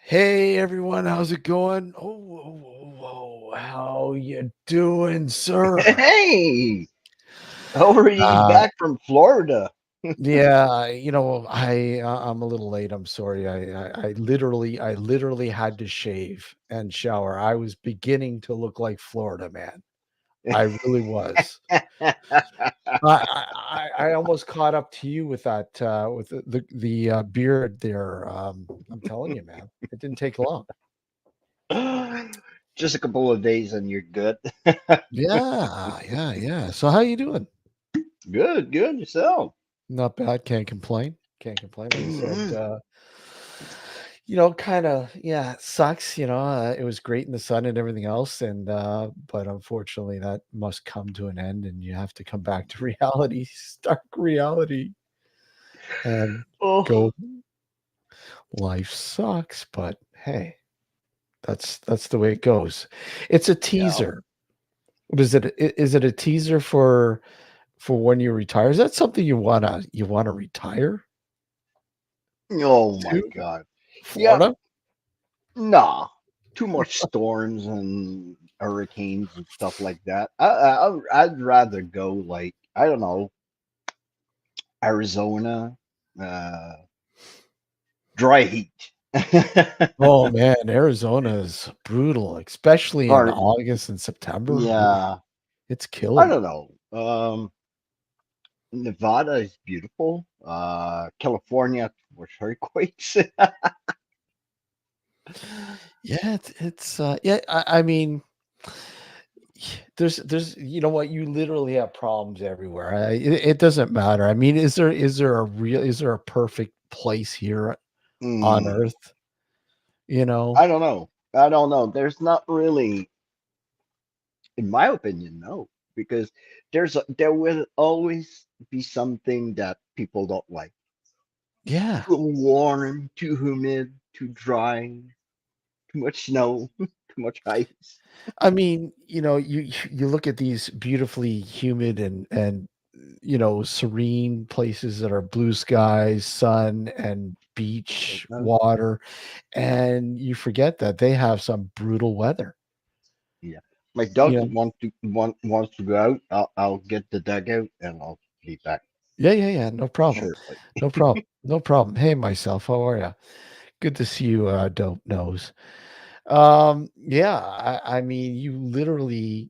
Hey everyone, how's it going? Oh, how you doing, sir? Hey, how are you Uh, back from Florida? yeah, I'm a little late. I'm sorry. I literally had to shave and shower. I was beginning to look like Florida man. I really was. I almost caught up to you with that with the beard there. I'm telling you, man, it didn't take long. Just a couple of days and you're good. Yeah, yeah, yeah. So how you doing? Good, good yourself. Not bad. Can't complain. Can't complain. Like I said, Mhm. kind of, yeah, it sucks. It was great in the sun and everything else, and but unfortunately, that must come to an end, and you have to come back to reality, stark reality, and Oh, go. Life sucks, but hey, that's the way it goes. It's a yeah. teaser. Is it a teaser for when you retire? Is that something you wanna retire Oh my to? God. Yeah. Florida? Nah. Too much storms and hurricanes and stuff like that. I'd rather go like I don't know, Arizona, uh, dry heat. Oh, man, Arizona is brutal, especially in Or August and September. Oof, yeah, it's I killing don't me. know. Nevada is beautiful. California was earthquakes. Yeah, yeah, I mean, there's you know what? You literally have problems everywhere. It doesn't matter. I mean, is there a perfect place here on Hmm. Earth, you know? I don't know. I don't know. There's not really, in my opinion, no, because there will always be something that people don't like. Yeah. Too warm, too humid, too dry, too much snow, too much ice. I mean, you look at these beautifully humid and serene places that are blue skies, sun, and beach No, water, and you forget that they have some brutal weather. yeah. My dog You know? wants to go out. I'll get the dog out and I'll be back Yeah, yeah, yeah. No problem. shortly. No problem. No problem. Hey, myself, how are you? Good to see you, dope nose. Yeah, I mean, you literally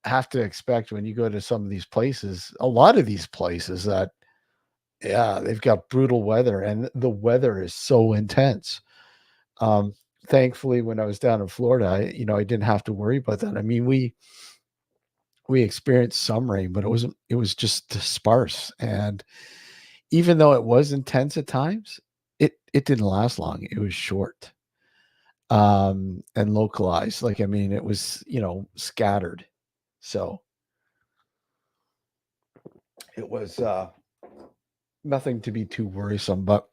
have to expect when you go to some of these places, a lot of these places that, yeah, they've got brutal weather and the weather is so intense. Um, Thankfully, when I was down in Florida, I didn't have to worry about that. I mean, we experienced some rain, but it was just sparse. And even though it was intense at times, it didn't last long. It was short. And localized. Like, I mean, it was, scattered. So it was nothing to be too worrisome. But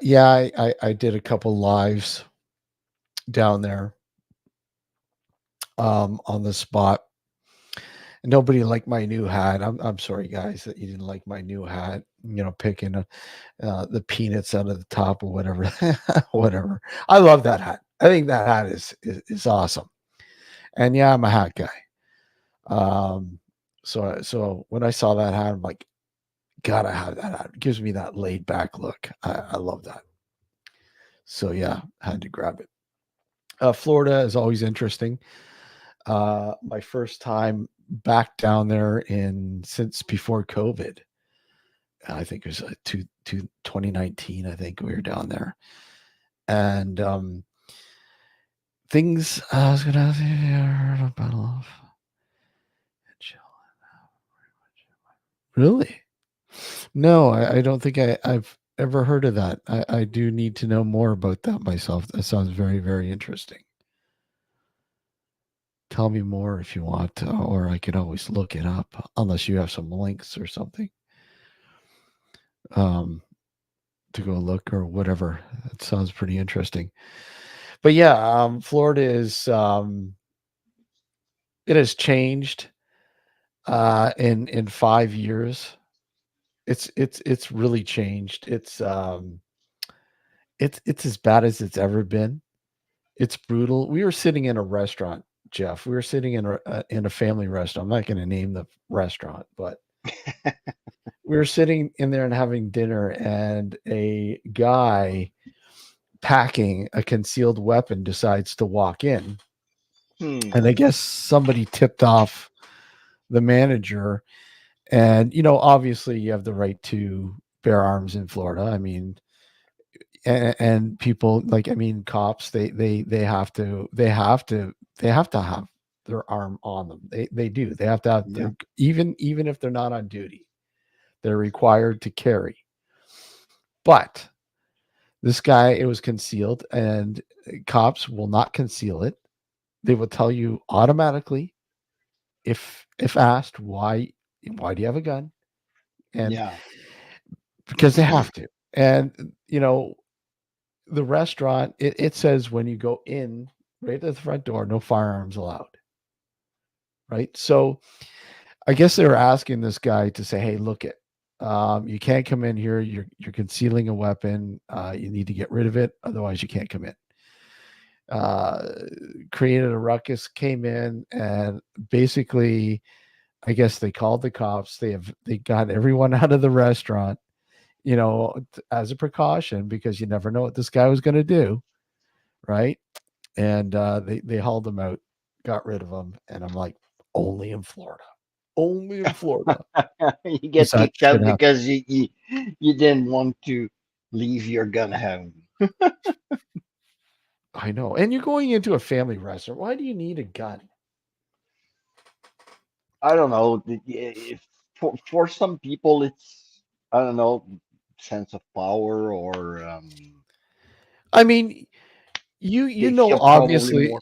yeah, I did a couple lives down there on the spot. Nobody liked my new hat. I'm sorry, guys, that you didn't like my new hat. Picking the peanuts out of the top or whatever, whatever. I love that hat. I think that hat is awesome. And yeah, I'm a hat guy. So when I saw that hat, I'm like, gotta have that hat. It gives me that laid back look. I love that. So yeah, had to grab it. Florida is always interesting. My first time back down there in since before COVID. I think it was 2019. I think we were down there, and things. I was gonna say, Battle of really. No, I don't think I've ever heard of that. I do need to know more about that myself. That sounds very, very interesting. Tell me more if you want, or I could always look it up, unless you have some links or something um, to go look or whatever. That sounds pretty interesting. But yeah, Florida is it has changed in 5 years. It's really changed. It's as bad as it's ever been. It's brutal. We were sitting in a restaurant, Jeff. We were sitting in a family restaurant. I'm not gonna name the restaurant, but we were sitting in there and having dinner, and a guy packing a concealed weapon decides to walk in. Hmm. And I guess somebody tipped off the manager. And, obviously you have the right to bear arms in Florida. I mean, and people like, I mean, cops, they have to they have to have their arm on them. They do. They have to have Yeah. their, even if they're not on duty, they're required to carry. But this guy, it was concealed, and cops will not conceal it. They will tell you automatically if asked why do you have a gun, and Yeah. because they have to. And the restaurant, it says when you go in, right at the front door, no firearms allowed. Right. So I guess they were asking this guy to say, hey, look it. You can't come in here. You're concealing a weapon. You need to get rid of it. Otherwise, you can't come in. Uh, Created a ruckus, came in, and basically, I guess they called the cops. They got everyone out of the restaurant, as a precaution, because you never know what this guy was going to do, right? And they hauled him out, got rid of him, and I'm like, only in Florida, only in Florida You does get that kicked shit out happen. because you didn't want to leave your gun home. I know, and you're going into a family restaurant. Why do you need a gun? I don't know. If for some people, it's, I don't know, sense of power, or I mean, you they know, feel probably obviously. more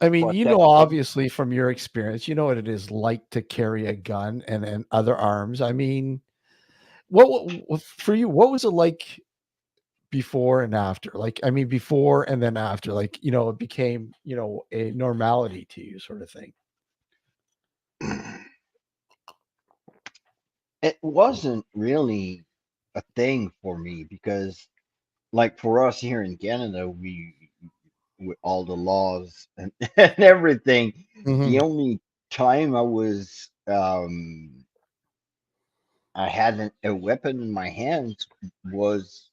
I mean, protected. obviously from your experience, you know what it is like to carry a gun and other arms. I mean, for you? What was it like before and after? Like, I mean, before and then after. Like, it became a normality to you, sort of thing. It wasn't really a thing for me because, like, for us here in Canada, we, with all the laws and, and everything, the Hmm. only time I had a weapon in my hands was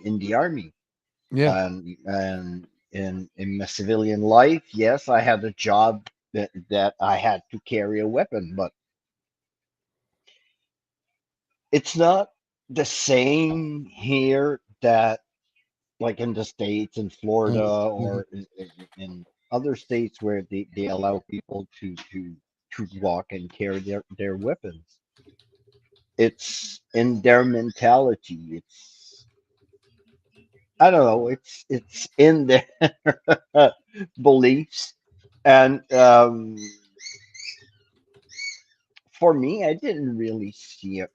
in the army. Yeah. And in my civilian life, yes, I had a job that I had to carry a weapon, but it's not the same here that, like in the States, in Florida, Hmm. Hmm. or in other states where they allow people to walk and carry their weapons. It's in their mentality. It's, I don't know. It's in their beliefs, and for me, I didn't really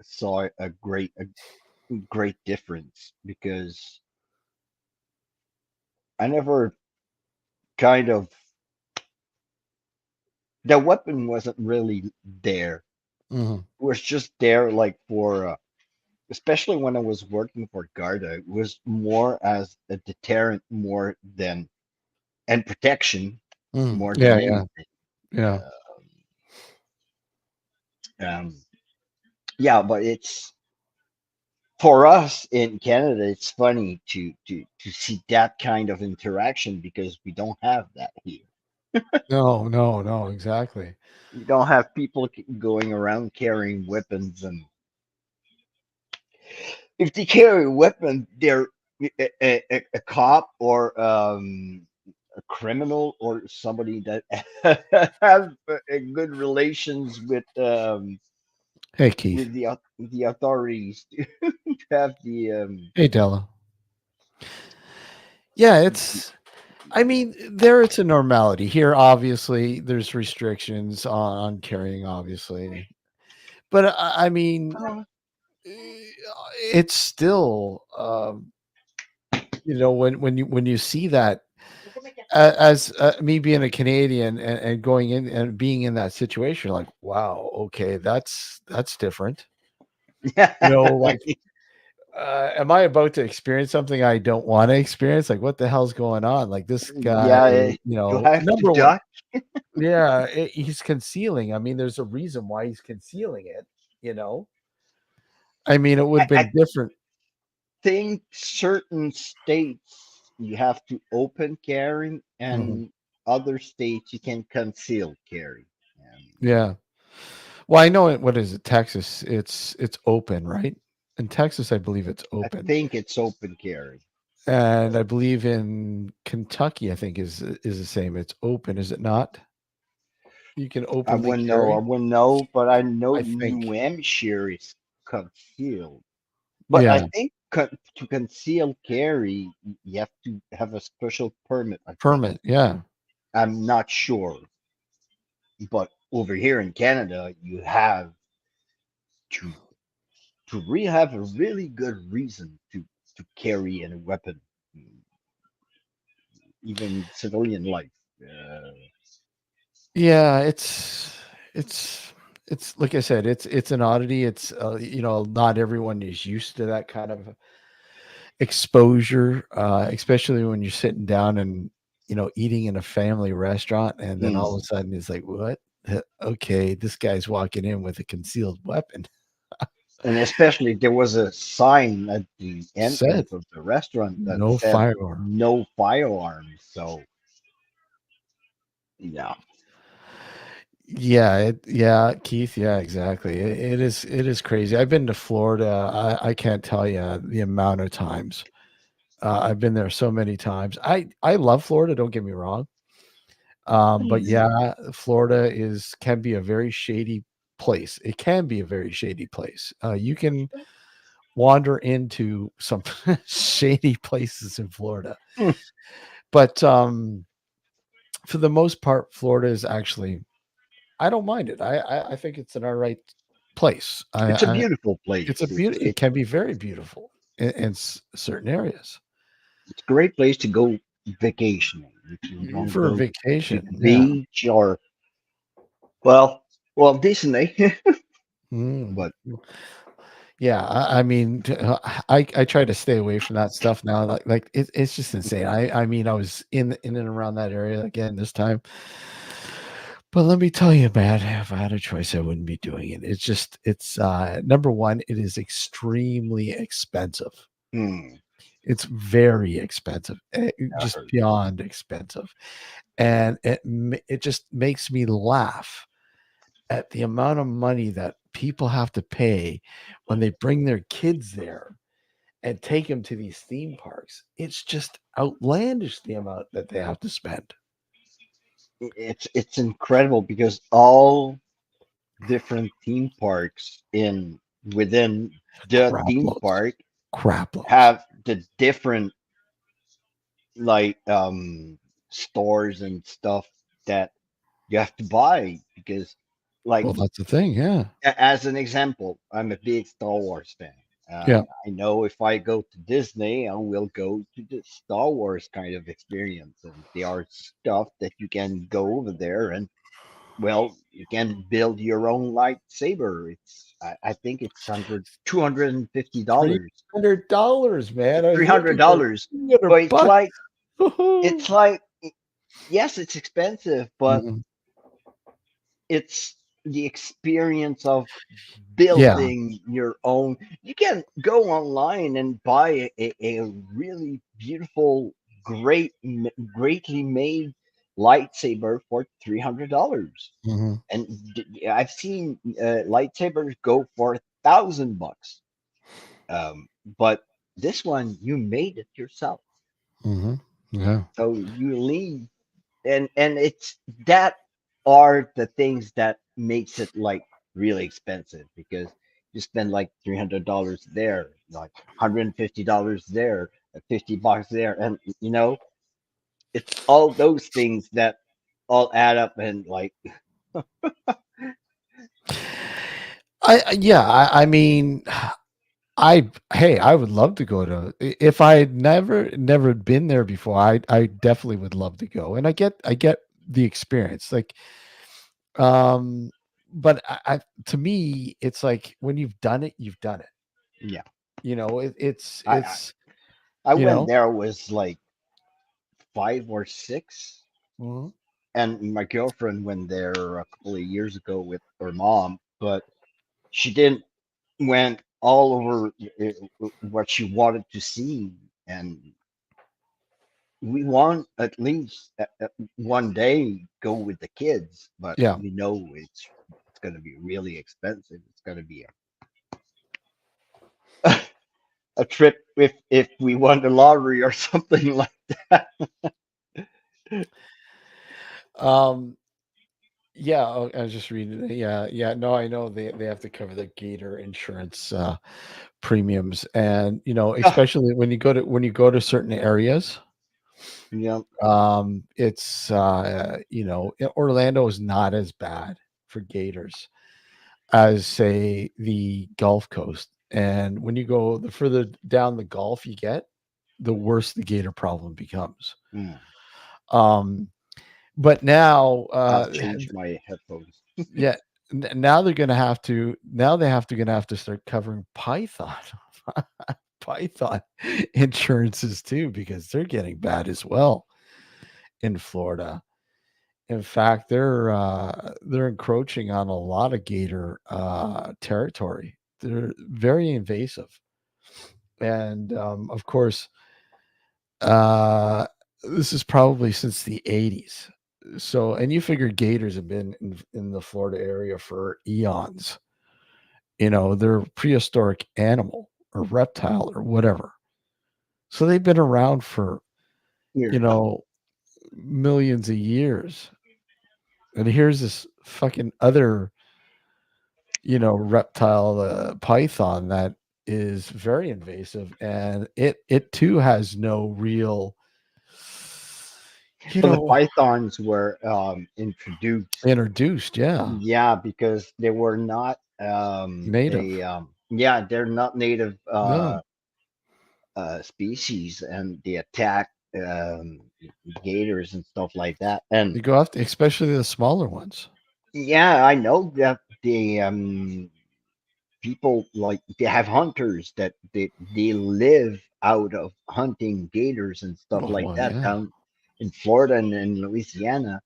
saw a great difference because I never kind of, the weapon wasn't really there. Hmm. It was just there, like, for especially when I was working for Garda, it was more as a deterrent more than, and protection Hmm. more than Yeah. Yeah. anything. Yeah. Uh, um, yeah, but it's, for us in Canada, it's funny to see that kind of interaction because we don't have that here. No. No. No. Exactly. We don't have people going around carrying weapons, and if they carry a weapon, they're a cop, or a criminal, or somebody that have a good relations Hey, Keith. with the authorities to have the Hey, Della. Yeah, it's. I mean, there it's a normality. Here, obviously, there's restrictions on carrying, obviously, but I mean, it's still, when you see that, as me being a Canadian, and going in and being in that situation, like, wow, okay, that's different. Like, am I about to experience something I don't want to experience? Like, what the hell's going on? Like, this guy, yeah, you have to number one, duck. yeah, he's concealing. I mean, there's a reason why he's concealing it. You know, I mean, it would have I been different. think certain states you have to open carry, Mhm. and other states you can conceal carry. Yeah. Well, I know it. What is it? Texas. It's open, right? In Texas, I believe it's I open, think it's open carry. and I believe in Kentucky, I think is the same. It's open, is it not? You can I openly wouldn't know. I carry. wouldn't know, but I know I New think. Hampshire is concealed. But I Yeah, think to conceal carry, you have to have a special permit. I think. permit. Yeah, I'm not sure, but over here in Canada, you have to really have a really good reason to carry a weapon, even civilian life. Uh, yeah. It's it's like I said. It's an oddity. It's not everyone is used to that kind of exposure, especially when you're sitting down and eating in a family restaurant, and then all of mm. a sudden it's like, what? Okay, this guy's walking in with a concealed weapon. And especially there was a sign at the Said entrance of the restaurant that no said firearm. no firearms. So yeah. Yeah, yeah, Keith. Yeah, exactly. It is crazy. I've been to Florida. I can't tell you the amount of times. I've been there so many times. I love Florida. Don't get me wrong. But yeah, Florida is can be a very shady place. It can be a very shady place. You can wander into some shady places in Florida, Hmm. but for the most part, Florida is actually I don't mind it. I think it's an all right place. It's a I beautiful it's a place. beauty. It can be very beautiful in certain areas It's a great place to go vacationing. If you want to for a go to vacation. the Yeah. beach or well, Disney, Mm. but Yeah, I mean, I try to stay away from that stuff now. It's just insane. I mean, I was in and around that area again this time, but let me tell you, man, if I had a choice, I wouldn't be doing it. It's number one, it is extremely expensive. hmm, It's very expensive, I just heard. beyond expensive, and it just makes me laugh at the amount of money that people have to pay when they bring their kids there and take them to these theme parks. It's just outlandish the amount that they have to spend. It's incredible because all different theme parks in within the Crap theme loads. park Crap loads. have the different like stores and stuff that you have to buy because like Well, that's the thing. Yeah. as an example, I'm a big Star Wars fan. Yeah. I know if I go to Disney, I will go to the Star Wars kind of experience, and there are stuff that you can go over there and well, you can build your own lightsaber. I think it's Three $250, $300, man. I was three hundred looking for dollars, 300 but bucks. it's like yes, it's expensive, but Mhm. it's the experience of Yeah. building your own. You can go online and buy a really beautiful, greatly made lightsaber for $300. Mhm. And I've seen lightsabers go for $1,000. But this one, you made it yourself. Mhm. Yeah. So you leave, and it's that are the things that makes it like really expensive because you spend like $300 there, like $150 there, $50 there, and it's all those things that all add up and like Yeah, I mean, I would love to go to if I had never been there before, I definitely would love to go. And I get the experience. Like um but I to me it's like when you've done it, you've done it. yeah. It's I I, it's I you went know. there was like 5 or 6. Mhm. And my girlfriend went there a couple of years ago with her mom, but she didn't went all over what she wanted to see, and we want at least one day go with the kids, but Yeah. we know it's going to be really expensive. It's going to be a trip if we won the lottery or something like Um, yeah, I was just reading it. Yeah, yeah. No, I know they have to cover the gator insurance premiums, and that. especially when you go to certain areas. Yeah. It's Orlando is not as bad for gators as say the Gulf Coast, and when you go the further down the Gulf you get, the worse the gator problem becomes. Mm. Um, but now, I've changed my headphones. yeah, now they have to start covering python insurances too because they're getting bad as well in Florida. In fact, they're encroaching on a lot of gator territory. They're very invasive, and of course, uh, this is probably since the '80s. So, and you figure gators have been in the Florida area for eons. They're a prehistoric animal or reptile or whatever. So they've been around for you Here. know millions of years. And here's this fucking other reptile, python, that is very invasive, and it too has no real, you Well, the know, pythons were introduced. introduced. Yeah, Yeah, because they were not native. yeah, they're not native No, species, and they attack gators and stuff like that. And you go after, especially the smaller ones. yeah, I know that the people, like, they have hunters that they live out of hunting gators and stuff Oh like well, that yeah. down in Florida and in Louisiana.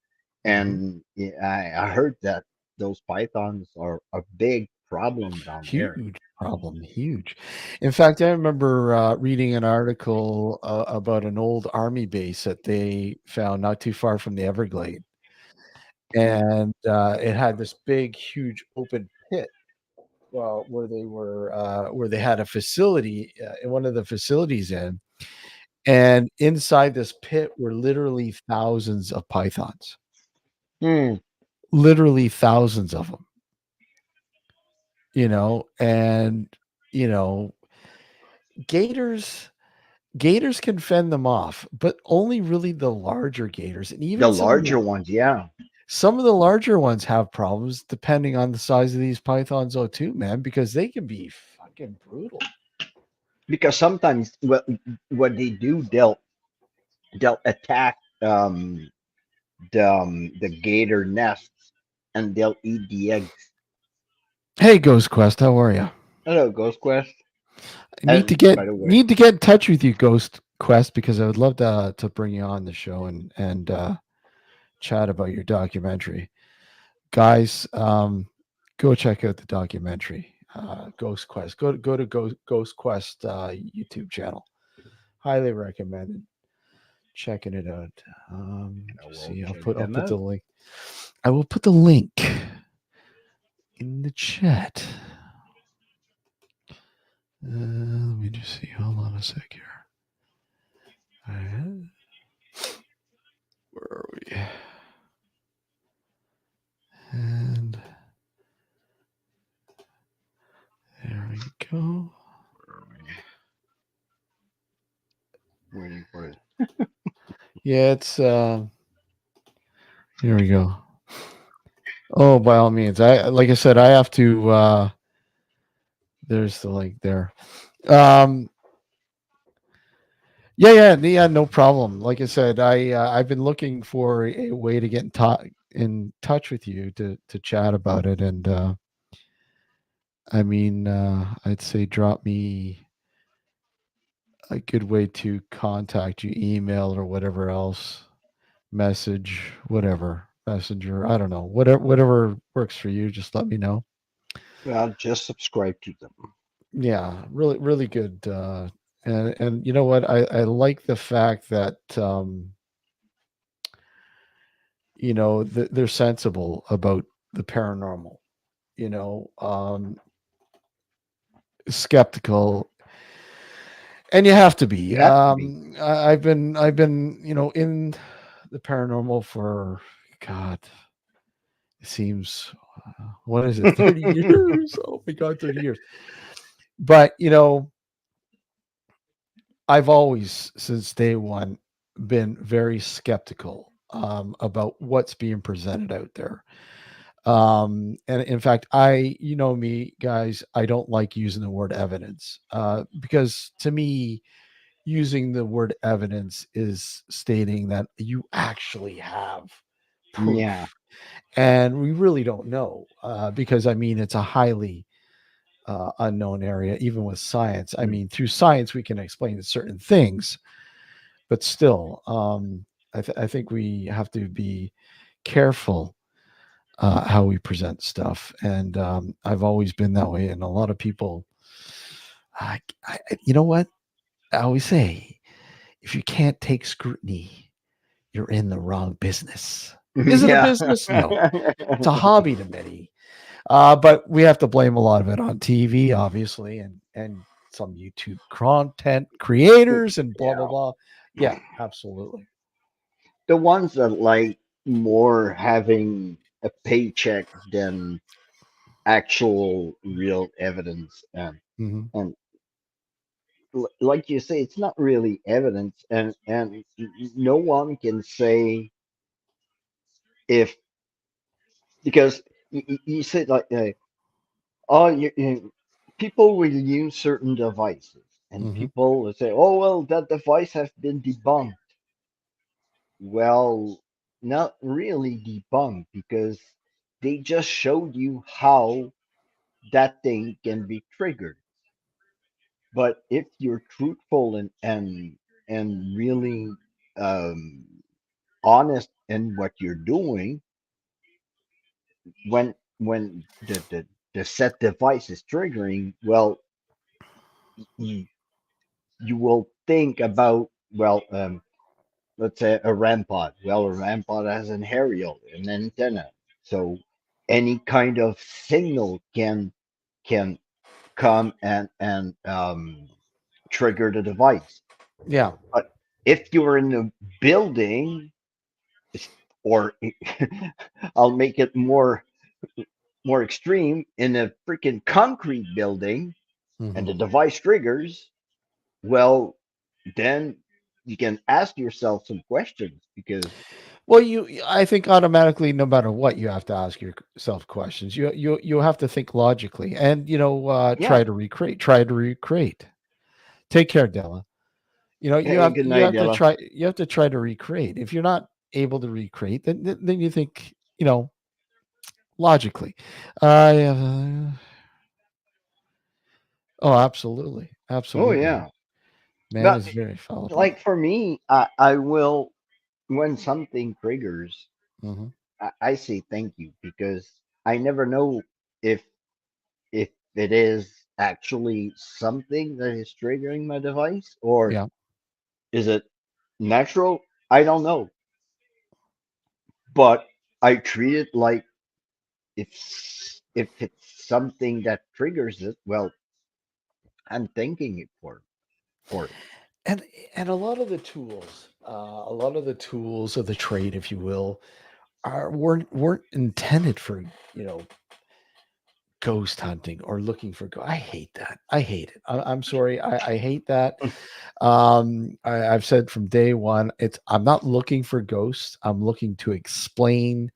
Hmm. And yeah, I heard that those pythons are a big problem down there. Huge problem, huge. In fact, I remember reading an article about an old army base that they found not too far from the Everglades, Mm. and it had this big, huge open pit. Well, where they had a facility, in one of the facilities in, and inside this pit were literally thousands of pythons, Hmm. literally thousands of them. And you know, gators gators can fend them off, but only really the larger gators, and The even larger ones, yeah, some of the larger ones have problems depending on the size of these pythons, though, too, man, because they can be fucking brutal. because sometimes what they do, they'll attack the gator nests, and they'll eat the eggs. Hey, Ghost Quest, how are you? Hello, Ghost Quest. I need to And get by the way, need to get in touch with you, Ghost Quest, because I would love to bring you on the show and chat about your documentary, guys. Go check out the documentary, Ghost Quest. Go to Ghost Quest YouTube channel. Highly recommended checking it out. I Just will see, I'll check put I'll them put the out. link. I will put the link in the chat. Let me just see. Hold on a sec here. All right. Where are we? And there we go. Where are we? Waiting for it. Yeah, it's here we go. Oh, by all means. I like I said, I have to there's the link there. Um yeah, no problem. Like I said, I've been looking for a way to get in touch with you to chat about it, and I'd say drop me a good way to contact you, email or whatever else, message, whatever, messenger, I don't know, whatever works for you, just let me know. Well, just subscribe to them. Yeah, really, really good. And you know what? I like the fact that they're sensible about the paranormal. You know, skeptical, and you have to be. You have to be. I've been in the paranormal for, God, it seems, what is it, 30 years? Oh my God, 30 years. But I've always, since day one, been very skeptical about what's being presented out there. And in fact, you know me, guys, I don't like using the word evidence because to me, using the word evidence is stating that you actually have Yeah. proof. And we really don't know because, I mean, it's a highly unknown area, even with science. I Mm. mean, through science, we can explain certain things, but still, I think we have to be careful how we present stuff. And I've always been that way. And a lot of people, you know what? I always say, if you can't take scrutiny, you're in the wrong business. Is it a Yeah. business? No, it's a hobby to many. But we have to blame a lot of it on TV, obviously, and some YouTube content creators and blah blah Yeah. blah. Yeah, absolutely. The ones that like more having a paycheck than actual real evidence, Hmm. and like you say, it's not really evidence, and no one can say if, because you said like oh people will use certain devices, and Hmm. people will say, oh well, that device has been debunked. Well, not really debunked, because they just showed you how that thing can be triggered. But if you're truthful and really um, honest in what you're doing, when the set device is triggering, well, you, you will think about, well, let's say a rampart. Well, a rampart has an aerial, an antenna, so any kind of signal can come and trigger the device. Yeah. But if you're in a building, or I'll make it more extreme, in a freaking concrete building, and Hmm. the device triggers, well, then you can ask yourself some questions, because Well, I think automatically, no matter what, you have to ask yourself questions. You have to think logically, and yeah. try to recreate. Take care, Della. Hey, good night, Della. You have to try to recreate. If you're not able to recreate, then you think, logically. Oh, absolutely, Oh absolutely. yeah. Man But is very fallible. like for me, I will, when something triggers, Hmm. I say thank you, because I never know if if it is actually something that is triggering my device, or Yeah. is it natural? I don't know. But I treat it like, if it's something that triggers it, well, I'm thanking it for it. And and a lot of the tools of the trade, if you will, weren't intended for ghost hunting or looking for I hate that. I hate it. I'm sorry. I hate that. I've said from day one, I'm not looking for ghosts. I'm looking to explain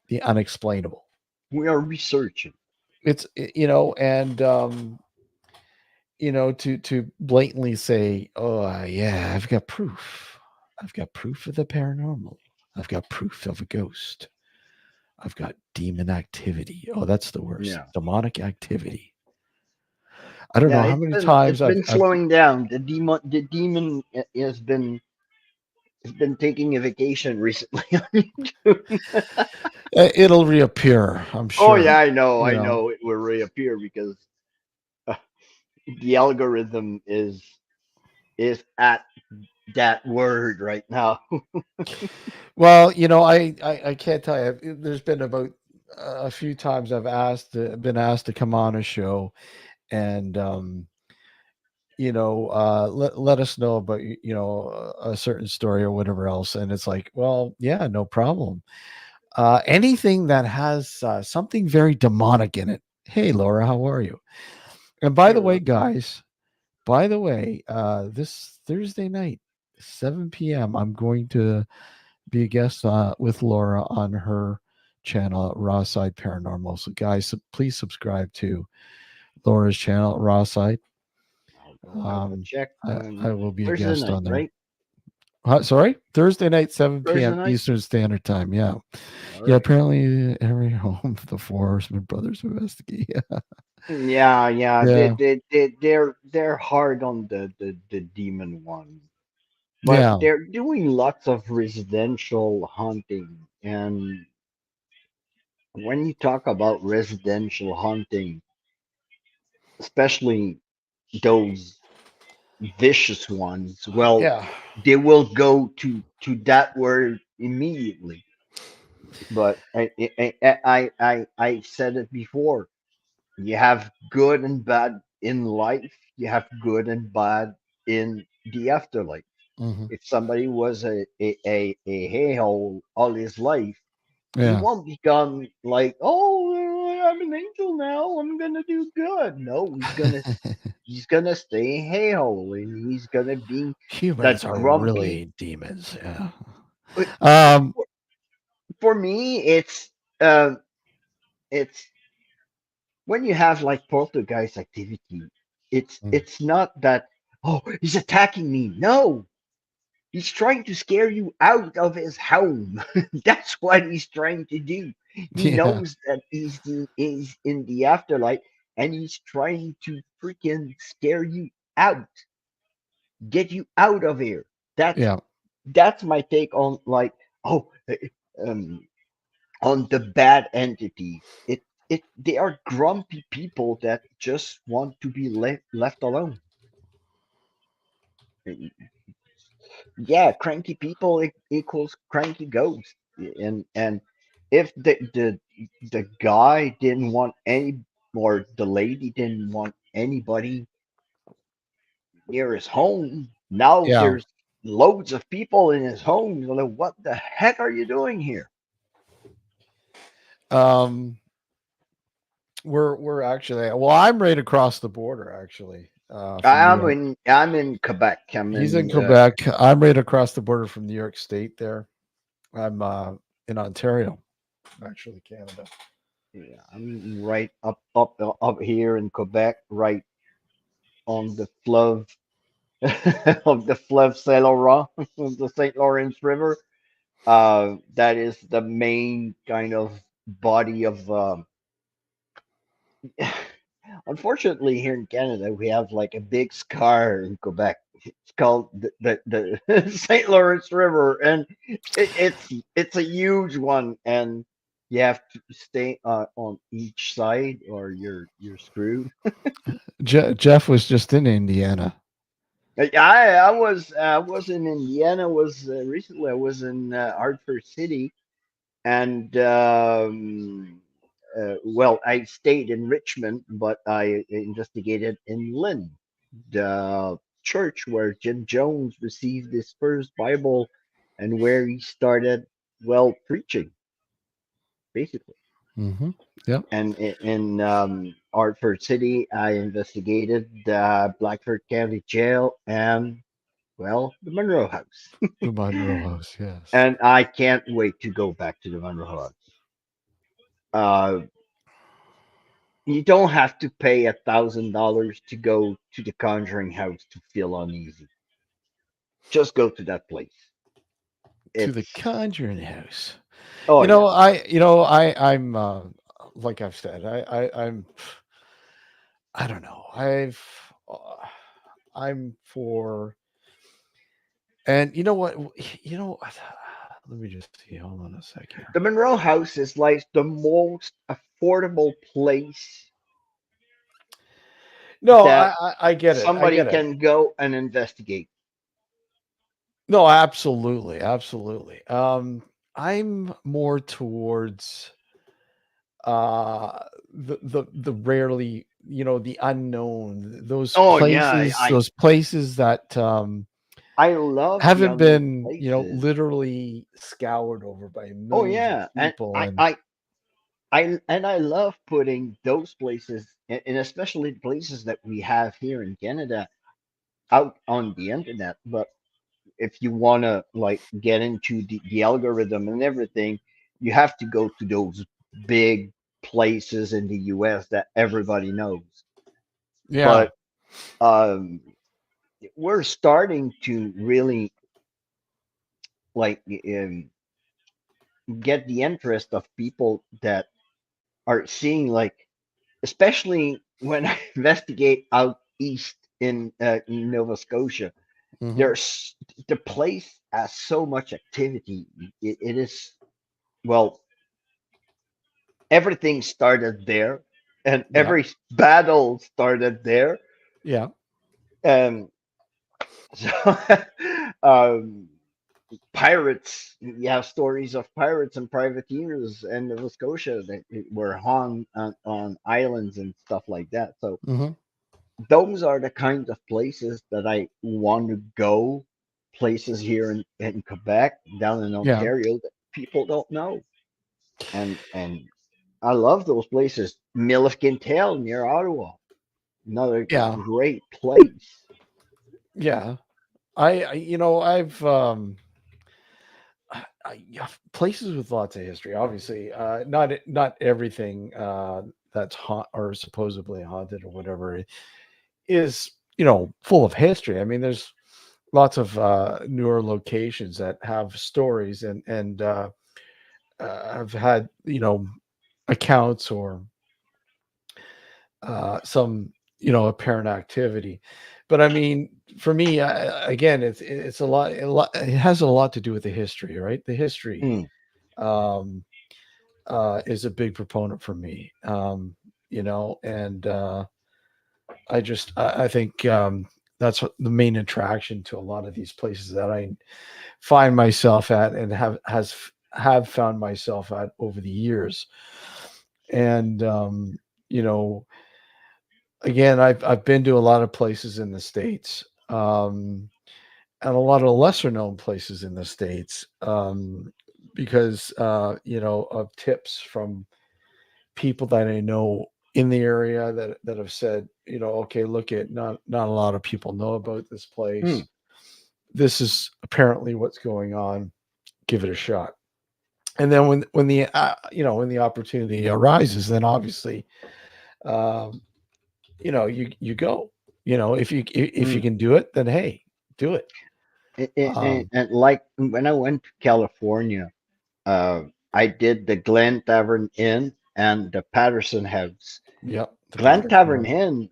the unexplainable. We are researching. And to blatantly say, oh yeah, I've got proof. I've got proof of the paranormal. I've got proof of a ghost. I've got demon activity. Oh, that's the worst. Yeah. Demonic activity. I don't Yeah, know how many times it's been I've slowing down. The demon has been taking a vacation recently. it'll reappear, I'm Oh yeah, sure. I know, You I know. know it will reappear, because uh, the algorithm is at that word right now. Well, I can't tell you. There's been about a few times been asked to come on a show, and let us know about a certain story or whatever else. And it's like, well, yeah, no problem. Anything that has something very demonic in it. Hey, Laura, how are you? And by Hey, the way, Ron. guys, by the way, this Thursday night, 7 p.m., I'm going to be a guest with Laura on her channel, Raw Side Paranormal. So, guys, please subscribe to Laura's channel, Raw Side. I'll go have a Um, check. I will be a Thursday guest night, on there. right? Sorry, Thursday night, 7 Thursday p.m. night. Eastern Standard Time. Yeah. All Yeah, right. apparently every home the Four Horsemen Brothers investigate. Yeah. Yeah, yeah. Yeah. They're hard on the demon one, but Yeah. they're doing lots of residential hunting. And when you talk about residential hunting, especially those vicious ones, well, Yeah. they will go to that word immediately. But I said it before. You have good and bad in life. You have good and bad in the afterlife. Hmm. If somebody was a hey-hole all his life, he Yeah. won't become like, oh, I'm an angel now. I'm gonna do good. No, he's gonna stay hey-hole, and he's gonna be Humans that are grumpy. really demons. Yeah. But Um, for, for me, it's when you have like poltergeist activity, it's mm, it's not that, oh, he's attacking me. No, he's trying to scare you out of his home. That's what he's trying to do. He yeah. knows that he's in the afterlife, and he's trying to freaking scare you out, get you out of here. That's Yeah. that's my take on, like, oh, um on the bad entities. It they are grumpy people that just want to be left alone. Yeah, cranky people equals cranky ghost. And if the guy didn't want any, or the lady didn't want anybody near his home, now Yeah. there's loads of people in his home. You're like, what the heck are you doing here? Um, we're actually, well, I'm right across the border actually, from New York. I'm in Quebec. I'm He's in in Quebec. I'm right across the border from New York State there. I'm in Ontario, actually, Canada. yeah, I'm right up here in Quebec, right on the fleuve of the fleuve Saint Laurent, the Saint Lawrence River. That is the main kind of body of. Unfortunately, here in Canada, we have like a big scar in Quebec. It's called the Saint Lawrence River, and it's a huge one, and you have to stay on each side, or you're screwed. Jeff was just in Indiana. I was in Indiana. Was recently I was in Hartford City, and well, I stayed in Richmond, but I investigated in Lynn, the church where Jim Jones received his first Bible, and where he started, well, preaching, basically. Hmm. Yep. And in Hartford City, I investigated the Blackford County Jail and, well, the Monroe House. The Monroe House. Yes. And I can't wait to go back to the Monroe House. Uh, you don't have to pay $1,000 to go to the Conjuring House to feel uneasy. Just go to that place. To the It's Conjuring House. Oh yeah. I'm like I've said, I don't know. I'm for, and you know what? You know, let me just see. Hold on a sec here. The Monroe House is like the most affordable place No, that I get it. I somebody get it. can go and investigate. No, absolutely, absolutely. I'm more towards uh the rarely. the unknown, Oh yeah, those places that I love the haven't unknown been, places. literally scoured over by Oh millions of yeah, and people. I And I I love putting those places, and especially the places that we have here in Canada, out on the internet. But if you want to like get into the algorithm and everything, you have to go to those big places in the US that everybody knows. yeah, But um, we're starting to really like get the interest of people that are seeing, like, especially when I investigate out east in Nova Scotia. hmm, There's the place has so much activity. It is, well, everything started there, and yeah, every battle started there. yeah, And so, um, pirates, you have stories of pirates and privateers in Nova Scotia that were hung on islands and stuff like that. So hmm, those are the kinds of places that I want to go. Places here in Quebec, down in yeah, Ontario, that people don't know. And I love those places. Mill near Ottawa, another yeah, great place. yeah. I've yeah, places with lots of history. Obviously, not everything that's or supposedly haunted or whatever is, full of history. I mean, there's lots of newer locations that have stories and have had, accounts or some, apparent activity. But I mean, for me, again, it's it has a lot to do with the history, right? The history Mm, um, is a big proponent for me. And I think that's the main attraction to a lot of these places that I find myself at and have found myself at over the years. And you know, again, I've been to a lot of places in the states, and a lot of lesser known places in the states, because of tips from people that I know in the area that have said, okay, look, at not a lot of people know about this mm. place. This is apparently what's going on. Give it a shot. And then when the opportunity arises, then obviously, um, you go. If you Mm. can do it, then hey, do it. And, Um, and like when I went to California, I did the Glen Tavern Inn and the Patterson House. yep, the Glen Patterson Tavern House. Inn,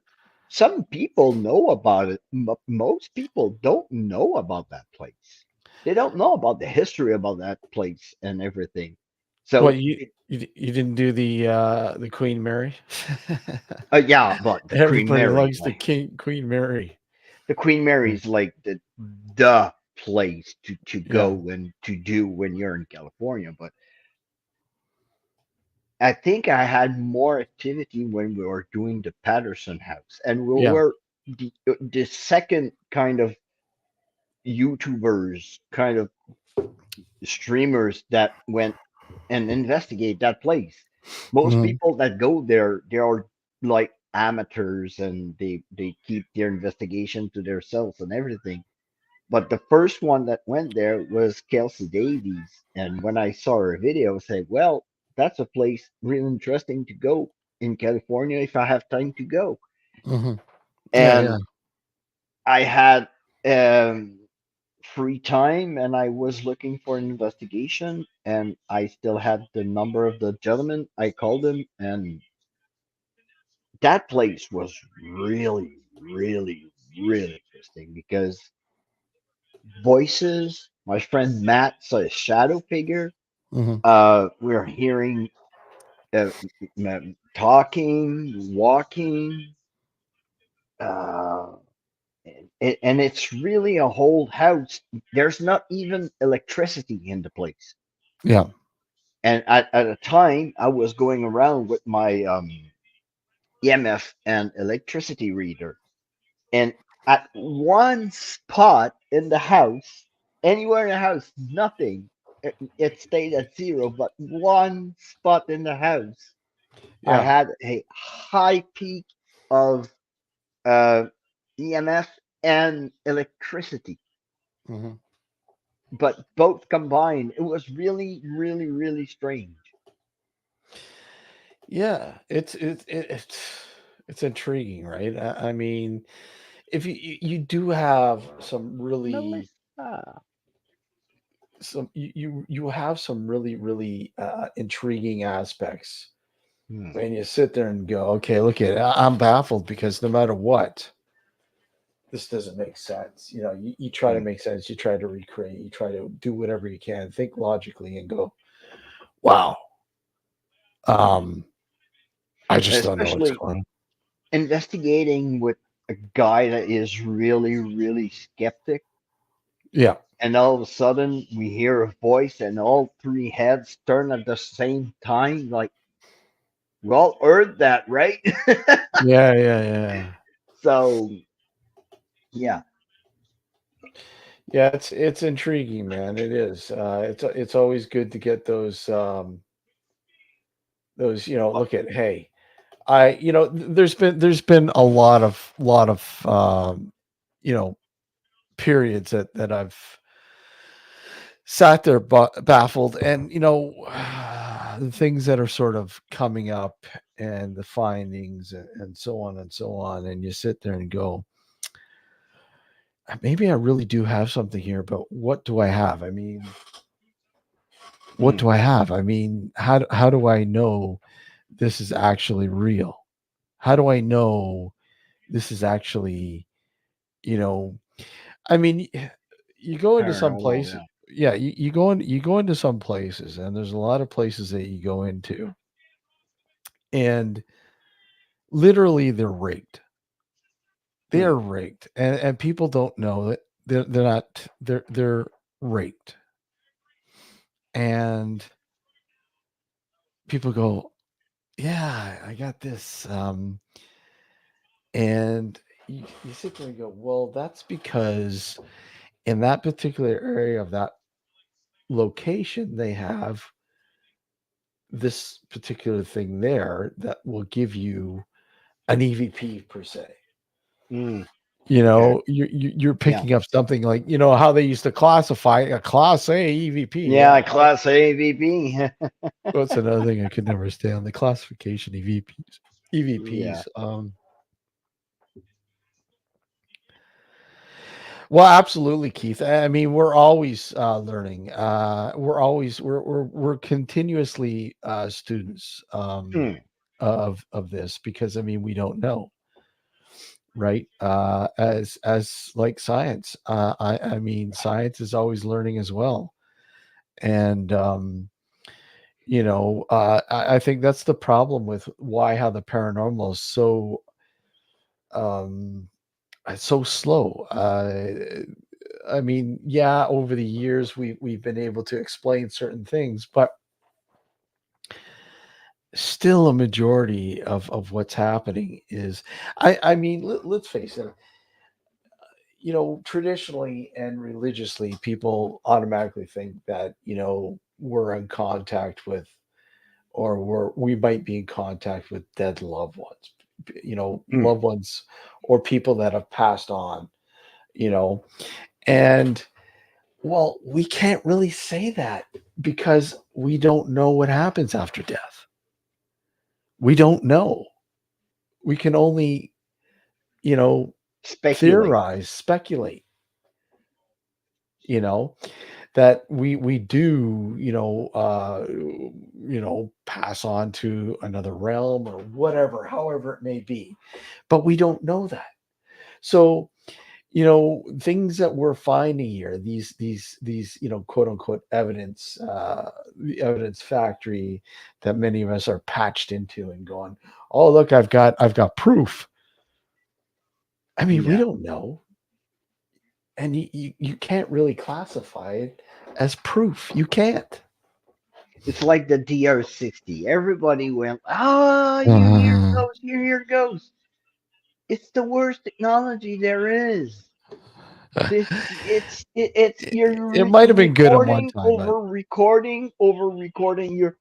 some people know about it. Most people don't know about that place. They don't know about the history about that place and everything. Well, So, you didn't do the Queen Mary. yeah, but the Queen Everybody Mary, loves the like King Queen Mary. the Queen Mary Mm. is like the place to Yeah, go and to do when you're in California. But I think I had more activity when we were doing the Patterson House, and we yeah, were the second kind of YouTubers, kind of streamers that went and investigate that place. Most mhm, people that go there, they are like amateurs, and they keep their investigation to themselves and everything. But the first one that went there was Kelsey Davies, and when I saw her video, I said, "Well, that's a place really interesting to go in California if I have time to go." mhm. Yeah, yeah, And I had free time, and I was looking for an investigation, and I still had the number of the gentleman. I called him, and that place was really, really, really interesting because voices. My friend Matt saw a shadow figure. mhm, We're hearing talking, walking, uh, and it's really a whole house. There's not even electricity in the place. yeah, And at a time, I was going around with my EMF and electricity reader. And at one spot in the house, anywhere in the house, nothing. It stayed at zero, but one spot in the house, I Yeah. had a high peak of uh, EMF and electricity, Mhm. but both combined. It was really, really, really strange. Yeah, it's intriguing, right? I mean, if you do have some really Melissa. you have some really intriguing aspects Hmm. when you sit there and go, okay, look at it. I'm baffled because no matter what, this doesn't make sense. You know, you try to Hmm. make sense, you try to recreate, you try to do whatever you can, think logically, and go, wow, um, I just don't know what's Especially going on. investigating with a guy that is really, really skeptic. Yeah. And all of a sudden, we hear a voice, and all three heads turn at the same time. Like, we all heard that, right? Yeah. So, yeah. Yeah, it's intriguing, man. It is. It's always good to get those. You know, Well, look at hey, there's been a lot of you know periods that I've sat there baffled, and the things that are sort of coming up and the findings and so on and so on, and you sit there and go, maybe I really do have something here, but what do I have? I mean, what hmm, do I have? I mean, how do I know this is actually real? How do I know this is actually, you know, I mean, you go into some paranormal, places, yeah. yeah, you go into some places, and there's a lot of places that you go into, and literally they're rigged. Hmm, They're rigged, and people don't know that they're not they're rigged, and people go, yeah, I got this. And you sit there and go, well, that's because in that particular area of that location, they have this particular thing there that will give you an EVP per se. hmm, You okay. know, you're Yeah. picking up something like, how they used to classify a Class A EVP. Yeah, Class AVP. What's another thing I could never stand? The classification EVPs. Yeah. EVPs. Well, absolutely, Keith. I mean, we're always learning. We're continuously students Hmm, of this because I mean we don't know, right? As like science, I mean science is always learning as well, and I think that's the problem with why how the paranormal is um, so slow. I mean, yeah, over the years we've been able to explain certain things, but still a majority of what's happening is I mean, let's face it, traditionally and religiously people automatically think that, we're in contact with or we might be in contact with dead loved ones, hmm. loved ones or people that have passed on, you know, and well, we can't really say that because we don't know what happens after death. We don't know. We can only, you know, Speculate. theorize, speculate, you know, that we do, pass on to another realm or whatever, however it may be. But we don't know that. So, things that we're finding here, these quote unquote evidence, the evidence factory that many of us are patched into and going, oh look, I've got proof. I mean, we Yeah. don't know, and you can't really classify it as proof. You can't. It's like the DR60. Everybody went, ah, you hear Uh, ghosts, you hear ghosts. It's the worst technology there is. It's you're it might have been good at one recording time, but over recording over recording. You're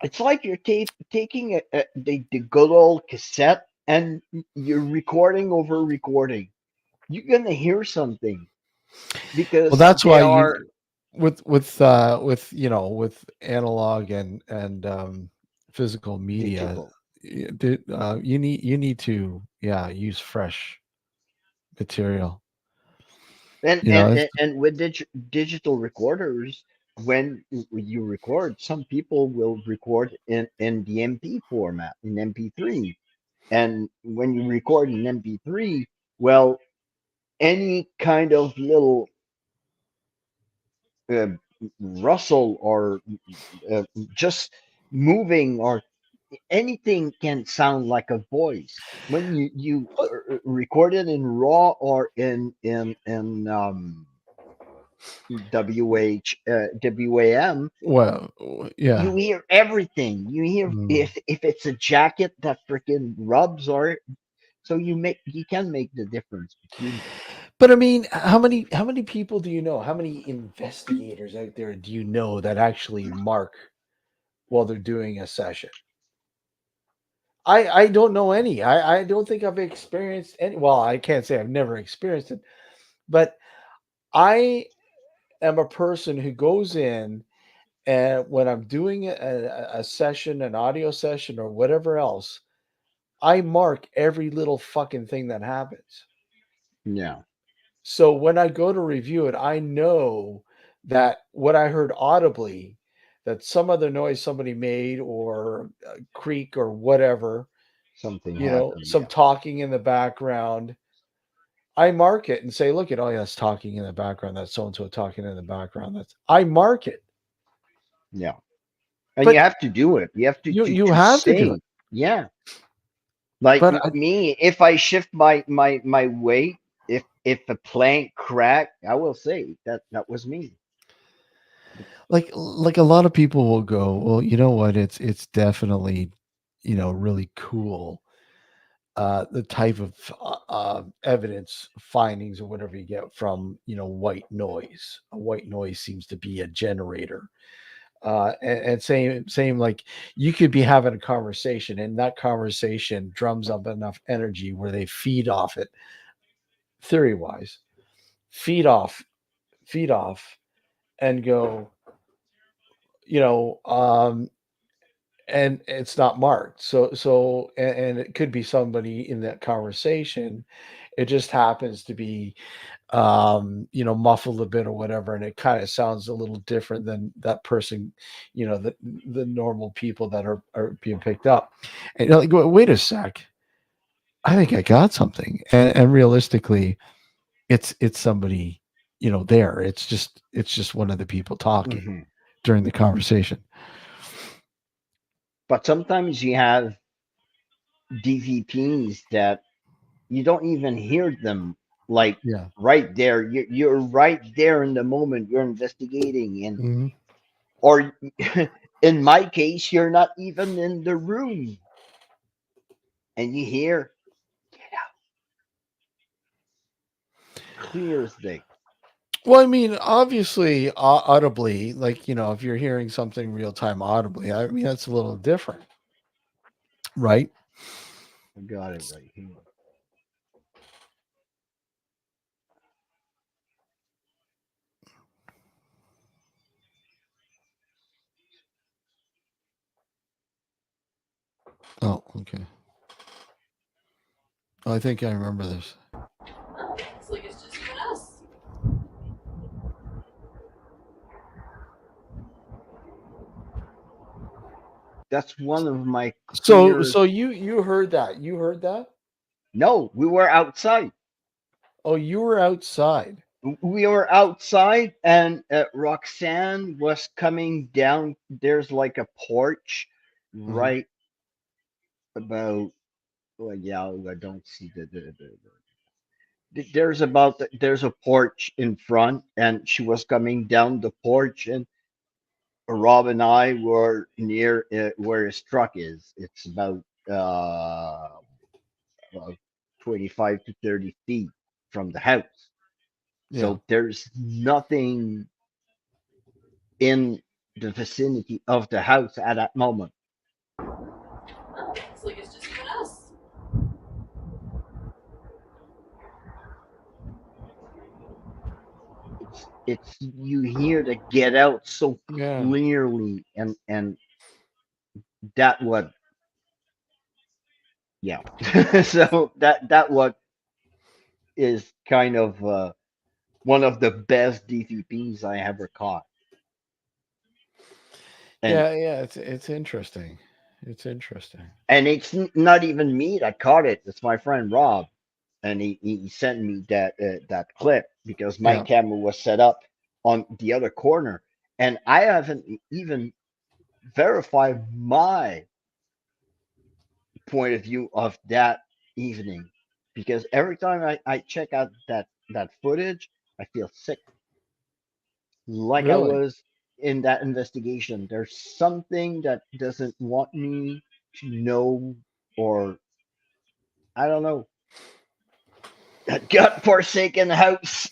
it's like you're taking the good old cassette and you're recording over recording. You're gonna hear something well, because that's they why are you with with analog and physical media, digital. you need to use fresh material. And You know, and it's, and, and with digital recorders, when you record, some people will record in the MP format, in MP3. And when you record in MP3, well, any kind of little uh, rustle or uh, just moving or anything can sound like a voice. When you record it in raw or in WAM, well, you yeah. hear everything. You hear Mm. if it's a jacket that freaking rubs or so you can make the difference between them. But I mean, how many people do you know? How many investigators out there do you know that actually mark while they're doing a session? I don't know any. I don't think I've experienced any. Well, I can't say I've never experienced it, but I am a person who goes in and when I'm doing a session, an audio session, or whatever else, I mark every little fucking thing that happens. Yeah, So when I go to review it, I know that what I heard audibly, that some other noise somebody made or a creak or whatever, something happened. some Yeah, talking in the background, I mark it and say, look at, oh, yeah, that's talking in the background. That's so and so talking in the background. I mark it. yeah. And you But have to do it. You have to you to have to do it. say, yeah. Like But I, me, if I shift my weight, if a plank crack, I will say that was me. like a lot of people will go, well, you know what? It's definitely, really cool, the type of evidence findings or whatever you get from white noise. A white noise seems to be a generator, and same like you could be having a conversation and that conversation drums up enough energy where they feed off it, theory wise, feed off, feed off, and go, you know, um, and it's not marked. And it could be somebody in that conversation. It just happens to be muffled a bit or whatever, and it kind of sounds a little different than that person, the normal people that are being picked up. And you're like, wait a sec, I think I got something. And realistically, it's somebody, there. It's just one of the people talking Hmm. during the conversation. But sometimes you have DVPs that you don't even hear them like Yeah. right there. You're right there in the moment you're investigating, and Mhm. or in my case, you're not even in the room, and you hear clear as day. Well, I mean, obviously, audibly, like, if you're hearing something real time audibly, I mean, that's a little different, right? I got it right here. Oh, okay. Oh, I think I remember this. Looks like it's just you and us. That's one of my So, clear. so you heard that? You heard that? No, we were outside. Oh, you were outside. We were outside, and Roxanne was coming down. There's like a porch Mhm. right about. Well, yeah, I don't see the. there's a porch in front, and she was coming down the porch, and Rob and I were near where his truck is. It's about 25 to 30 feet from the house. Yeah. So there's nothing in the vicinity of the house at that moment. Looks like it's just been us. It's you hear the get out so Yeah. clearly, and that what yeah. So that what is kind of one of the best DVPs I ever caught. And Yeah. It's interesting. It's interesting. it's not even me that caught it. It's my friend Rob, and he sent me that clip because my Yeah. camera was set up on the other corner, and I haven't even verified my point of view of that evening, because every time I check out that footage, I feel sick, like I Really? was in that investigation. There's something that doesn't want me to know, or I don't know. That God-forsaken house.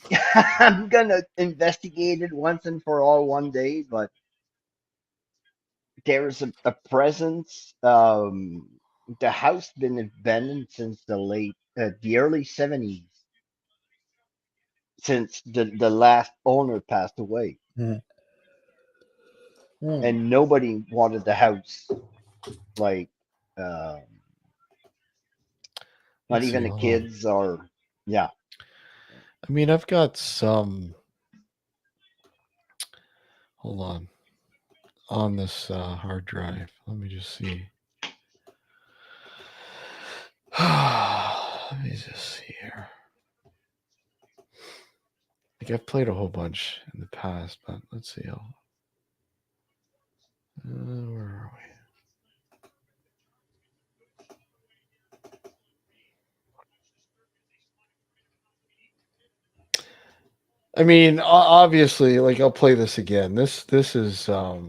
I'm gonna investigate it once and for all one day, but there's a presence. The house been abandoned since the early '70s, since the last owner passed away, Mm. Mm. and nobody wanted the house. Like, um, not Let's see. even the Hold on. kids, or yeah. I mean, I've got some. Hold on this hard drive. Let me just see. Let me just see here. Like I've played a whole bunch in the past, but let's see. Where are we? I mean, obviously, like I'll play this again. This is let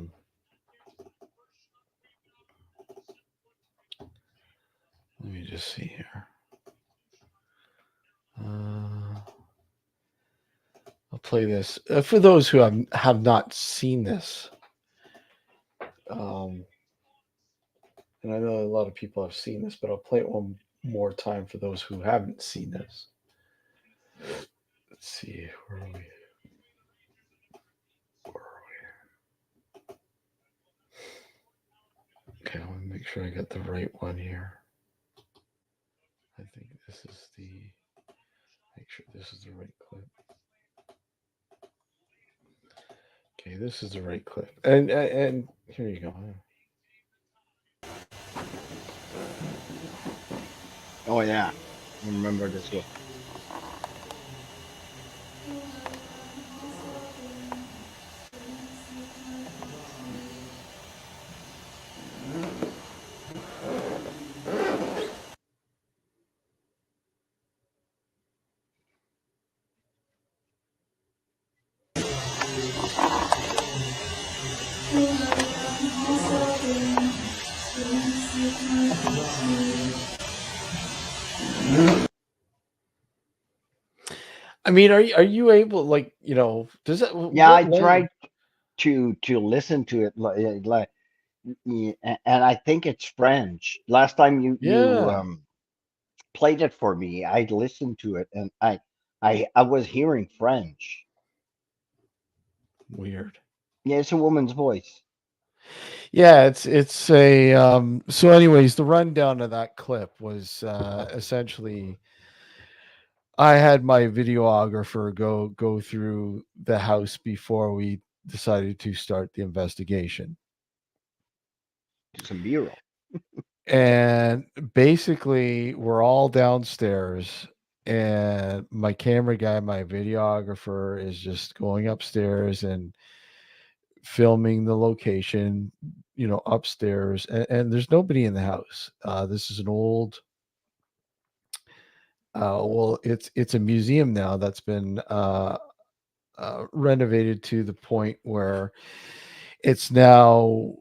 me just see here. Uh, I'll play this for those who have not seen this. Um, and I know a lot of people have seen this, but I'll play it one more time for those who haven't seen this. Let's see, where are we? Where are we? Okay, I want to make sure I got the right one here. I think this is the. Make sure this is the right clip. Okay, this is the right clip. And here you go. Oh yeah, I remember this one. I mean, are you able, like, does that Yeah, what I language? tried to listen to it, and I think it's French. Last time you Yeah, played it for me, I listened to it, and I was hearing French. weird. Yeah, it's a woman's voice. Yeah, it's a so anyways, the rundown of that clip was essentially I had my videographer go through the house before we decided to start the investigation. Some B-roll. And basically, we're all downstairs, and my camera guy, my videographer, is just going upstairs and filming the location, upstairs, and there's nobody in the house. This is an old Well, it's a museum now that's been renovated to the point where it's now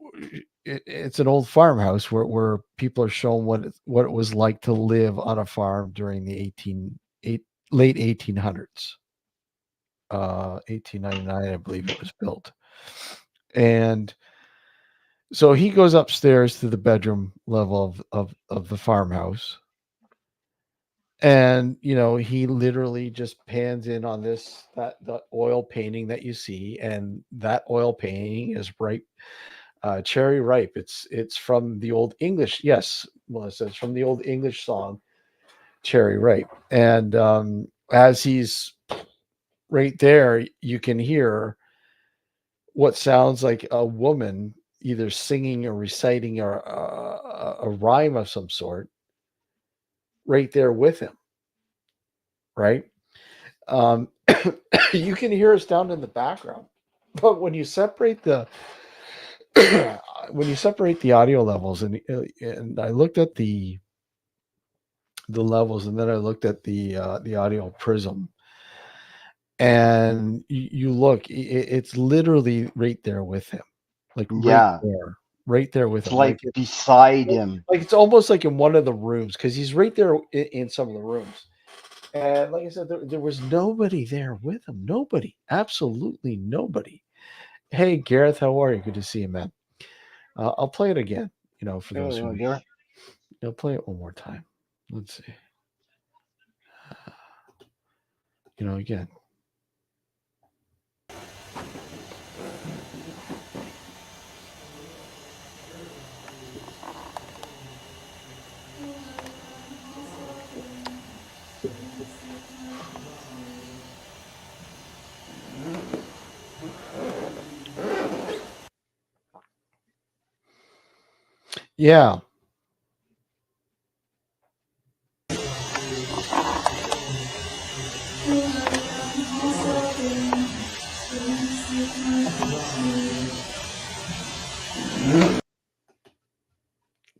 it's an old farmhouse where people are shown what it was like to live on a farm during the late 1800s. 1899, I believe it was built. And so he goes upstairs to the bedroom level of the farmhouse, and he literally just pans in on that the oil painting that you see, and that oil painting is ripe, cherry ripe. It's from the old English, yes, Melissa, it's from the old English song Cherry Ripe. And as he's right there, you can hear what sounds like a woman either singing or reciting a rhyme of some sort right there with him, right? Um, you can hear us down in the background, but when you separate the when you separate the audio levels, and I looked at the levels, and then I looked at the audio prism, and you look, it's literally right there with him, like Yeah. right there with It's him, like like beside him. it's almost like in one of the rooms, because he's right there in some of the rooms. And like I said, there was nobody there with him. Nobody, absolutely nobody. Hey, Gareth, how are you? Good to see you, man. I'll play it again. For those who There. I'll play it one more time. Let's see. Again. Yeah.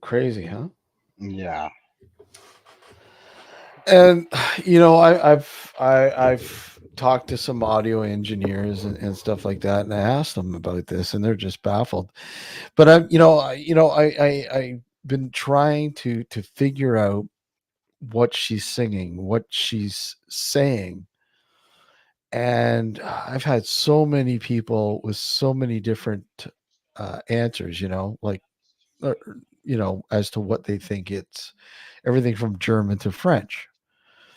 Crazy, huh? Yeah. And I've talked to some audio engineers and stuff like that, and I asked them about this, and they're just baffled. But I've been trying to figure out what she's singing, what she's saying, and I've had so many people with so many different answers. Like uh, as to what they think it's everything from German to French.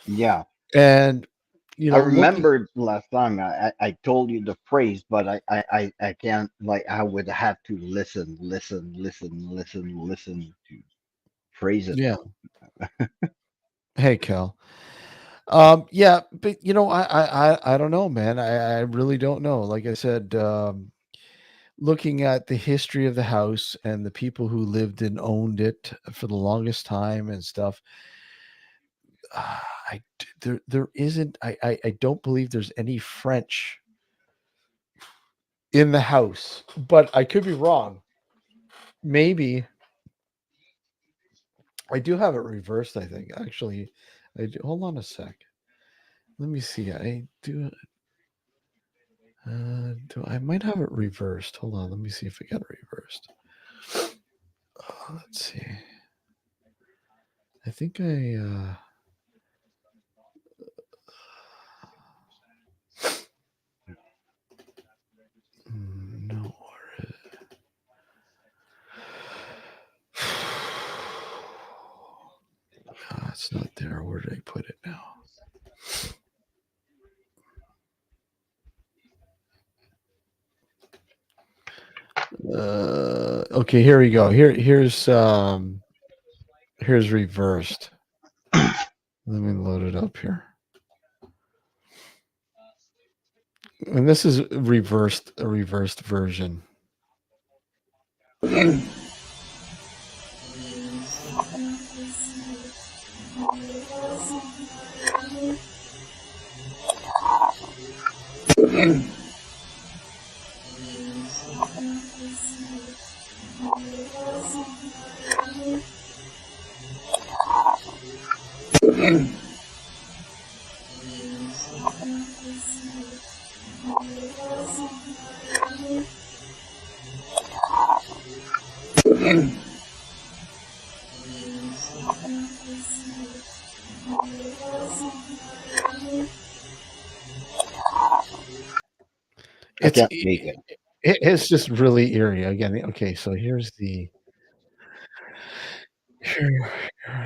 Yeah. And I looking, remember last time I told you the phrase, but I can't, like, I would have to listen to phrase it. yeah. Hey, Cal. Yeah, but I don't know, man. I really don't know. Like I said, looking at the history of the house and the people who lived and owned it for the longest time and stuff, there isn't. I don't believe there's any French in the house, but I could be wrong. Maybe I do have it reversed. I think actually, I do. Hold on a sec. Let me see. I do. I might have it reversed. Hold on. Let me see if I got it reversed. Let's see. I think no. It's not there. Where did I put it now? Okay, here we go. Here's reversed. Let me load it up here. And this is a reversed version. I It's can't make it. it's just really eerie. Again, okay, so here's the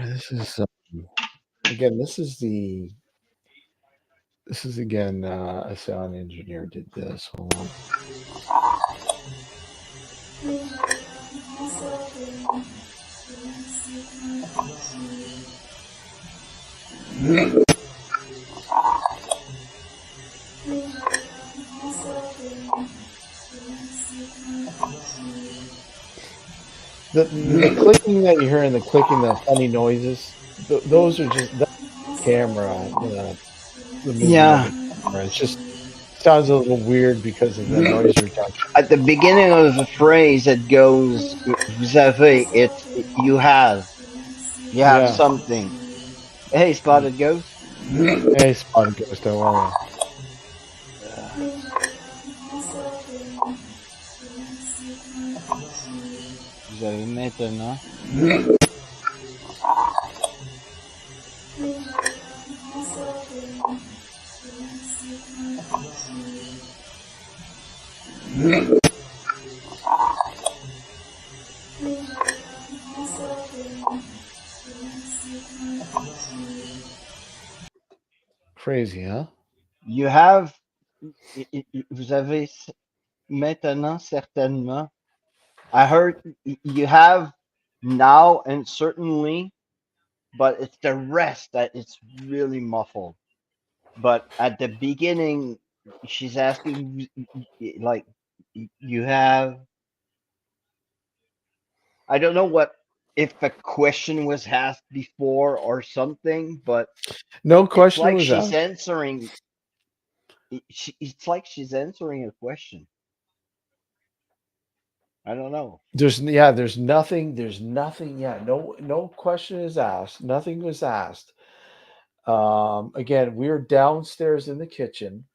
this is again, this is again a sound engineer did this. Hold on. The clicking that you hear and the clicking, the funny noises, those are just that's the camera, the movement of Yeah, the camera. It's just sounds a little weird because of the noise reduction. at the beginning of the phrase it goes vous avez, it's you have Yeah. something. Hey, spotted ghost. Hey, Spotted Ghost, how are you? Uh, vous avez maintenant. Crazy, huh? You have vous avez maintenant certainement. I heard you have now and certainly, but it's the rest that it's really muffled. But at the beginning, she's asking like you have. I don't know what if a question was asked before or something, but No it's question like was she's asked. answering. It's like she's answering a question. I don't know. There's nothing, yeah, no question is asked. Nothing was asked. Again, we're downstairs in the kitchen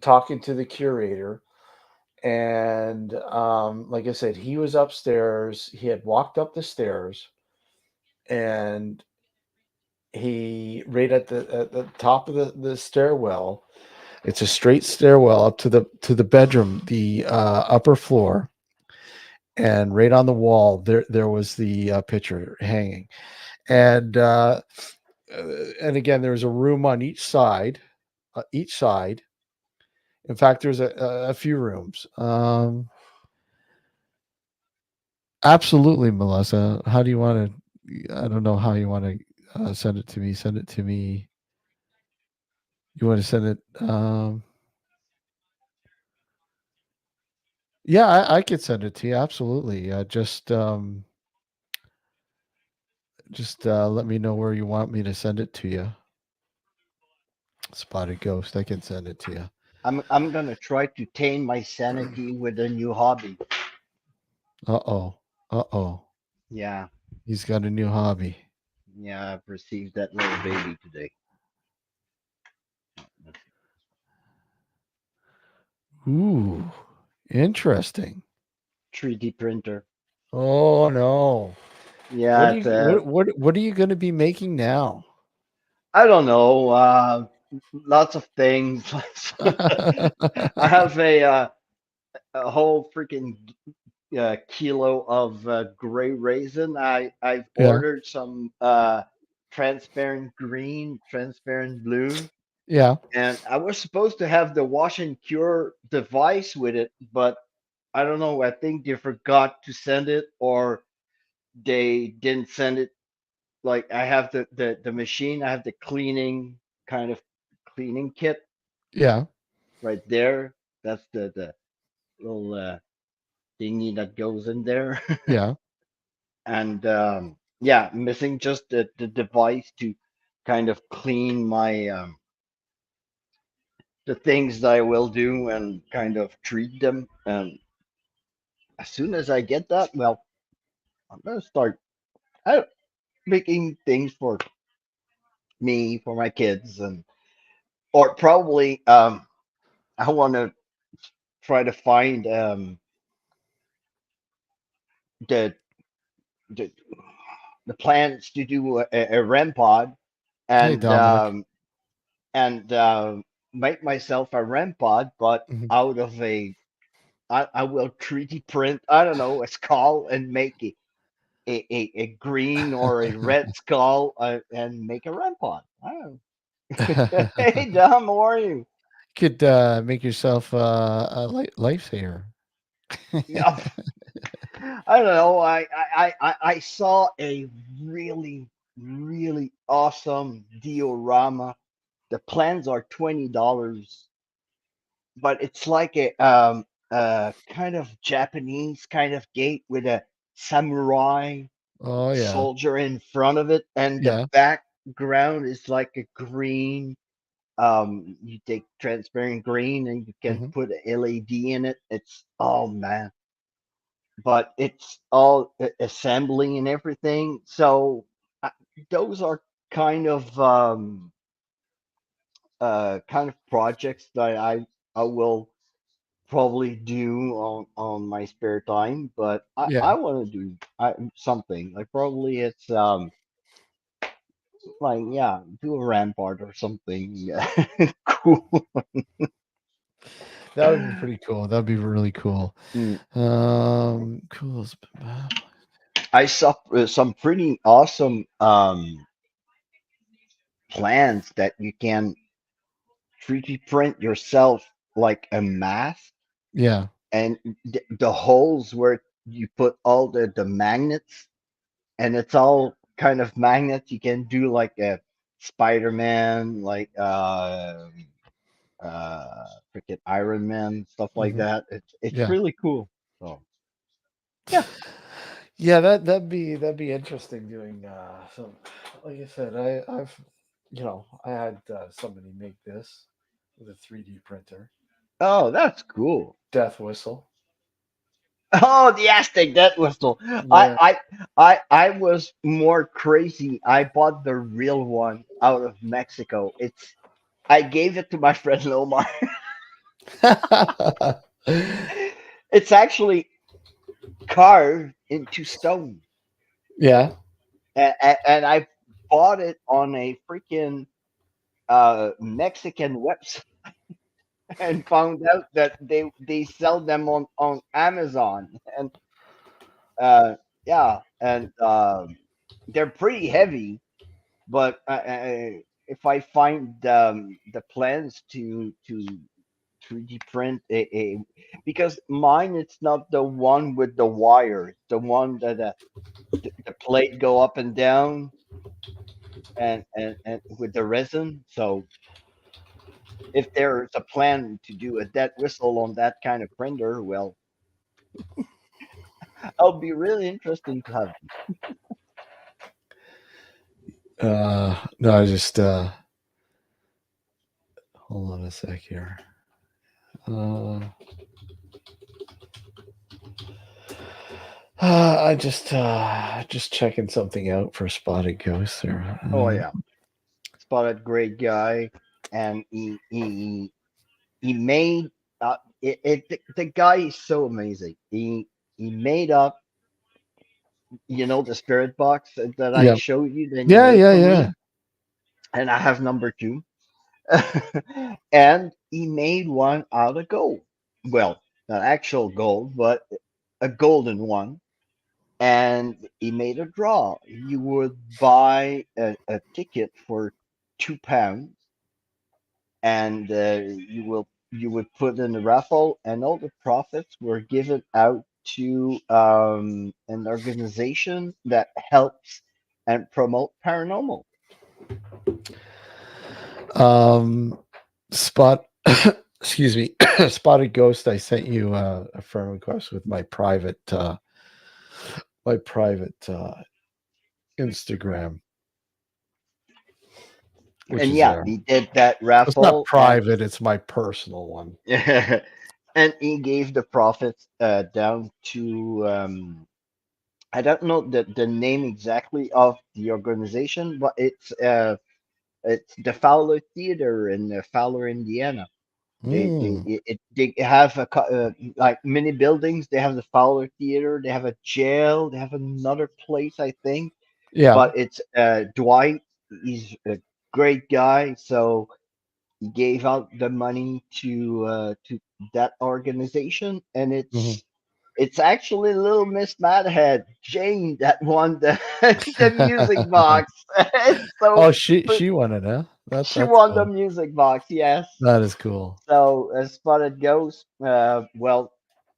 talking to the curator. And like I said, he was upstairs. He had walked up the stairs, and right at the top of the stairwell. It's a straight stairwell up to the bedroom, the upper floor, and right on the wall there was the picture hanging, and and again there was a room on each side, each side. In fact, there's a few rooms. Absolutely, Melissa. How do you want to? I don't know how you want to send it to me. Send it to me. You want to send it? Yeah, I could send it to you. Absolutely. Just let me know where you want me to send it to you. Spotted Ghost. I can send it to you. I'm gonna try to tame my sanity with a new hobby. Uh oh. Uh oh. Yeah, He's got a new hobby. yeah. I've received that little baby today. Let's see. Ooh, interesting. 3D printer. Oh no. Yeah, it's a. What are you going to be making now? I don't know. Lots of things. I have a whole freaking kilo of gray raisin. I've Yeah. ordered some transparent green, transparent blue, Yeah. and I was supposed to have the wash and cure device with it, but I don't know. I think they forgot to send it, or they didn't send it. Like I have the machine. I have the cleaning kind of cleaning kit Yeah. right there. That's the little thingy that goes in there. Yeah. And yeah, missing just the device to kind of clean my the things that I will do and kind of treat them. And as soon as I get that, well, I'm gonna start uh, making things for me, for my kids, and or probably I want to try to find the the, the plans to do a REM pod Hey, and Dominic. and make myself a REM pod, but Mhm. out of a I will 3D print, I don't know, a skull and make a green or a red skull and make a REM pod. I don't know. Hey, Dom, how are you? Could make yourself a lifesaver. Yeah, I don't know. I saw a really, really awesome diorama. The plans are $20, but it's like a kind of Japanese kind of gate with a samurai Oh yeah, soldier in front of it, and the yeah. background is like a green. You take transparent green and you can Hmm. put a LED in it. It's oh man, but it's all assembly and everything. So uh, those are kind of kind of projects that I will probably do on my spare time. But I Yeah. want to do something like probably it's like yeah, do a rampart or something. Cool. That would be pretty cool. That'd be really cool. Mm. Cool. I saw some pretty awesome plans that you can 3D print yourself like a mask Yeah. and the holes where you put all the magnets and it's all kind of magnets. You can do like a Spider-Man, like freaking Iron Man, stuff like Hmm. that. It's Yeah. really cool. So yeah. Yeah, that'd be interesting doing some, like I said, I had somebody make this with a 3D printer. Oh, that's cool. Death whistle. Oh, the Aztec death whistle. Yeah. I was more crazy. I bought the real one out of Mexico. I gave it to my friend Lomar. It's actually carved into stone, Yeah. and I bought it on a freaking Mexican website and found out that they sell them on Amazon. And yeah, and they're pretty heavy. But if I find the plans to 3D print because mine it's not the one with the wire, it's the one that the plate go up and down and with the resin. So if there's a plan to do a dead whistle on that kind of printer, well, I'll be really interesting to have. No, I just hold on a sec here. I just checking something out for spotted ghosts there. Oh yeah, spotted great guy, and he made the guy is so amazing. He made up, the spirit box that I Yeah. showed you, then you Yeah, made yeah, for yeah. me, and I have number two. And he made one out of gold. Well, not actual gold, but a golden one. And he made a draw. You would buy a ticket for £2, and you would put in the raffle, and all the profits were given out to an organization that helps and promote paranormal. Um, spot. Excuse me. Spotted ghost. I sent you a friend request with my private Instagram, which And is yeah, there. he did that It's not raffle, private. It's my personal one. and he gave the profits down to I don't know the name exactly of the organization, but it's the Fowler Theater in Fowler, Indiana. Mm. They have like many buildings. They have the Fowler Theater. They have a jail. They have another place, I think. Yeah. But it's Dwight. He's a great guy, so he gave out the money to that organization, and Mhm. it's actually Little Miss Madhead, Jane, that won the the music box. So Oh, she won it, huh? she That's won the cool. music box, yes. That is cool. So as far as it goes, well,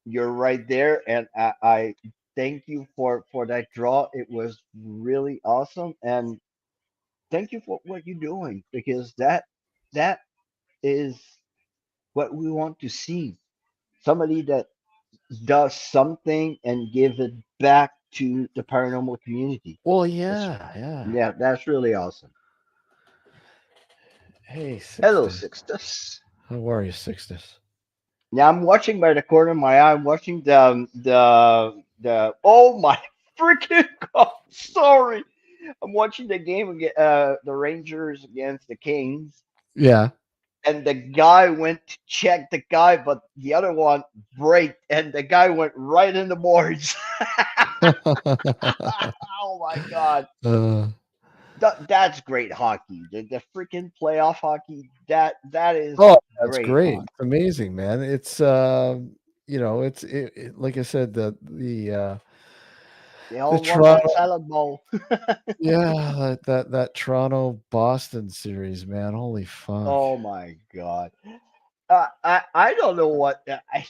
you're right there, and I thank you for that draw. It was really awesome, and thank you for what you're doing because that is what we want to see. Somebody that does something and give it back to the paranormal community. Well, That's yeah, yeah. yeah, that's really awesome. Hey, Hello, Sixtus. Sixtus. How are you, Sixtus? Yeah, I'm watching by the corner of my eye. I'm watching the. Oh my freaking god! Sorry, I'm watching the game against the Rangers against the Kings, Yeah. and the guy went to check the guy, but the other one braked, and the guy went right in the boards. Oh my god! uh, That's great hockey. The freaking playoff hockey. That is oh, that's great great. hockey. It's amazing, man. It's like I said, They the all want that Toronto, salad bowl. yeah, that Toronto Boston series, man. Holy fuck. Oh my god. I don't know what I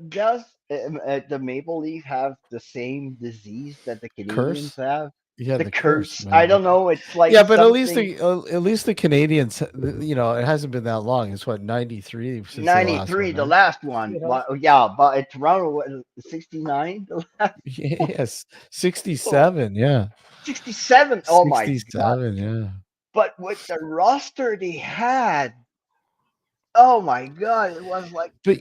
does the Maple Leaf have the same disease that the Canadians Curse? have? Yeah, The the curse, curse. I man. don't know. It's like Yeah, but something at least the Canadians, it hasn't been that long. It's what 93 since the last one, 93, the right? last one. You know? Well, yeah, but Toronto was 69, the last one. Yes, Oh, 67. Yeah, 67. Oh my god. 67. Yeah. But with the roster they had, oh my god, it was like But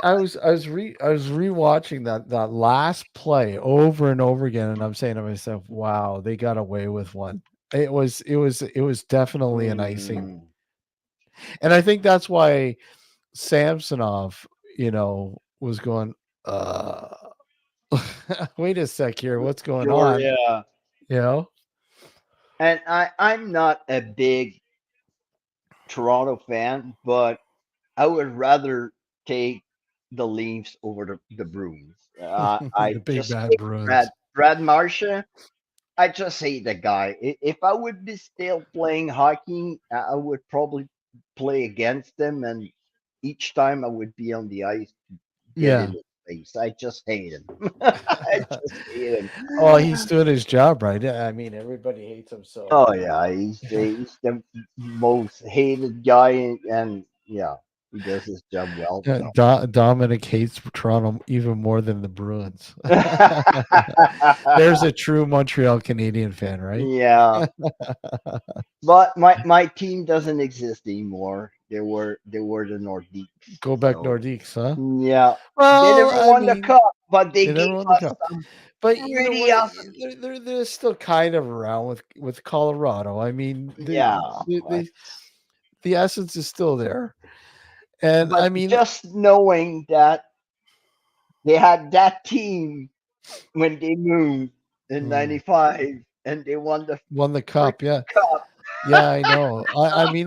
I was rewatching that last play over and over again, and I'm saying to myself, "Wow, they got away with one." It was definitely an icing, mm, and I think that's why Samsonov, was going, uh, wait a sec here, what's going sure, on? yeah. You know? And I'm not a big Toronto fan, but I would rather take the Leafs over the Bruins. I The big just bad hate Brad Bruins. Brad Marchand. I just hate the guy. If I would be still playing hockey, I would probably play against him, and each time I would be on the ice, get in Yeah. his face. I just hate him. I just hate him. Oh, he's doing his job right. I mean, everybody hates him, so Oh yeah, he's the most hated guy, and yeah, he does his job well. So. Dominic hates Toronto even more than the Bruins. There's a true Montreal Canadian fan, right? Yeah, but my team doesn't exist anymore. They were the Nordiques. Go back So Nordiques, huh? yeah, they Well, never I won the mean, cup, but they they gave never won the us cup. some But you know pretty what? awesome. They're still kind of around with Colorado. I mean, Yeah, the the essence is still there. And but I mean, just knowing that they had that team when they moved in mm, '95 and they won the won the cup. freaking Yeah. cup. Yeah, I know. I mean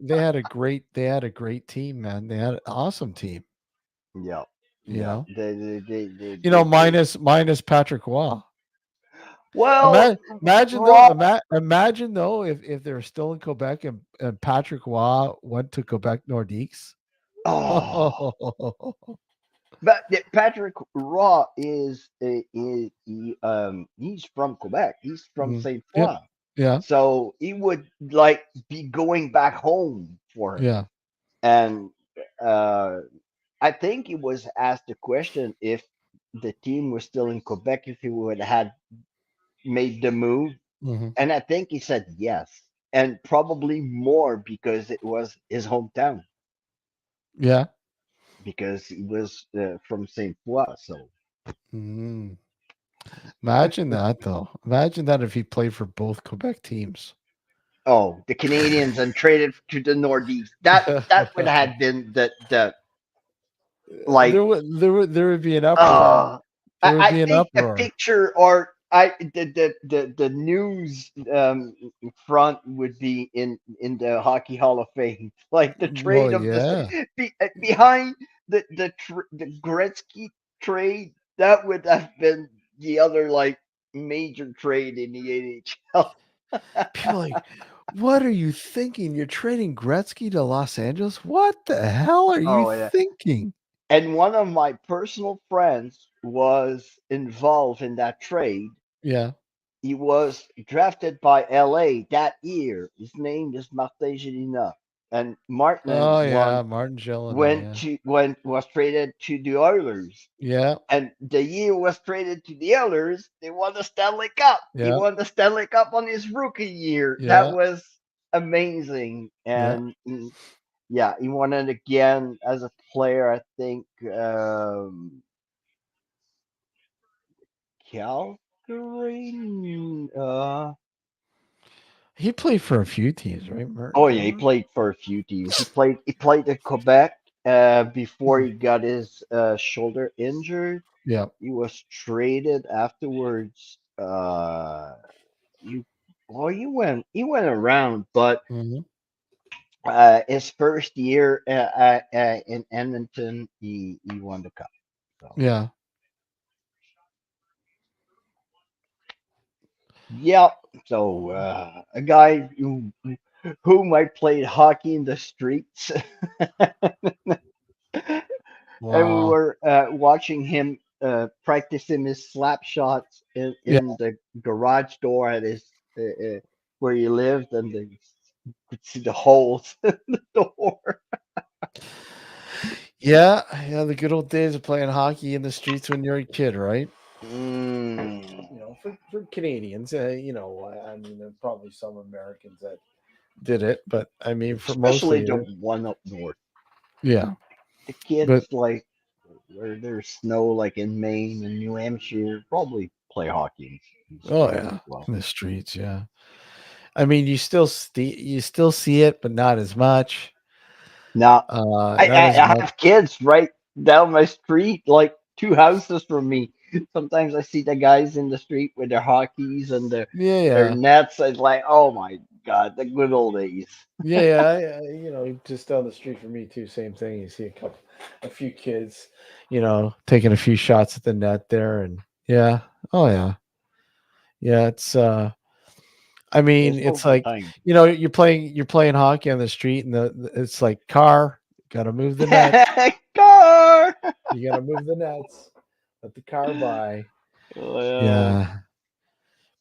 they had a great team, man. They had an awesome team, Yeah, you yeah. know. They Minus Patrick Waugh. well, Rob. Imagine though if they're still in Quebec and Patrick Waugh went to Quebec Nordiques. Oh, but Patrick Raw he's from Quebec. He's from Mhm. Saint Yep. Foy, Yeah. so he would like be going back home for him. Yeah. And uh, I think he was asked the question if the team was still in Quebec, if he would had made the move. Mhm. And I think he said yes, and probably more because it was his hometown, Yeah. because he was from Saint Foy. So Mhm. Imagine that though. Imagine that if he played for both Quebec teams. Oh, the Canadians and traded to the Northeast. That would have been the like there would be an uproar. uh There would I be an think the uproar. picture or the news front would be in the Hockey Hall of Fame, like the Well, trade of yeah. behind the Gretzky trade. That would have been the other like major trade in the NHL. People are like, what are you thinking? You're trading Gretzky to Los Angeles? What the hell are you Oh yeah. thinking? And one of my personal friends was involved in that trade. Yeah. He was drafted by LA that year. His name is Martin Gelina. And Martin Oh yeah, Martin Gelinas, yeah. went was traded to the Oilers. Yeah, And the year was traded to the Oilers, they won the Stanley Cup. He yeah, won the Stanley Cup on his rookie year. That yeah, was amazing. yeah. And yeah, he won it again as a player. I think Calgary. He played for a few teams, right, Martin Oh yeah, he Gelinas? played for a few teams. He played at Quebec before Hmm. he got his shoulder injured. Yeah. He was traded afterwards. You well, he went around, but Mhm. his first year in Edmonton, he won the cup. So Yeah. yeah, so a guy whom I played hockey in the streets, and we Wow. were watching him practicing his slap shots Yeah. in the garage door at his where he lived, and you could see the holes in the door. Yeah, yeah, the good old days of playing hockey in the streets when you're a kid, right? Mm. For Canadians, I mean, there are probably some Americans that did it, but I mean, for Especially mostly, the one up north. yeah. The But kids like where there's snow, like in Maine and New Hampshire, probably play hockey in the oh streets yeah, as well. in the streets, yeah. I mean, you still see it, but not as much. Now, I, Not I, as I much. have kids right down my street, like 2 houses from me. Sometimes I see the guys in the street with their hockeys and Yeah, their yeah, nets. It's like, oh my god, the good old days. yeah, yeah. Just down the street from me too. Same thing. You see a few kids, taking a few shots at the net there, and yeah, oh yeah, yeah. It's I mean, It's it's those were like times. you're playing hockey on the street, and it's like car, gotta move the nets. Car. You gotta move the nets. Let the car by. Well, Yeah.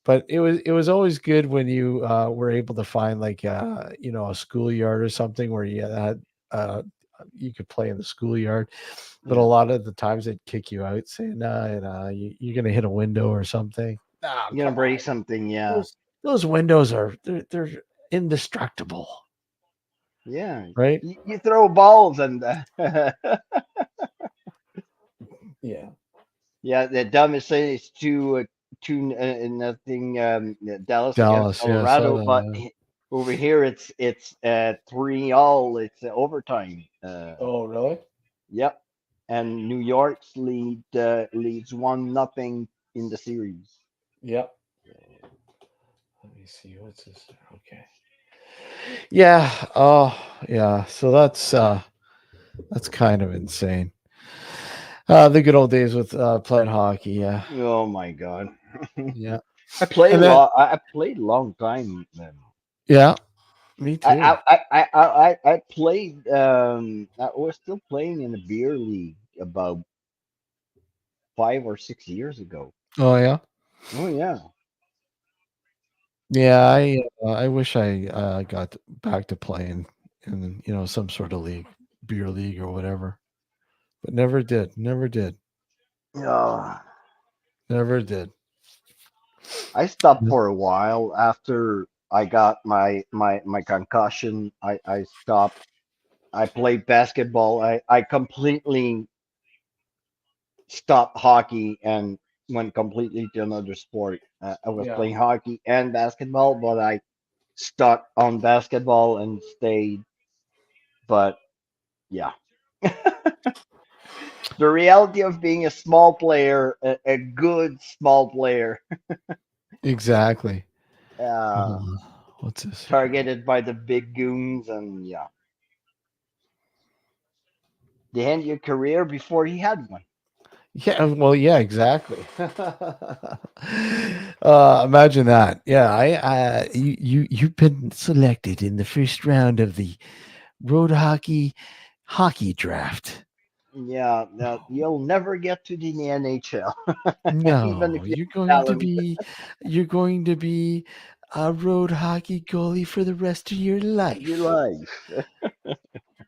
But it was always good when you were able to find like a schoolyard or something where uh, you could play in the schoolyard. But a yeah, lot of the times they'd kick you out saying, you're gonna hit a window or something. Oh, you're gonna come break on. something. Yeah, Those windows they're indestructible, yeah. right? You throw balls and Yeah. yeah, the dumbest thing is two nothing Dallas against Dallas, yeah, I saw Colorado, that. but Yeah. over here it's 3-all. It's overtime. Oh, really? Yep, and New York's leads 1-0 in the series. Yep. Let me see. What's this? Okay. Yeah. Oh, yeah. So that's kind of insane. The good old days with playing hockey. Yeah. Oh my god, Yeah. I played a And then lot. I played a long time. yeah, me too. I played. I was still playing in a beer league about 5 or 6 years ago. Oh yeah. Oh yeah. Yeah, I wish I got back to playing in some sort of league, beer league or whatever, but never did. Never did. Yeah. Never did. I stopped for a while after I got my concussion. I stopped. I played basketball. I completely stopped hockey and went completely to another sport. I was Yeah. playing hockey and basketball, but I stuck on basketball and stayed. But yeah, the reality of being a small player, a good small player, Exactly. uh, What's this here? targeted by the big goons, and yeah, they end your career before he had one. Yeah, well, yeah, exactly. Imagine that. Yeah, you've been selected in the first round of the road hockey draft. Yeah, that you'll never get to the NHL, even No, if you have talent. you're going to be a road hockey goalie for the rest of your Your life. life.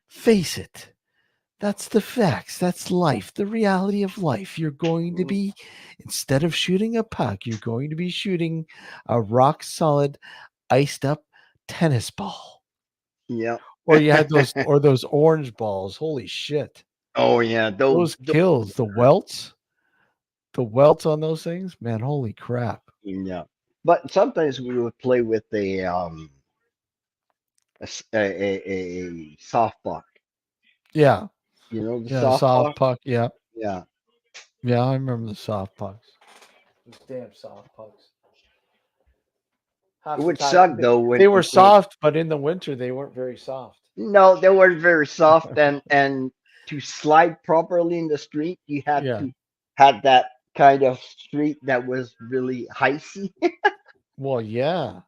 Face it. That's the facts. That's life. The reality of life. You're going to be, instead of shooting a puck, you're going to be shooting a rock solid, iced up tennis ball. Yeah. Or you had those orange balls. Holy shit. Oh yeah, Those those kills, the welts on those things, man, holy crap. yeah. But sometimes we would play with a soft puck. Yeah. You know the Yeah, the soft soft puck? puck. Yeah. Yeah. Yeah, I remember the soft pucks. Those damn soft pucks. It Half the would time suck though they were when soft, but in the winter they weren't very soft. no, they weren't very soft, and to slide properly in the street, you had Yeah. to had that kind of street that was really icy Well, yeah.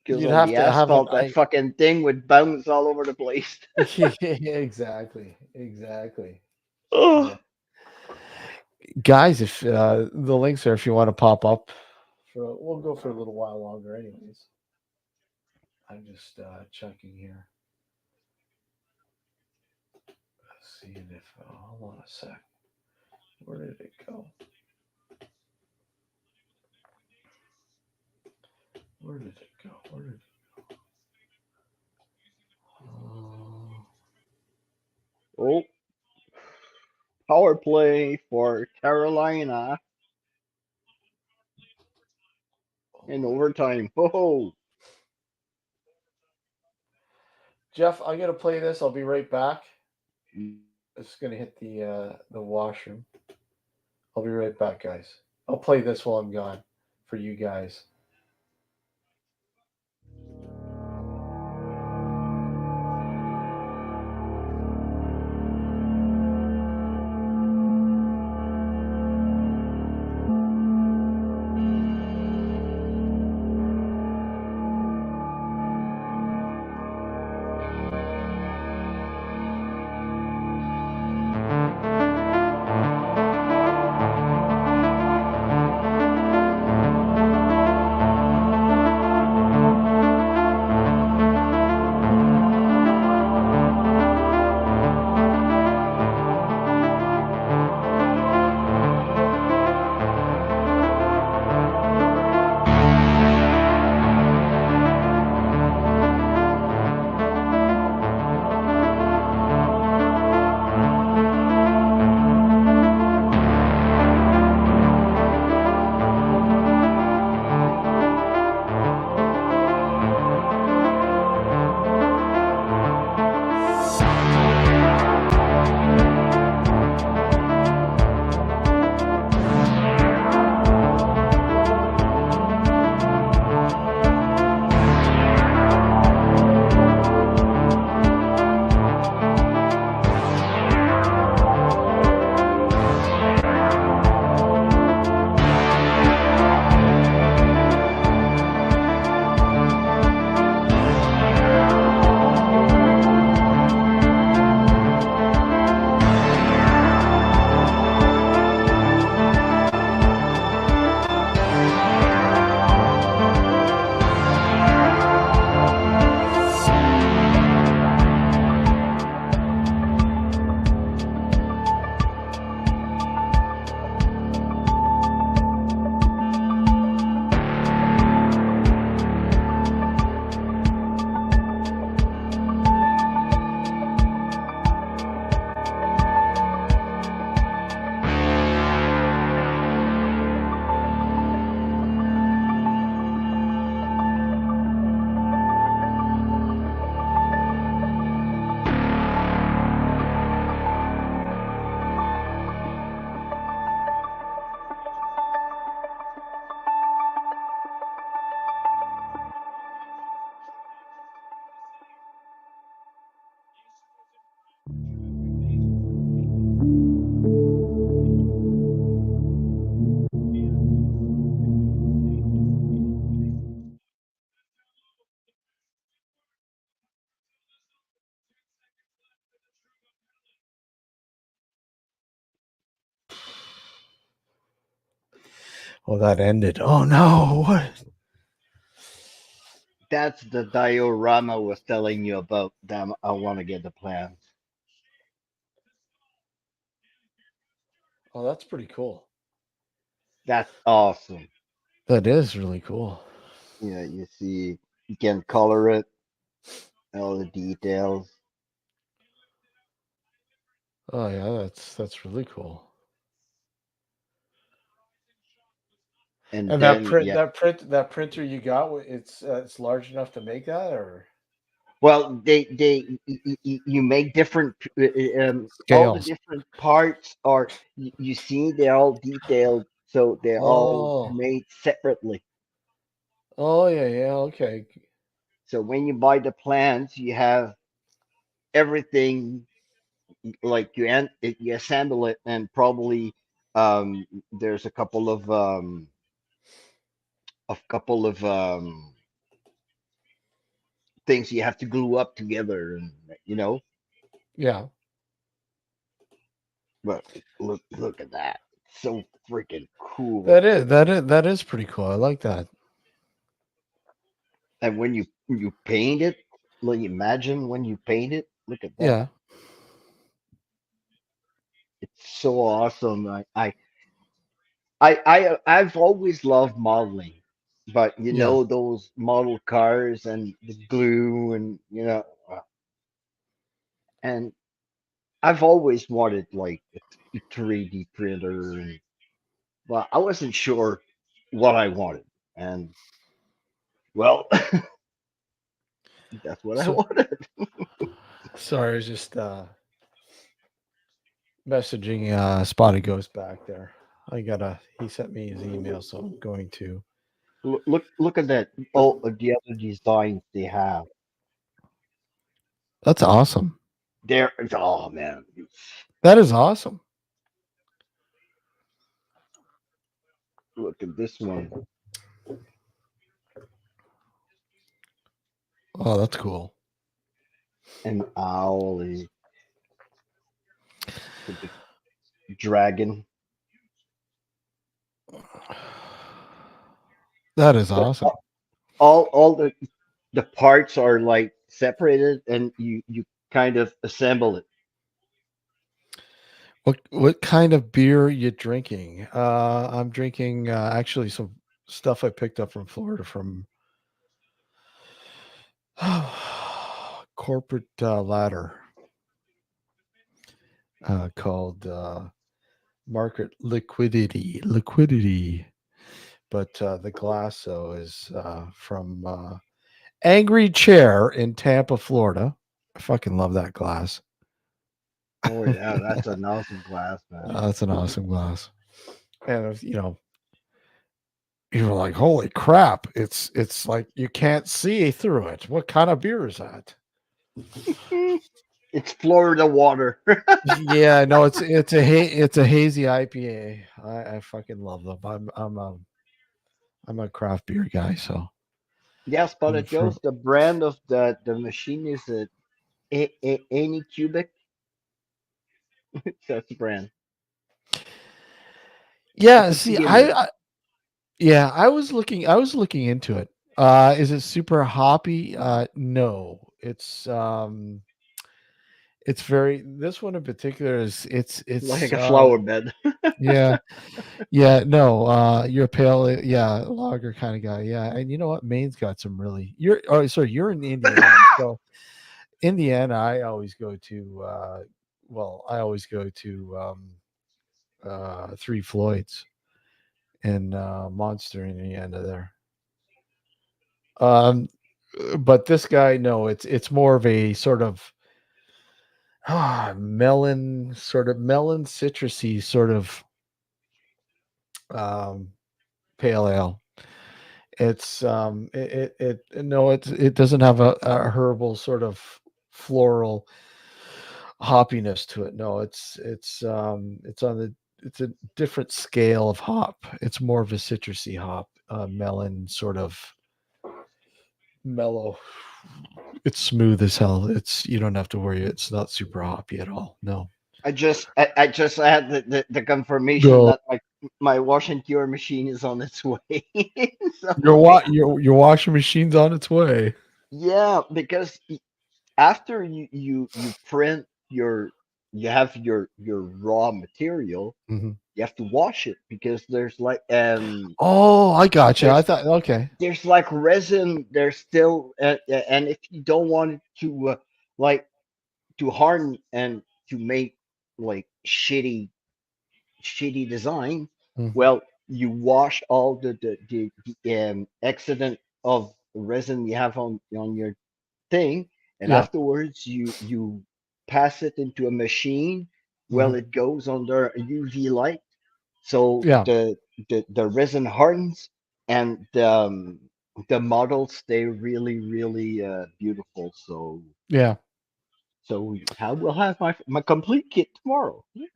because You'd on have the to have an asphalt, that I fucking thing would bounce all over the place. yeah, exactly. Exactly. Oh, Yeah. Guys, if the links are if you want to pop up for we'll go for a little while longer anyways. I'm just checking here. Seeing if hold on a sec. Where did it go? Where did it go? Where did it oh, power play for Carolina in oh, overtime. Oh, Jeff, I'm gonna play this. I'll be right back. It's gonna hit the washroom. I'll be right back, guys. I'll play this while I'm gone for you guys. Oh, that ended. Oh no! What? That's the diorama I was telling you about. Damn, I want to get the plans. Oh, that's pretty cool. That's awesome. That is really cool. Yeah, you see, you can color it, all the details, Oh yeah, that's really cool. and And then yeah. that printer you got, it's large enough to make that, or Well, you make different all the scales. different parts are you see they're all detailed, so they're all Oh, made separately. oh yeah, yeah. Okay, So when you buy the plans, you have everything like you assemble it, and probably there's a couple of things you have to glue up together, and you know. yeah. But look at that, so freaking cool. That is pretty cool. I like that. And when you paint it, like imagine when you paint it, look at that. Yeah, It's so awesome. I've always loved modeling, but yeah. those model cars and the glue and and I've always wanted like a 3D printer, and well, I wasn't sure what I wanted, and well, that's what I So wanted. sorry, I was just messaging Spotty Ghost back there. I gotta. He sent me his email, so I'm going to. Look at that. All of the other designs they have. That's awesome. There, oh man, That is awesome. look at this one. Oh, that's cool. An owl, the dragon. That is But awesome. all the parts are like separated, and you kind of assemble it. What kind of beer are you drinking? I'm drinking actually some stuff I picked up from Florida from corporate ladder called market liquidity. But the glass though is from Angry Chair in Tampa, Florida. I fucking love that glass. Oh yeah, that's an awesome glass, man. That's an awesome glass. And you were like, holy crap! It's like you can't see through it. What kind of beer is that? It's Florida water. Yeah, no, it's a hazy IPA. I fucking love them. I'm a craft beer guy, so Yes, but I'm it for, goes. The brand of the machine is any cubic. That's the brand. It's yeah. a See, beginner. yeah, I was looking into it. Is it super hoppy? No, it's very. This one in particular is Like a flower bed. yeah. Yeah, no, you're a pale, yeah, lager kind of guy. Yeah, and you know what? Maine's got some really. You're oh, sorry, you're in Indiana. So Indiana, I always go to. I always go to Three Floyds and Monster, Indiana. There, um, but this guy, no, it's more of a sort of melon citrusy sort of um, pale ale. It's no, it doesn't have a herbal sort of floral hoppiness to it. No, it's on the it's a different scale of hop. It's more of a citrusy hop, melon sort of mellow. It's smooth as hell. It's you don't have to worry. It's not super hoppy at all. No. I just had the confirmation No. that my wash and cure machine is on its way. Your So your washing machine's on its way. yeah, because after you print your you have your raw material, Mhm. you have to wash it because there's like Oh, I gotcha. I there's thought okay. there's like resin. There's still and if you don't want it to like to harden and to make like shitty design, Mhm. well, you wash all the excedent of resin you have on your thing, and Yeah. afterwards you pass it into a machine. Well, Mhm. it goes under a UV light, so Yeah. the resin hardens, and the models stay really beautiful. Yeah. So I will have my complete kit tomorrow. Yeah.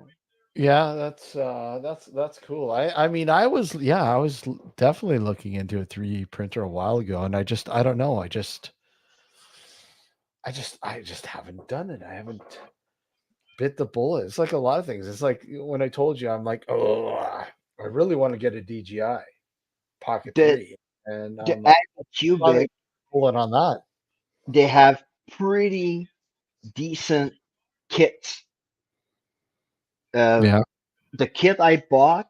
Yeah, that's cool. I mean, I was definitely looking into a 3D printer a while ago, and I don't know. I just haven't done it. I haven't bit the bullet. It's like a lot of things. It's like when I told you, I'm like, oh, I really want to get a DJI Pocket The 3, and the I'm like, Agile not gonna Cubic, pull it on that. they have pretty decent kits. Yeah. The kit I bought,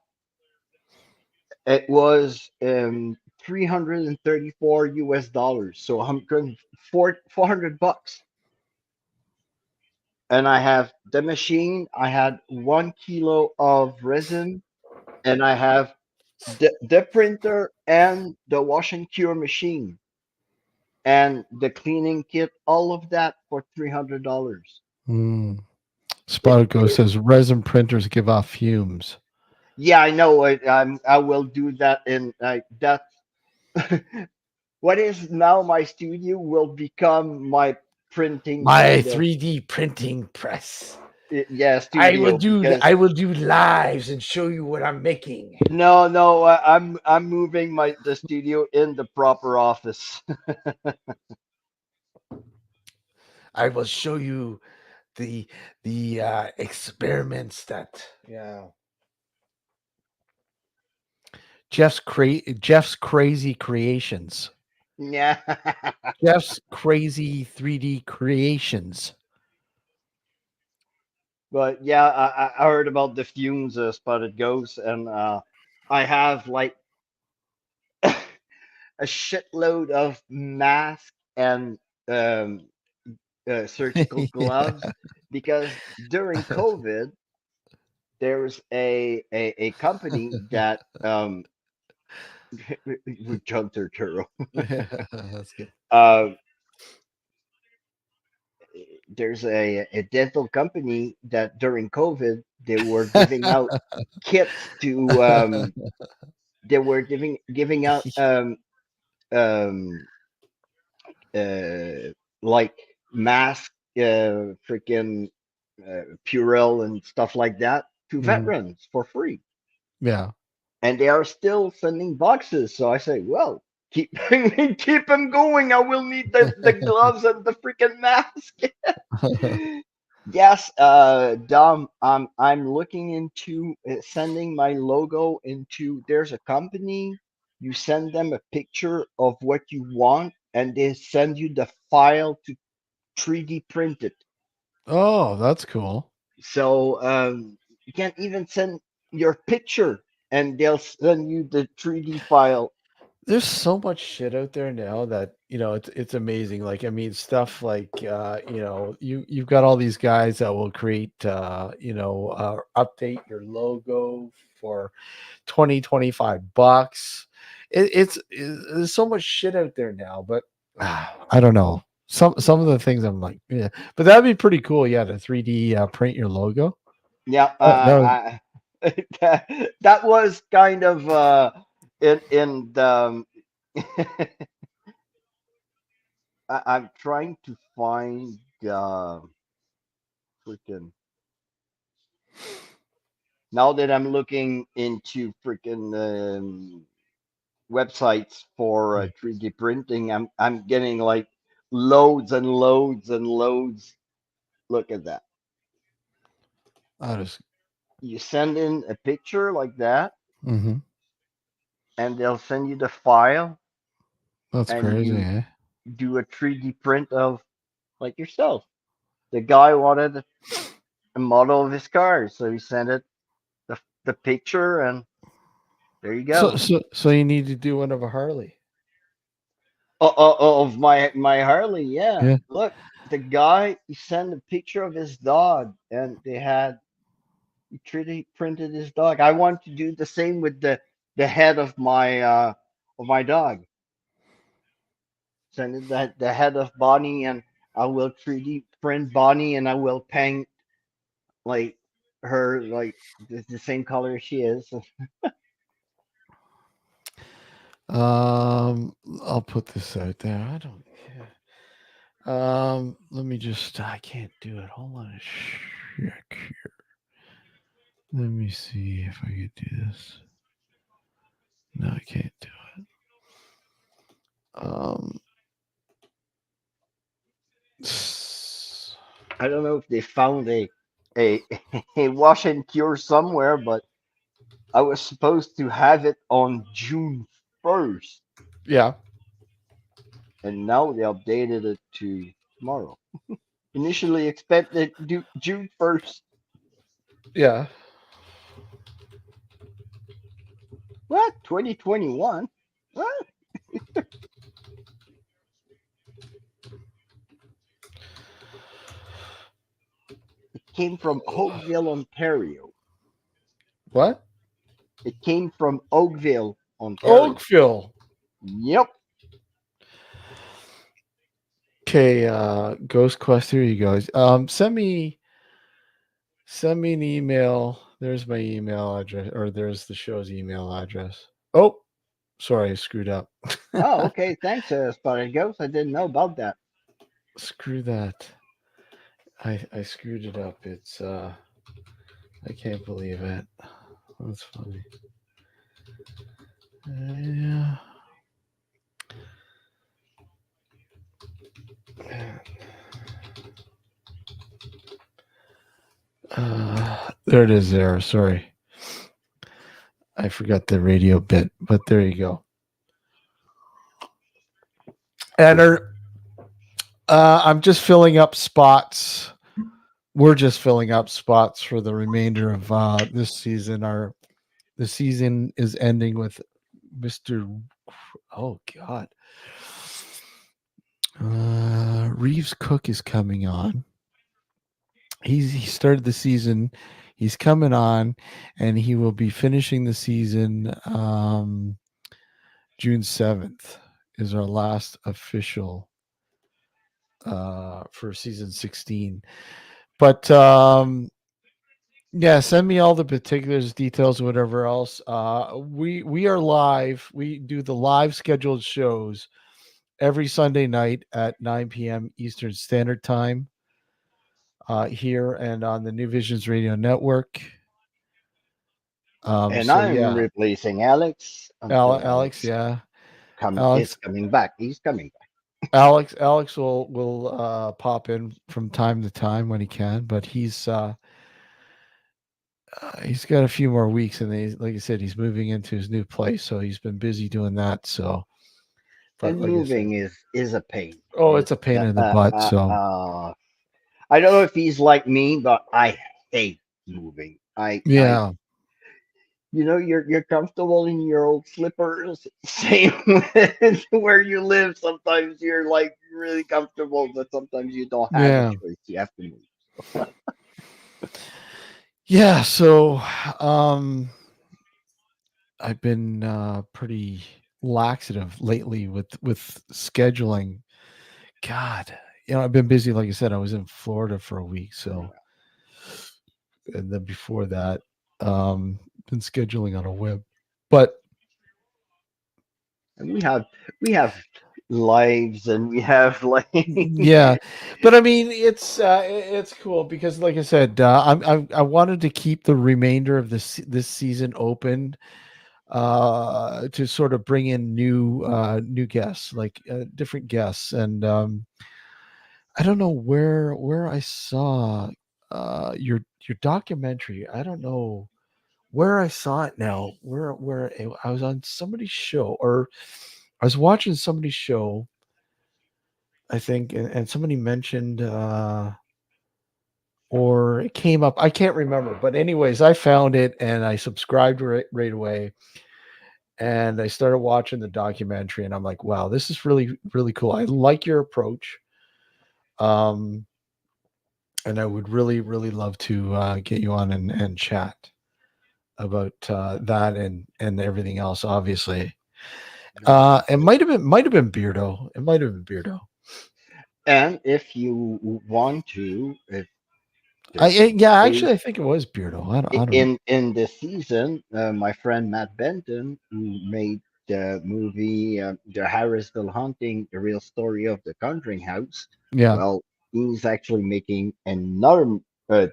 it was 334 US dollars, so I'm going 400 bucks. And I have the machine, I had 1 kilo of resin, and I have the printer and the wash and cure machine and the cleaning kit, all of that for $300. Mm. It, Spotted Ghost it, says resin printers give off fumes. yeah, I know. I will do that in that. What is now my studio will become my printing My kind of 3D printing press. yeah studio because I will do lives and show you what I'm making. no, I'm moving my the studio in the proper office. I will show you the experiments that yeah. Jeff's crazy creations. Yeah, Jeff's crazy 3D creations. but yeah, I heard about the fumes spotted ghosts, and I have like a shitload of masks and um, surgical Yeah. gloves because during COVID there was a company that with John Turturro. That's good. Uh, there's a dental company that during COVID they were giving out kits to they were giving out um like mask freaking Purell and stuff like that to Mhm. veterans for free, Yeah. and they are still sending boxes. So I say, well, keep keep them going. I will need the gloves and the freaking mask. Yes, Dom, I'm looking into sending my logo into. There's a company. You send them a picture of what you want, and they send you the file to 3D print it. Oh, that's cool. So you can't even send your picture, and they'll send you the 3D file. There's so much shit out there now that it's amazing. Like I mean, stuff like you've got all these guys that will create update your logo for 20-25 bucks. There's so much shit out there now, but I don't know. Some of the things I'm like, yeah, but that'd be pretty cool. Yeah, to 3D print your logo. Yeah, That that was kind of in the. I'm trying to find freaking now that I'm looking into freaking websites for would, 3D printing. I'm getting like loads and loads and loads. Look at that. I just You send in a picture like that. Mm-hmm. and they'll send you the file, That's and crazy, you eh? do a 3D print of like yourself. The guy wanted a model of his car, so he sent it the picture, and there you So, go. so you need to do one of a Harley. Of my Harley, yeah. Yeah. Look, the guy he sent a picture of his dog, and he 3D printed his dog. I want to do the same with the head of my dog. Send it the head of Bonnie, and I will 3D print Bonnie, and I will paint like her like the same color she is. Um, I'll put this out there. I don't. Let me just. I can't do it. Hold on a check here. Let me see if I can do this. No, I can't do it. s- I don't know if they found a a wash and cure somewhere, but I was supposed to have it on June 1st, Yeah, and now they updated it to tomorrow. Initially expected June 1st. yeah. What? 2021? What? It came from Oakville, Ontario. What? It came from Oakville, Ontario. Oakville. Yep. Okay, Ghost Quest. Here you go. Send me an email. There's my email address, or there's the show's email address. Oh, sorry, I screwed up. Oh, okay. Thanks, Spotted Ghost. I didn't know about that. Screw that. I screwed it up. It's I can't believe it. That's funny. Yeah. There it is. There. Sorry, I forgot the radio bit, but there you go. And I'm just filling up spots. We're just filling up spots for the remainder of this season. The season is ending with Mr. Oh God, Reeves Cook is coming on. He started the season. He's coming on, and he will be finishing the season June 7th. Is our last official for season 16. But yeah, send me all the particulars, details, whatever else. We are live. We do the live scheduled shows every Sunday night at 9 p.m. Eastern Standard Time here and on the New Visions Radio Network. And So I'm yeah, replacing Alex until Alex, Alex yeah, is Alex, coming back. He's coming back. Alex will pop in from time to time when he can, but he's got a few more weeks, and like I said, he's moving into his new place, so he's been busy doing that. So, but And like I said, moving is a pain. oh, It, it's a pain in the butt. So I don't know if he's like me, but I hate moving. I yeah, you're comfortable in your old slippers. Same with where you live. Sometimes you're like really comfortable, but sometimes you don't have a yeah, choice. You have to move. yeah. So, I've been pretty laxative lately with scheduling. God, I've been busy. Like I said, I was in Florida for a week, so Yeah. and then before that, been scheduling on a whim. But And we have lives, and we have like yeah, but I mean, it's cool because, like I said, I wanted to keep the remainder of this season open to sort of bring in new guests, like different guests, and I don't know where I saw your documentary. I don't know where I saw it now, I was on somebody's show, or I was watching somebody's show, I think, and somebody mentioned, or it came up. I can't remember, but anyways, I found it and I subscribed right away, and I started watching the documentary, and I'm like, wow, this is really really cool. I like your approach, um, and I would really really love to get you on and chat about that and everything else. Obviously, No. it might have been Beardo. It might have been Beardo. And if you want to, if there's Yeah, space actually, I think it was Beardo. I don't know. in this season, my friend Matt Benton, who made the movie The Harrisville Haunting, the real story of the Conjuring House, Yeah. well, he's actually making another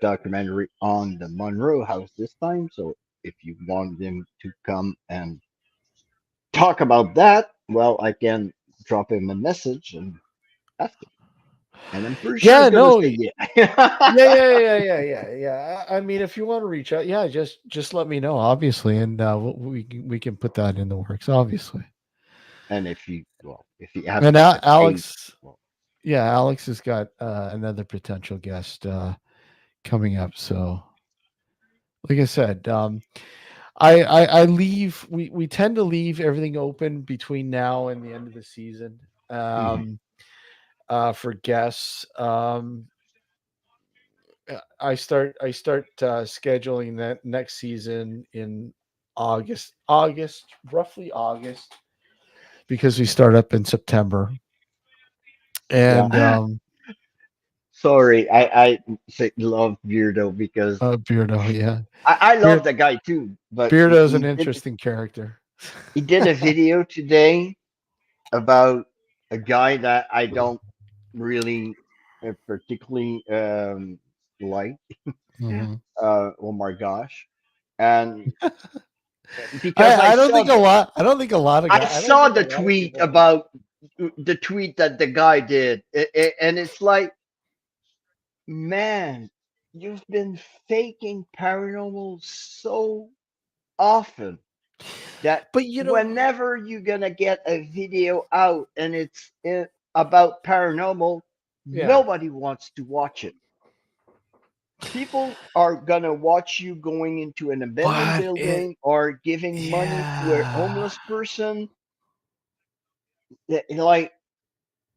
documentary on the Monroe House this time. So if you want him to come and talk about that, well, I can drop him a message and ask him. And I'm pretty sure he's Yeah, gonna no, say yeah. yeah. I mean, if you want to reach out, yeah, just let me know, obviously, and we can put that in the works, obviously. And if he has And the space, Alex, well, yeah, Alex has got another potential guest coming up. So, like I said, I leave. We tend to leave everything open between now and the end of the season, mhm. for guests. I start scheduling that next season in August, roughly August, because we start up in September. And Yeah. Sorry, I say love Beardo because Beardo, yeah, I Beard love the guy too, but Beardo's an interesting character. he did a video today about a guy that I don't really particularly like. Mhm. Oh my gosh! And I because I don't think a lot. I don't think a lot of I guys. I don't saw think a the lot of tweet people like. about the tweet that the guy did, and it's like, man, you've been faking paranormal so often that But whenever you're gonna get a video out and it's about paranormal, yeah. nobody wants to watch it. People are gonna watch you going into an abandoned But it, building or giving money to a yeah. homeless person. Like,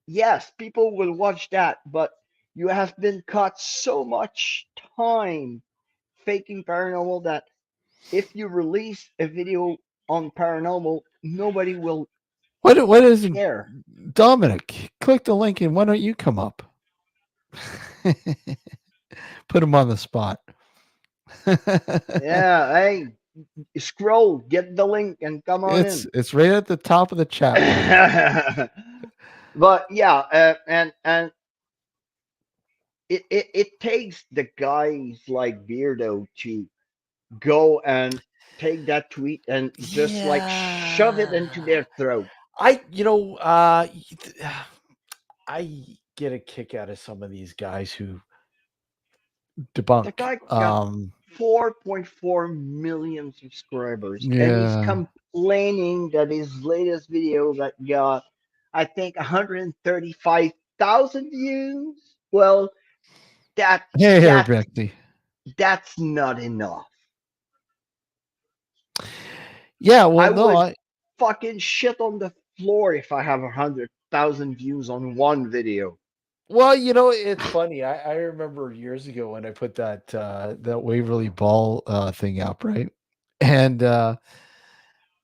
yes, people will watch that, but you have been caught so much time faking paranormal that if you release a video on paranormal, nobody will What isn't care. Dominic? Click the link and why don't you come up? Put him on the spot. Yeah, hey, scroll, get the link, and come on in. It's right at the top of the chat bar. But yeah, and it takes the guys like Beardo to go and take that tweet and just like shove it into Yeah. their throat. I get a kick out of some of these guys who The debunk. guy got 4.4 million subscribers, and he's Yeah. complaining that his latest video that got, I think, 135,000 views. Well, that Hey, here, that Betsy. that's not enough. Yeah, well, I no, would fucking shit on the floor if I have 100,000 views on one video. it's funny. I remember years ago when I put that Waverly Ball thing up, right? And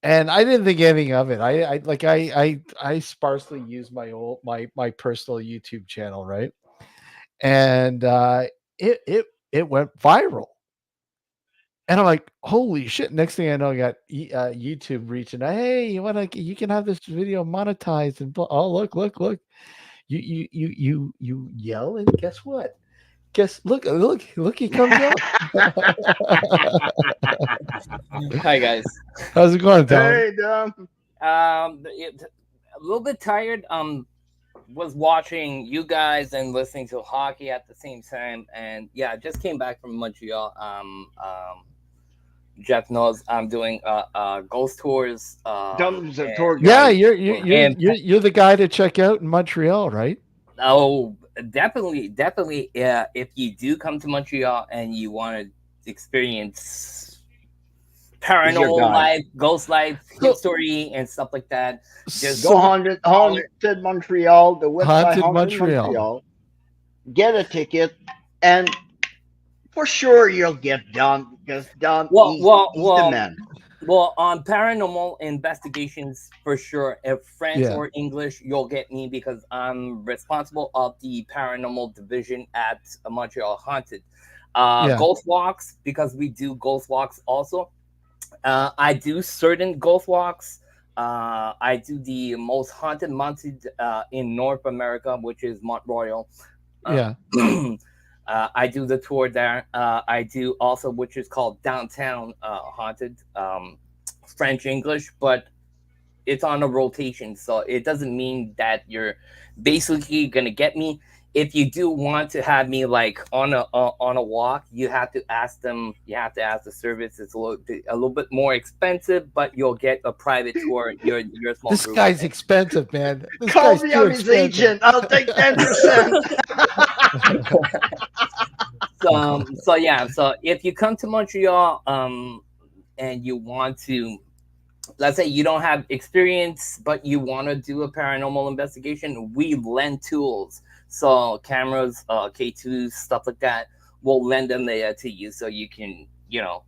and I didn't think anything of it. I sparsely use my personal YouTube channel, right? And it went viral. And I'm like, holy shit! Next thing I know, I got YouTube reaching out. Hey, you can have this video monetized and oh look, you yell and guess what? Guess look, he comes up. Hi guys. How's it going, Tom? Hey, Dom. A little bit tired. Was watching you guys and listening to hockey at the same time, and yeah, just came back from Montreal. Jeff knows I'm doing ghost tours. Tom's a tour Yeah, guide. And you're the guy to check out in Montreal, right? oh, definitely, definitely. If you do come to Montreal and you want to experience He's your paranormal guy. life, ghost life, So history, and stuff like that, just Go so holler. haunted Montreal, the website haunted Haunted Montreal. Montreal. Get a ticket, and for sure you'll get Don because Don Well, well, he's the well, man. well. On paranormal investigations, for sure. If French Yeah, or English, you'll get me because I'm responsible of the paranormal division at Montreal Haunted. yeah, Ghost walks because we do ghost walks also. I do certain ghost walks. I do the most haunted mountain in North America, which is Montreal. Uh, yeah. I do the tour there. I do also, which is called Downtown Haunted, French English, but it's on a rotation, so it doesn't mean that you're basically gonna get me. If you do want to have me like on a walk, you have to ask them. You have to ask the service. It's a little bit more expensive, but you'll get a private tour. Your small This group. guy's expensive, man. This Call guy's me, too I'm his expensive. agent. I'll take 10%. So yeah. So if you come to Montreal, and you want to, let's say you don't have experience but you want to do a paranormal investigation, we lend tools, so cameras, K2s, stuff like that. We'll lend them there to you so you can,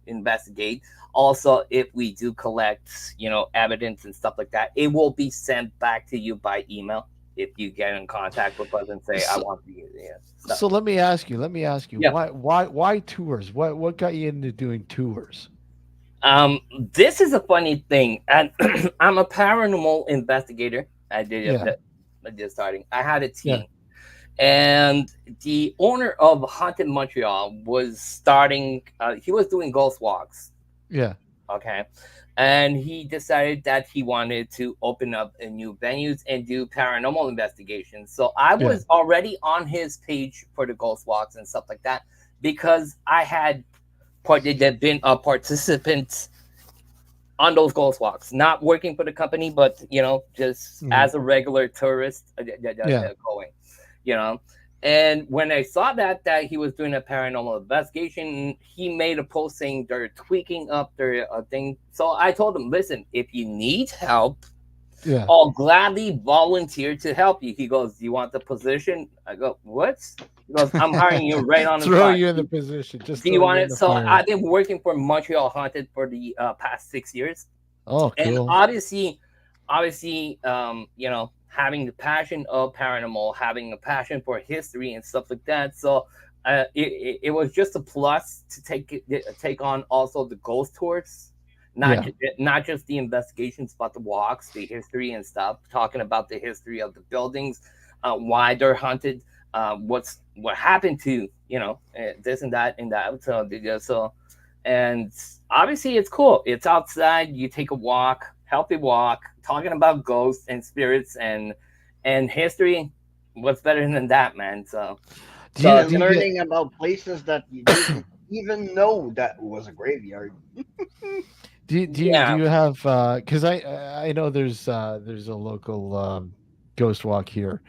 investigate. Also, if we do collect, evidence and stuff like that, it will be sent back to you by email if you get in contact with us and say I So, want to use, stuff. so let me ask you, Yeah. why tours? What got you into doing tours? This is a funny thing, and I'm a paranormal investigator. Yeah, I did starting. I had a yeah, team, and the owner of Haunted Montreal was starting. He was doing ghost walks. yeah, Okay, and he decided that he wanted to open up a new venues and do paranormal investigations. So I yeah. was already on his page for the ghost walks and stuff like that because I had been a participant on those ghost walks, not working for the company, but just Mhm. as a regular tourist, Yeah, going, you know. And when I saw that he was doing a paranormal investigation, he made a post saying they're tweaking up their thing. So I told him, listen, if you need help, yeah. I'll gladly volunteer to help you. He goes, do you want the position? I go, what? He goes, I'm hiring you right on the Throw spot. you in the position. Just Do you throw you want in it? the So fire. I've been working for Montreal Haunted for the past 6 years, Oh, and cool. obviously, having the passion of paranormal, having a passion for history and stuff like that. So it was just a plus to take on also the ghost tours, Yeah, not just the investigations, but the walks, the history and stuff, talking about the history of the buildings, why they're haunted, what happened to this and that and that. So and obviously it's cool. It's outside. You take a walk, healthy walk, talking about ghosts and spirits and history. What's better than that, man? So do you so And do you get learning about places that you didn't even know that was a graveyard. do you yeah. have because I know there's a local ghost walk here,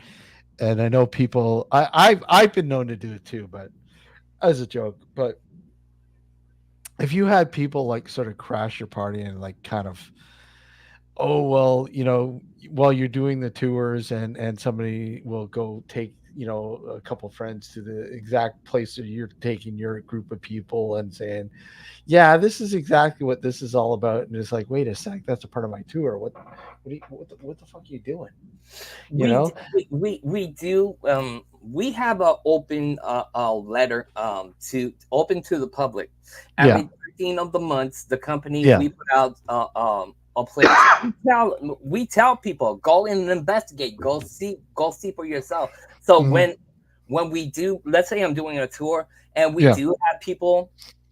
and I know people. I've been known to do it too, but as a joke. But if you had people like sort of crash your party and like kind of, oh well, while you're doing the tours, and somebody will go take a couple friends to the exact place that you're taking your group of people and saying, yeah, this is exactly what this is all about, and it's like, wait a sec, that's a part of my tour. What the fuck are you doing, you We know d- we do we have a open a letter to open to the public yeah, every 13 of the months. The company, yeah, we put out a place. We tell people, go and investigate, go see for yourself. So mhm, when we do, let's say I'm doing a tour and we yeah. do have people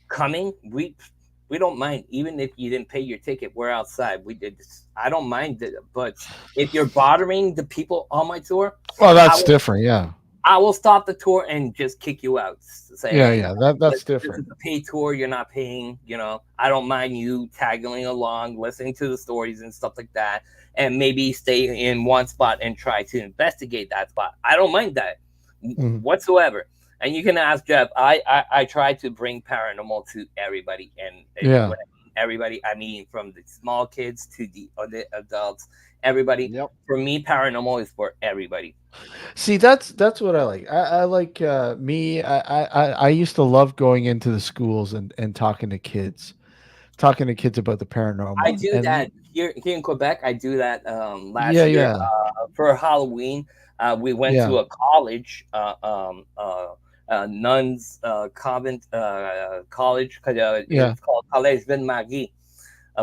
coming, we don't mind. Even if you didn't pay your ticket, we're outside. We did this. I don't mind it, but if you're bothering the people on my tour, Well, I that's will, different, yeah. I will stop the tour and just kick you out. Say, Yeah, hey, yeah, that's this is different. a paid tour. You're not paying. I don't mind you tagging along, listening to the stories and stuff like that, and maybe stay in one spot and try to investigate that spot. I don't mind that Mhm. whatsoever. And you can ask Jeff. I try to bring paranormal to everybody, and Yeah. when I mean everybody, I mean from the small kids to the other adults. Everybody. Yep. For me, paranormal is for everybody. See, that's what I like. I like me. I used to love going into the schools and talking to kids about the I paranormal. do And that here in Quebec. I do that yeah, last year yeah, for Halloween. We went yeah, to a college, nuns convent college. yeah. It's called Collège Ville Marie,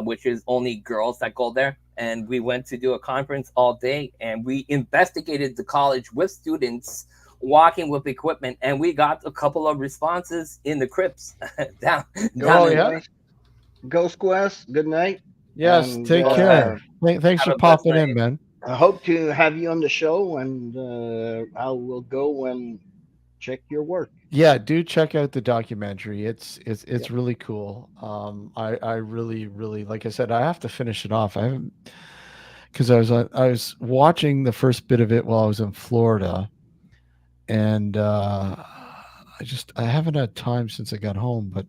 which is only girls that go there. And we went to do a conference all day, and we investigated the college with students walking with equipment, and we got a couple of responses in the crypts down Ghost Oh down in. yeah. Quest. Ghost Quest. Good night. Yes. And Take What's that? care. Thanks Have for a blessed popping in, night. man. I hope to have you on the show, and I will go and check your work. Yeah, do check out the documentary. It's Yep. really cool. I really like I said, I have to finish it off. I haven't because I was watching the first bit of it while I was in Florida, and I haven't had time since I got home, but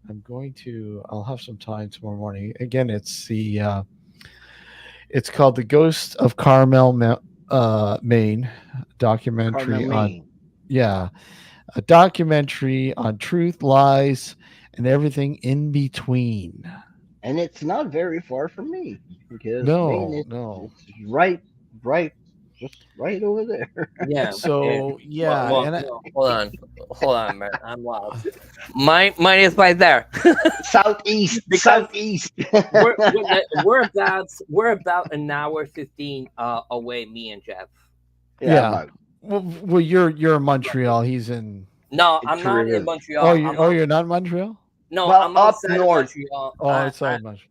I'll have some time tomorrow morning. Again, it's called The Ghost of Carmel, Maine Carmen, documentary on, Maine. yeah, a documentary on truth, lies, and everything in between. And it's not very far from me because Maine No, is no. it's right, just right over there. Yeah. And, So well, yeah, well, and well, hold on, man. I'm lost. Mine is right there Southeast, because southeast. we're about an hour 15 away. Me and Jeff. Yeah, yeah. about Well, you're in Montreal. He's in. No, I'm not in True. Oh, Montreal. you're not in Montreal. No, Well, I'm up outside of north. Montreal. Oh, outside Montreal.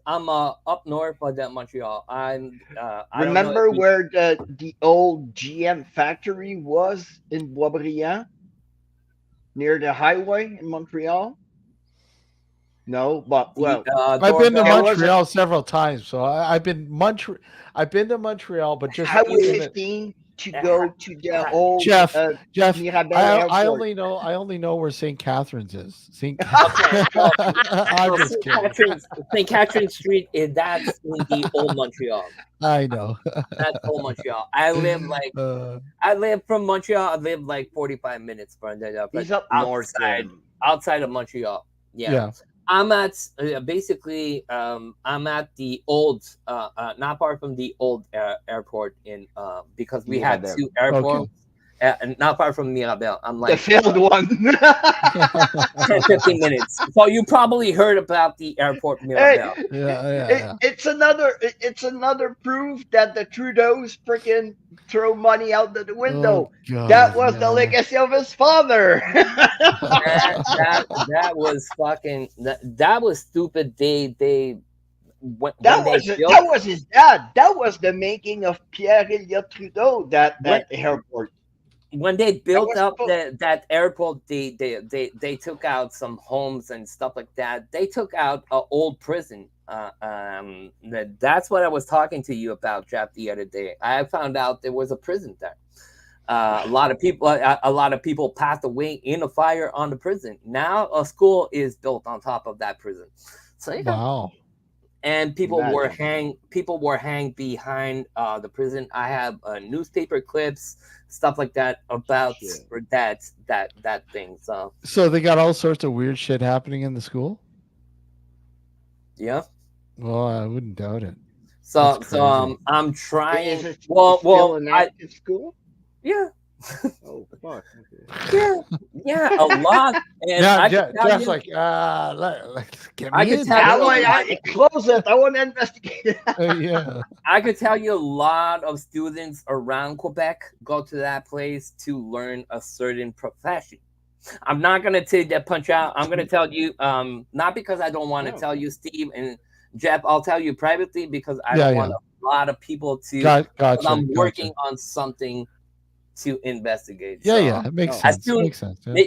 I'm up north of that Montreal. I don't know if Remember you. where the old GM factory was in Boisbriand, near the highway in Montreal? No, but The well, I've been to there doorbell. was a Montreal several times, so I've been to Montreal, but just Highway You, in the 15 to ha, go to the ha, old Jeff. Jeff, Mirabel Airport. I only know where St. Catharines is. okay, well, I'm well, just kidding. St. Catherine Street is that's in the old Montreal. I know. That's old Montreal. Uh, I live from Montreal. I live like 45 minutes from there, but He's up north outside then. outside of Montreal. Yeah. yeah. I'm at basically I'm at the old not far from the old airport in because we had Mirabel. two Okay. airports and not far from Mirabel. I'm The like failed one. 10 15 minutes. So you probably heard about the airport Hey, Mirabel. Yeah. it's another proof that the Trudeau's freaking throw money out the Oh window. That God, was the yeah. legacy of his father. That was fucking that was stupid. They when That they was it. built That was his dad. That was the making of Pierre Elliott Trudeau. when That airport. when they That built was up supposed. that airport, they took out some homes and stuff like that. They took out an old prison. That's what I was talking to you about, Jeff, the other day. I found out there was a prison there. A lot of people passed away in a fire on the prison. Now a school is built on top of that prison. So yeah, Wow. and Imagine. people were hanged behind the prison. I have newspaper clips, stuff like that about Shit. that thing. So So they got all sorts of weird shit happening in the school. yeah. Well, I wouldn't doubt it. That's So crazy. I'm Is trying. it still Well, an I active school? yeah. Oh fuck. Okay. Yeah, yeah, a lot. And Now, I could tell Jeff's you, like, get I me could in tell there. you I a want lot. I close it. I want to investigate. Yeah. I could tell you a lot of students around Quebec go to that place to learn a certain profession. I'm not gonna tell you that punch out. I'm gonna tell you, not because I don't want to No. tell you, Steve and Jeff. I'll tell you privately because I Yeah, don't yeah. want a lot of people to. Because Gotcha. I'm Gotcha. working on something to investigate. Yeah, So yeah, it makes Oh, as sense. soon Makes sense. Yeah.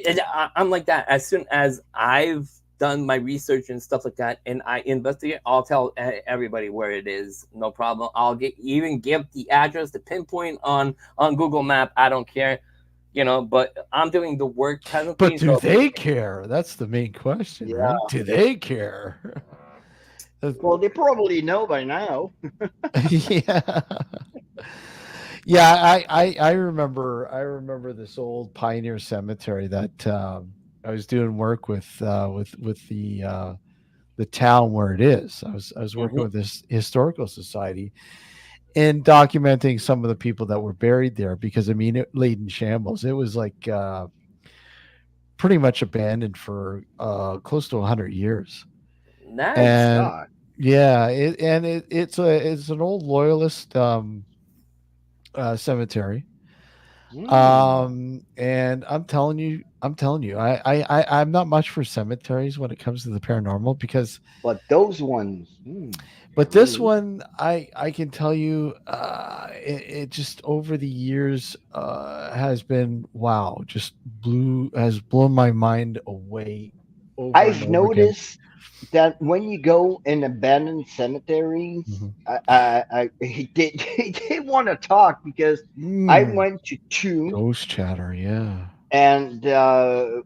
I'm like that. As soon as I've done my research and stuff like that, and I investigate, I'll tell everybody where it is. No problem. I'll even give the address, the pinpoint on Google Map. I don't care, But I'm doing the work But presently, do so they care? That's the main question, yeah. right? Do they care? well, they probably know by now. Yeah. Yeah, I remember this old pioneer cemetery that I was doing work with the town where it is. I was working Mhm. with this historical society and documenting some of the people that were buried there because I mean it laid in shambles. It was like pretty much abandoned for close to 100 years. My Nice. And God. yeah, it's an old loyalist cemetery. Hmm. And I'm telling you, I'm not much for cemeteries when it comes to the paranormal because, But those ones, but this really? one, I can tell you, it just over the years has been wow, just has blown my mind away over and I've over again. noticed that when you go in abandoned cemeteries, Mhm. they want to talk because I Mm, went to two, ghost chatter, yeah, and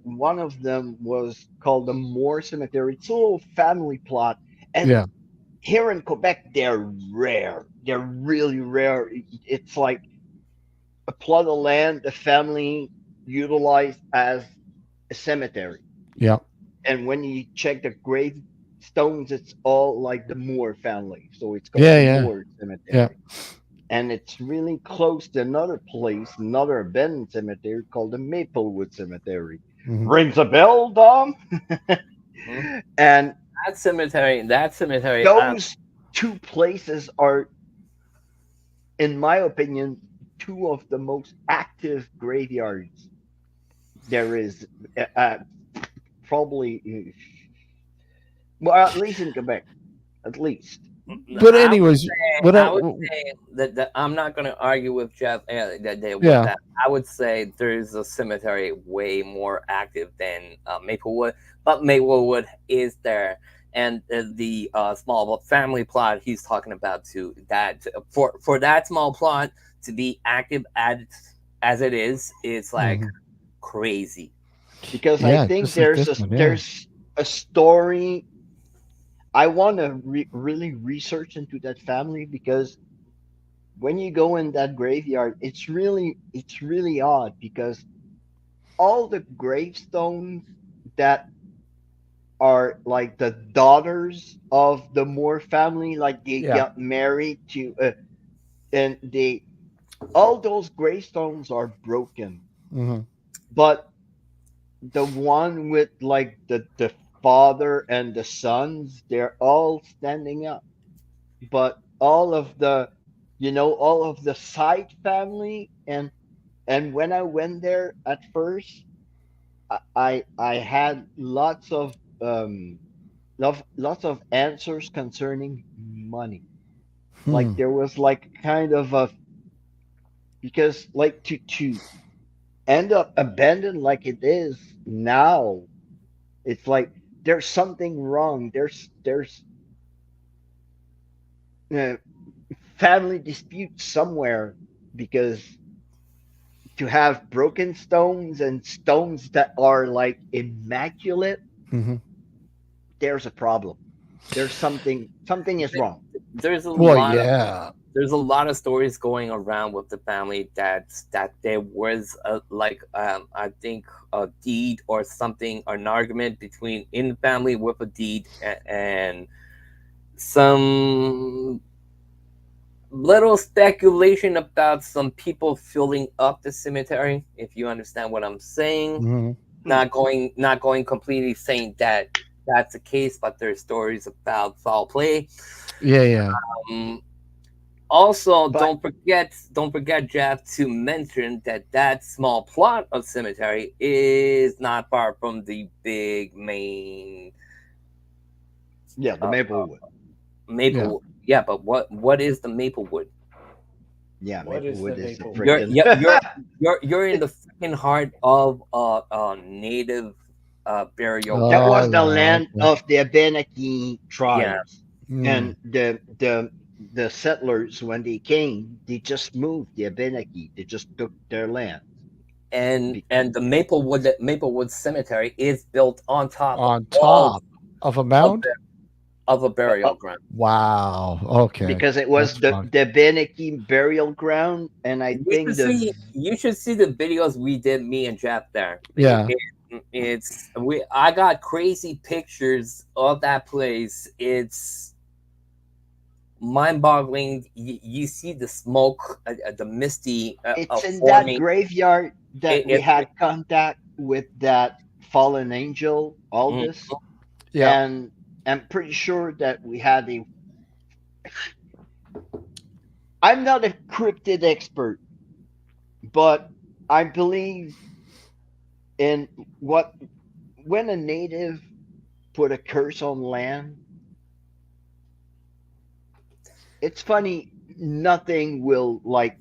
one of them was called the Moore Cemetery. It's a little family plot, and yeah, here in Quebec, they're rare. They're really rare. It's like a plot of land the family utilized as a cemetery. yeah, And when you check the gravestones, it's all like the Moore family. So it's called yeah, the yeah, Moore yeah. Cemetery. And it's really close to another place, another abandoned cemetery called the Maplewood Cemetery. Mhm. Rings a bell, Dom? Mhm. And That cemetery. those two places are, in my opinion, two of the most active graveyards there is, uh, probably, well, at least in Quebec, at least. But I would anyways, say, what I, I would say that I'm not going to argue with Jeff with yeah, that. I would say there's a cemetery way more active than Maplewood, but Maplewood is there, and the small family plot he's talking about too. That for that small plot to be active as it is, it's like mhm. crazy. Because I Yeah, think just like this one, yeah, there's a story. I want to really research into that family because when you go in that graveyard, it's really odd because all the gravestones that are like the daughters of the Moore family, like they yeah, got married to, and they all those gravestones are broken, hmm, but the one with like the father and the sons, they're all standing up. But all of the, all of the side family, and when I went there at first, I had lots of answers concerning money. Like hmm, there was like kind of a, because like to end up abandoned like it is now, it's like there's something wrong. There's uh, family dispute somewhere, because to have broken stones and stones that are like immaculate, hmm. there's a problem. There's something is wrong. There's a Well, lot of yeah, there's a lot of stories going around with the family that there was I think a deed or something, an argument between in the family with a deed, and some little speculation about some people filling up the cemetery, if you understand what I'm saying. mhm. Hmm. Not going completely saying that that's the case, but there's stories about foul play. Yeah, yeah. um, Also, But don't forget, Jeff, to mention that that small plot of cemetery is not far from the big main yeah, the uh, Maplewood. Yeah. Maplewood. Yeah, but what is the Maplewood? Yeah, What is the Maplewood is a Maplewood? You're freaking. you're you're you're in the freaking heart of native burial That ground. Oh was the yeah, land okay. of the Abenaki Yeah. tribes, Mm, and the settlers when they came, they just moved the Abenaki. They just took their land. Be- And the Maplewood Cemetery is built on top on of top of a a, mound? bu- of a uh, uh, burial ground. Wow. Okay. because it was That's fun. the Abenaki burial ground, and I think You should see the videos we did, me and Jeff there. Yeah. It's we I got crazy pictures of that place. It's mind-boggling. You see the smoke, the misty it's in that forming. graveyard that we It had contact with that fallen angel, mm, Aldous, Yeah. and I'm pretty sure that we had a. I'm not a cryptid expert, but I believe in what when a native put a curse on land. It's funny, nothing will like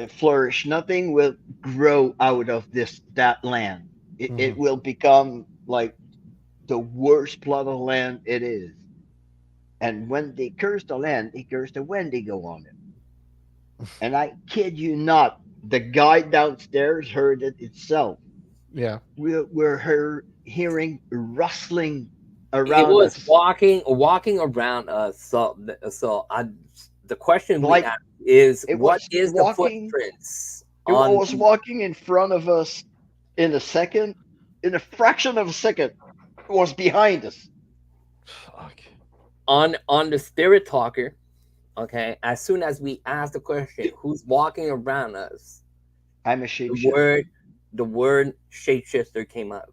flourish. Nothing will grow out of this that land. It Mhm. will become like the worst plot of land it is. And when they curse the land, they curse the Wendigo on it. And I kid you not, the guy downstairs heard it itself. Yeah. We're hearing rustling it around was us, walking around us. The question we like asked is, it what was is the walking. footprints It on was walking in front of us in a second. In a fraction of a second, it was behind us. Fuck. the spirit talker? Okay, as soon as we asked the question, who's walking around us, I'm a the shapeshifter. word the word shapeshifter came up.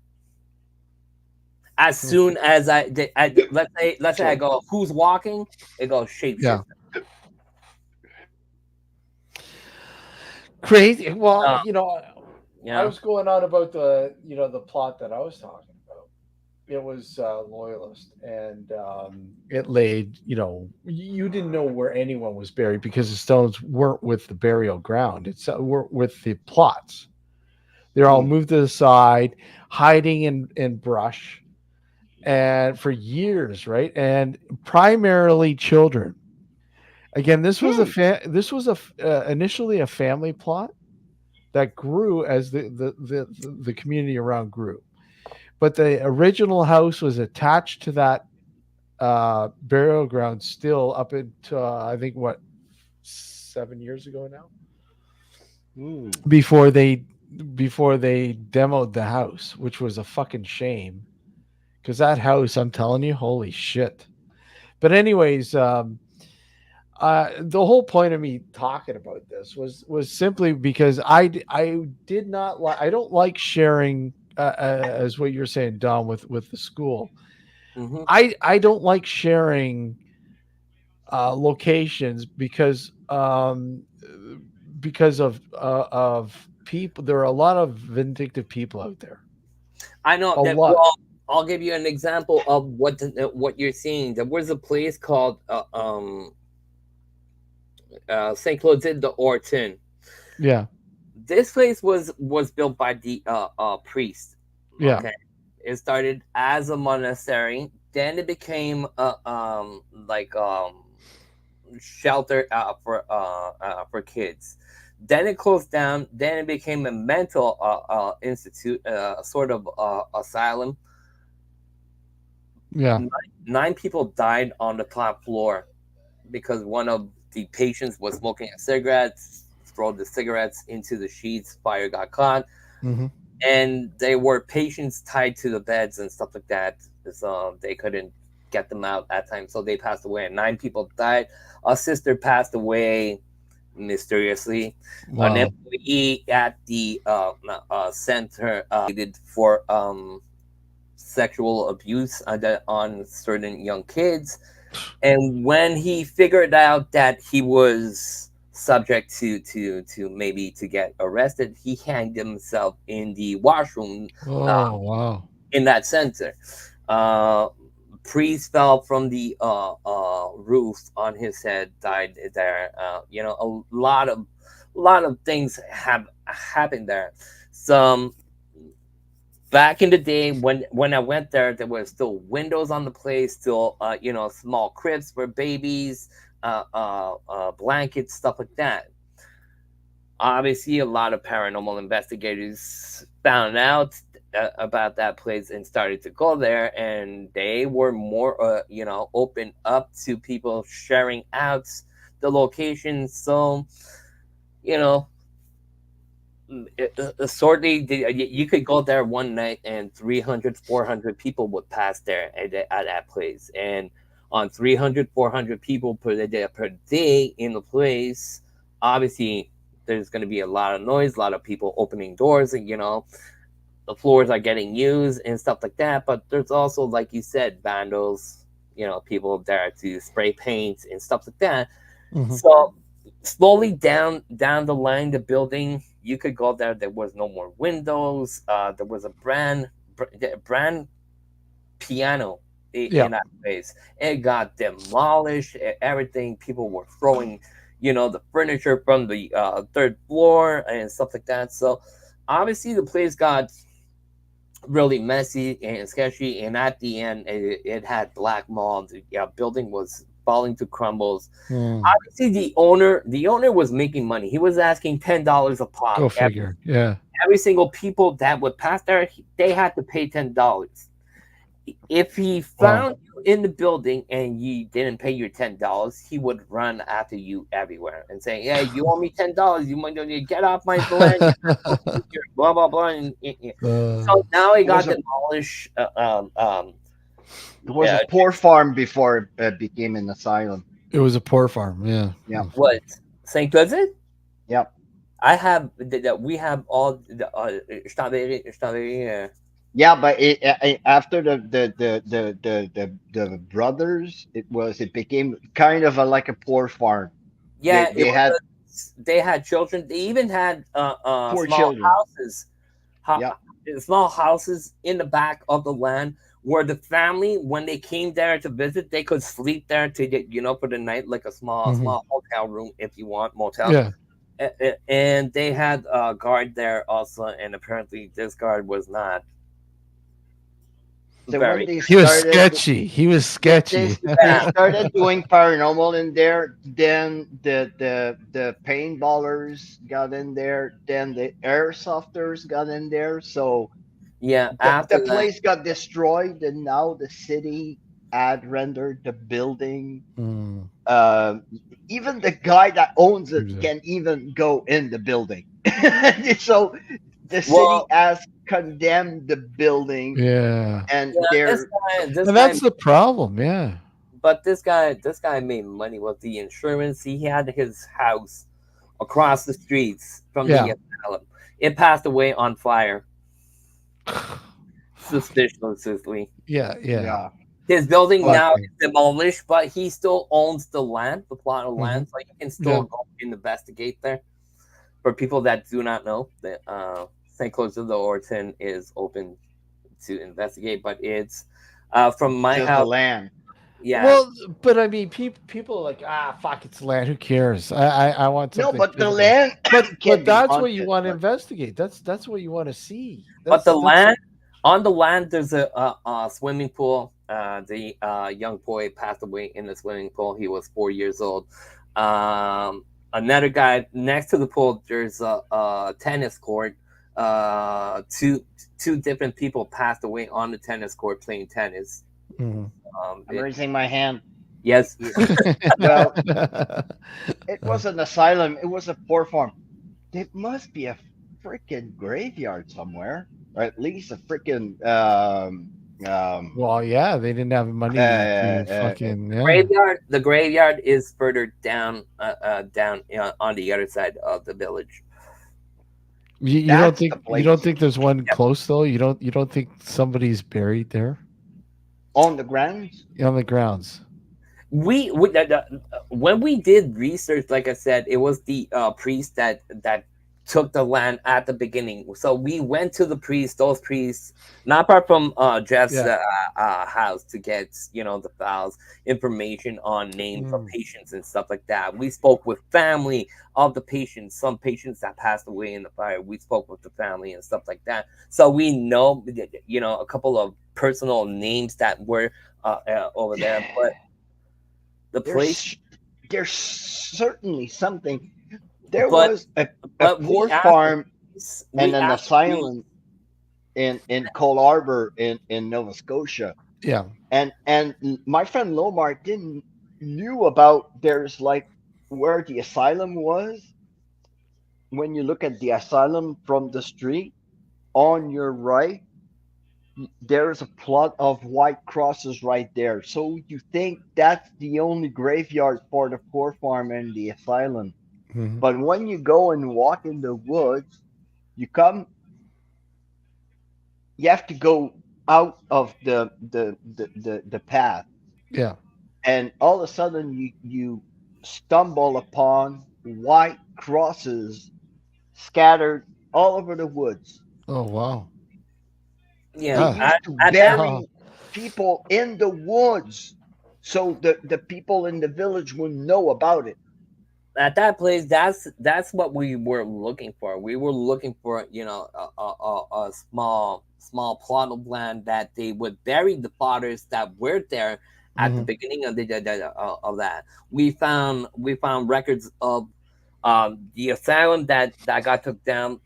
As Hmm. soon as let's say I Sorry. go, who's walking? It goes Yeah. shapeshifter. Crazy. Well, Uh, you I know. was going on about the plot that I was talking about. It was loyalist, and it laid. You didn't know where anyone was buried because the stones weren't with the burial ground. It's were with the plots. They're all Mm. moved to the side, hiding in brush, and for years, right? And primarily children. Again, Hmm. this was initially a family plot that grew as the community around grew. But the original house was attached to that burial ground still up until I think what 7 years ago now. Hmm. Before they demoed the house, which was a fucking shame because that house, I'm telling you, holy shit. But anyways, the whole point of me talking about this was simply because I did not like I don't like sharing as what you're saying, Don, with the school. Hmm. I don't like sharing locations because of people. There are a lot of vindictive people out there. I know A that. lot. Well, I'll give you an example of what you're seeing. There was a place called Saint Clotilde de Orton. Yeah. This place was built by the priest. Yeah. Okay, it started as a monastery. Then it became like shelter for kids. Then it closed down. Then it became a mental institute, sort of asylum. Yeah. Nine people died on the top floor because one of the patients was smoking a cigarette, throw the cigarettes into the sheets, fire got caught, Hmm. and they were patients tied to the beds and stuff like that. So they couldn't get them out at time, so they passed away. And nine people died. A sister passed away mysteriously. An Wow. employee at the center did for sexual abuse on certain young kids. And when he figured out that he was subject to maybe to get arrested, he hanged himself in the washroom uh, Oh wow. in that center. Uh, priest fell from the roof on his head, died there. A lot of things have happened there. Some back in the day when I went there, there were still windows on the place, still small cribs for babies, blankets, stuff like that. Obviously, a lot of paranormal investigators found out about that place and started to go there, and they were more open up to people sharing out the location. So you know shortly you could go there one night and 300, 400 people would pass there at that place, and on 300, 400 people per day in the place, obviously there's going to be a lot of noise, a lot of people opening doors, and the floors are getting used and stuff like that. But there's also, like you said, vandals, people there to spray paint and stuff like that. Mhm. So slowly down the line, the building, you could go there. There was no more windows. There was a brand piano Yeah. in that place. It got demolished. Everything, people were throwing, the furniture from the third floor and stuff like that. So obviously the place got really messy and sketchy, and at the end it had black mold. The building was falling to crumbles. Mm. Obviously the owner was making money. He was asking $10 a pop. Go every, figure. Yeah. every single people that would pass there, they had to pay $10. If he Wow. found you in the building and you didn't pay your $10, he would run after you everywhere and say, "Yeah, you owe me $10. You might need to get off my land. You're blah blah blah." Uh, So now it It was got a demolished. it was a Yeah, poor farm before it became an asylum. it was a poor farm. Yeah. Yeah. what Saint Vincent? Yep. I have that. We have all the strawberry. Yeah, but after the brothers, it became kind of like a poor farm. Yeah, They it they was. had They had children. They even had poor small children. houses, ho- Yep. small houses in the back of the land where the family, when they came there to visit, they could sleep there to get, for the night, like a small Mhm. small hotel room, if you want, motel. Yeah. And they had a guard there also, and apparently this guard was not So when very they He was started, sketchy. He was they sketchy. they bad. started doing paranormal in there. Then the paintballers got in there. Then the airsofters got in there. So Yeah, the after that, place got destroyed, and now the city had rendered the building. Mm. Um, Even the guy that owns it Exactly. can even go in the building. So the city well, has condemned the building, Yeah. and yeah, this they're guy, this And guy that's the problem. Yeah. But this guy made money with the insurance. He had his house across the streets from the Yeah. asylum. It passed away on fire, suspiciously. Yeah. Yeah. yeah. His building But now Okay. is demolished, but he still owns the land, the plot of Hmm. land, so you can still Yeah. go and investigate there. For people that do not know, that St. Cloud of the Orton is open to investigate, but it's from it's my just the house. land. Yeah, Well, but I mean, people are like, fuck, it's land. Who cares? I want No, something but the physical. land But can be that's what you haunted. want to But investigate. That's what you want to see. but the That's land on the land, there's a swimming pool. The young boy passed away in the swimming pool. He was 4 years old. Another guy next to the pool, there's a tennis court. Two different people passed away on the tennis court playing tennis. Mhm. I'm It, raising my hand. yes, Y- Well, it was an asylum. It was a poor farm. There must be a freaking graveyard somewhere, or at least a freaking um Well, yeah, they didn't have uh, money to uh, uh, fucking yeah. graveyard. The graveyard is further down, down on the other side of the village. You don't that's the think place there's one Yeah. close though? You don't think somebody's buried there on the grounds. on the grounds? When we did research, like I said, it was the priest that took the land at the beginning. So we went to the priests, those priests, not apart from Jeff's Yeah. house to get, the files, information on names of Mm. patients and stuff like that. We spoke with family of the patients, some patients that passed away in the fire. We spoke with the family and stuff like that. So we know, a couple of personal names that were over there, but the place, There's there's certainly something. There but was a but poor farm and we an asked the priest. asylum in Cole Harbour in Nova Scotia, Yeah. and my friend Lomar didn't knew about there's like where the asylum was. When you look at the asylum from the street on your right, there's a plot of white crosses right there. So you think that's the only graveyard for the poor farm and the asylum. Mhm. But when you go and walk in the woods, you come, you have to go out of the path, Yeah. and all of a sudden you stumble upon white crosses scattered all over the woods. Oh, wow. They Yeah, Ah, used to at that wow. bury people in the woods so the people in the village would know about it. place, that's what we were looking for. We were looking for, a small plot of land that they would bury the fathers that were there at the Mhm. beginning of of that. We found records of the asylum that got took down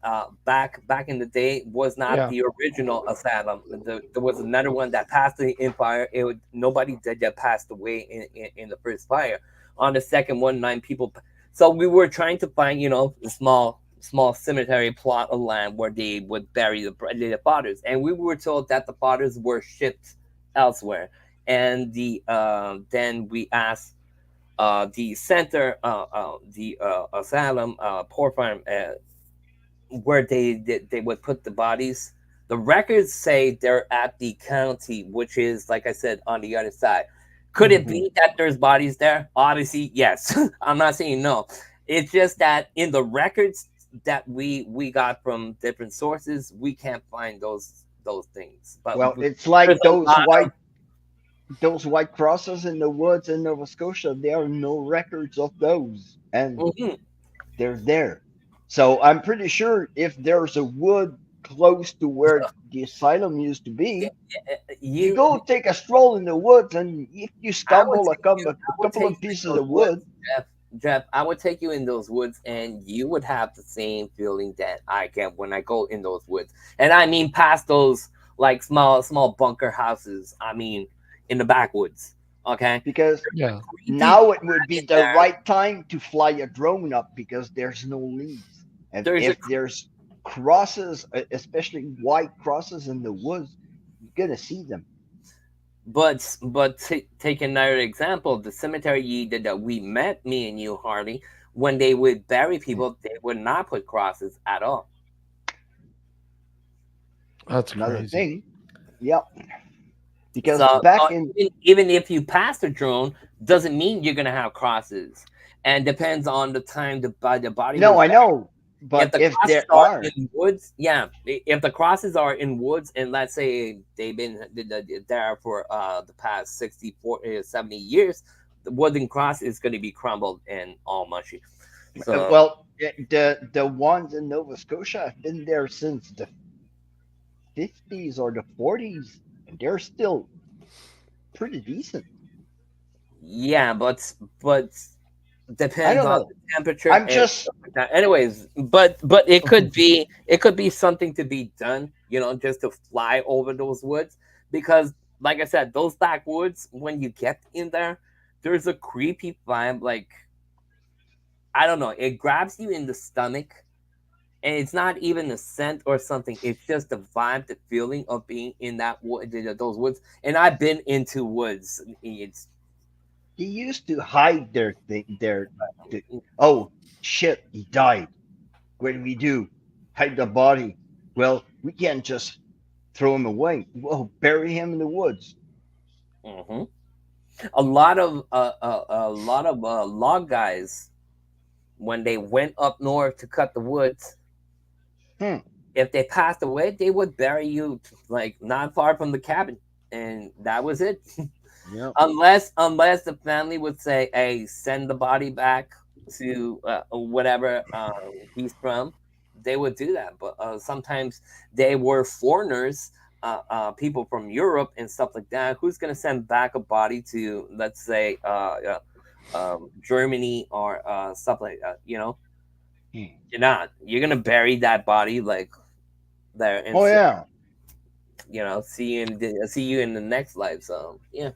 back in the day was not Yeah. the original asylum. There was another one that passed in fire. Nobody that passed away in the first fire. On the second one, 9 people. So we were trying to find, a small cemetery plot of land where they would bury the fathers, and we were told that the fathers were shipped elsewhere. And then we asked the center, the asylum, poor farm, where they would put the bodies. The records say they're at the county, which is, like I said, on the other side. Could it Hmm. be that there's bodies there? Obviously, yes. I'm not saying no. It's just that in the records that we got from different sources, we can't find those things. But Well, it's there's like a lot of. those white crosses in the woods in Nova Scotia. There are no records of those, and Mhm. they're there. So I'm pretty sure if there's a wood close to where the asylum used to be, you You go take a stroll in the woods, and if you I would stumble take upon you. a I would couple take of you in pieces those of woods, wood, Jeff. Jeff, I would take you in those woods, and you would have the same feeling that I get when I go in those woods. And I mean, past those like small bunker houses. I mean, in the backwoods. Okay, because Yeah. creepy now it would be in the there. right time to fly a drone up because there's no leaves. And There's a if there's crosses, especially white crosses in the woods, you're gonna see them take another example. The cemetery that we met, me and you, Harley, when they would bury people, they would not put crosses at all. That's another crazy. thing. Yep, because So back in even if you pass a drone, doesn't mean you're gonna have crosses, and depends on the time the body no, was I buried. know, If but the if crosses there are are, in woods, yeah. If the crosses are in woods, and let's say they've been there for the past 64, 70 years, the wooden cross is going to be crumbled and all mushy. So well, the ones in Nova Scotia have been there since the 50s or the 40s, and they're still pretty decent. yeah, but I depends don't on know. the temperature I'm and just stuff like that. Anyways, but it could be something to be done, just to fly over those woods, because like I said, those backwoods, when you get in there, there's a creepy vibe. Like, I don't know, it grabs you in the stomach, and it's not even a scent or something. It's just the vibe, the feeling of being in those woods. And I've been into woods. It's they used to hide their thing. Oh shit, he died. What do we do? Hide the body. Well, we can't just throw him away. Well, bury him in the woods. Mhm. A lot of log guys, when they went up north to cut the woods. Hmm. If they passed away, they would bury you like not far from the cabin, and that was it. Yep. Unless the family would say, "Hey, send the body back to whatever he's from," they would do that. But sometimes they were foreigners, people from Europe and stuff like that. Who's gonna send back a body to, let's say, Germany or stuff like that? Hmm. You're not. You're gonna bury that body like there and Oh say, yeah. see you in the next life. So yeah.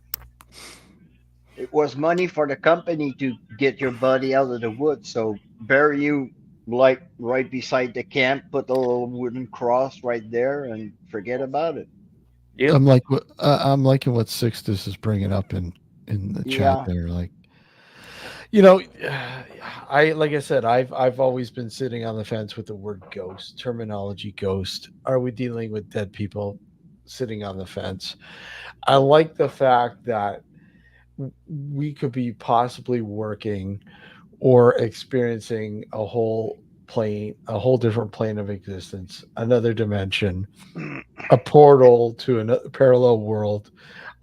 It was money for the company to get your buddy out of the woods, so bury you like right beside the camp, put a little wooden cross right there, and forget about it. Yep. I'm liking what Sixtus is bringing up in the chat Yeah. there. Like, you know, I like I said, I've always been sitting on the fence with the word ghost terminology. Ghost. Are we dealing with dead people? Sitting on the fence. I like the fact that we could be possibly working or experiencing a whole different plane of existence, another dimension, a portal to another parallel world.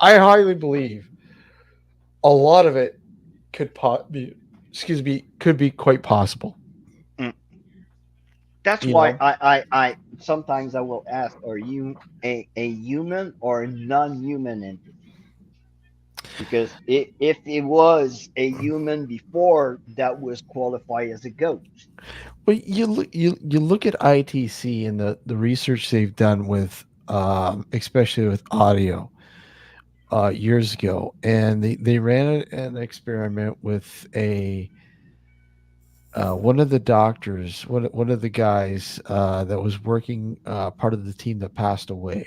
I highly believe a lot of it be, excuse me, could be quite possible. Mm. That's You why know, I sometimes I will ask, are you a human or a non-human entity? Because if it was a human before, that was qualified as a ghost. but you look at ITC and the research they've done with especially with audio years ago, and they ran an experiment with a one of the doctors, one of the guys that was working part of the team that passed away,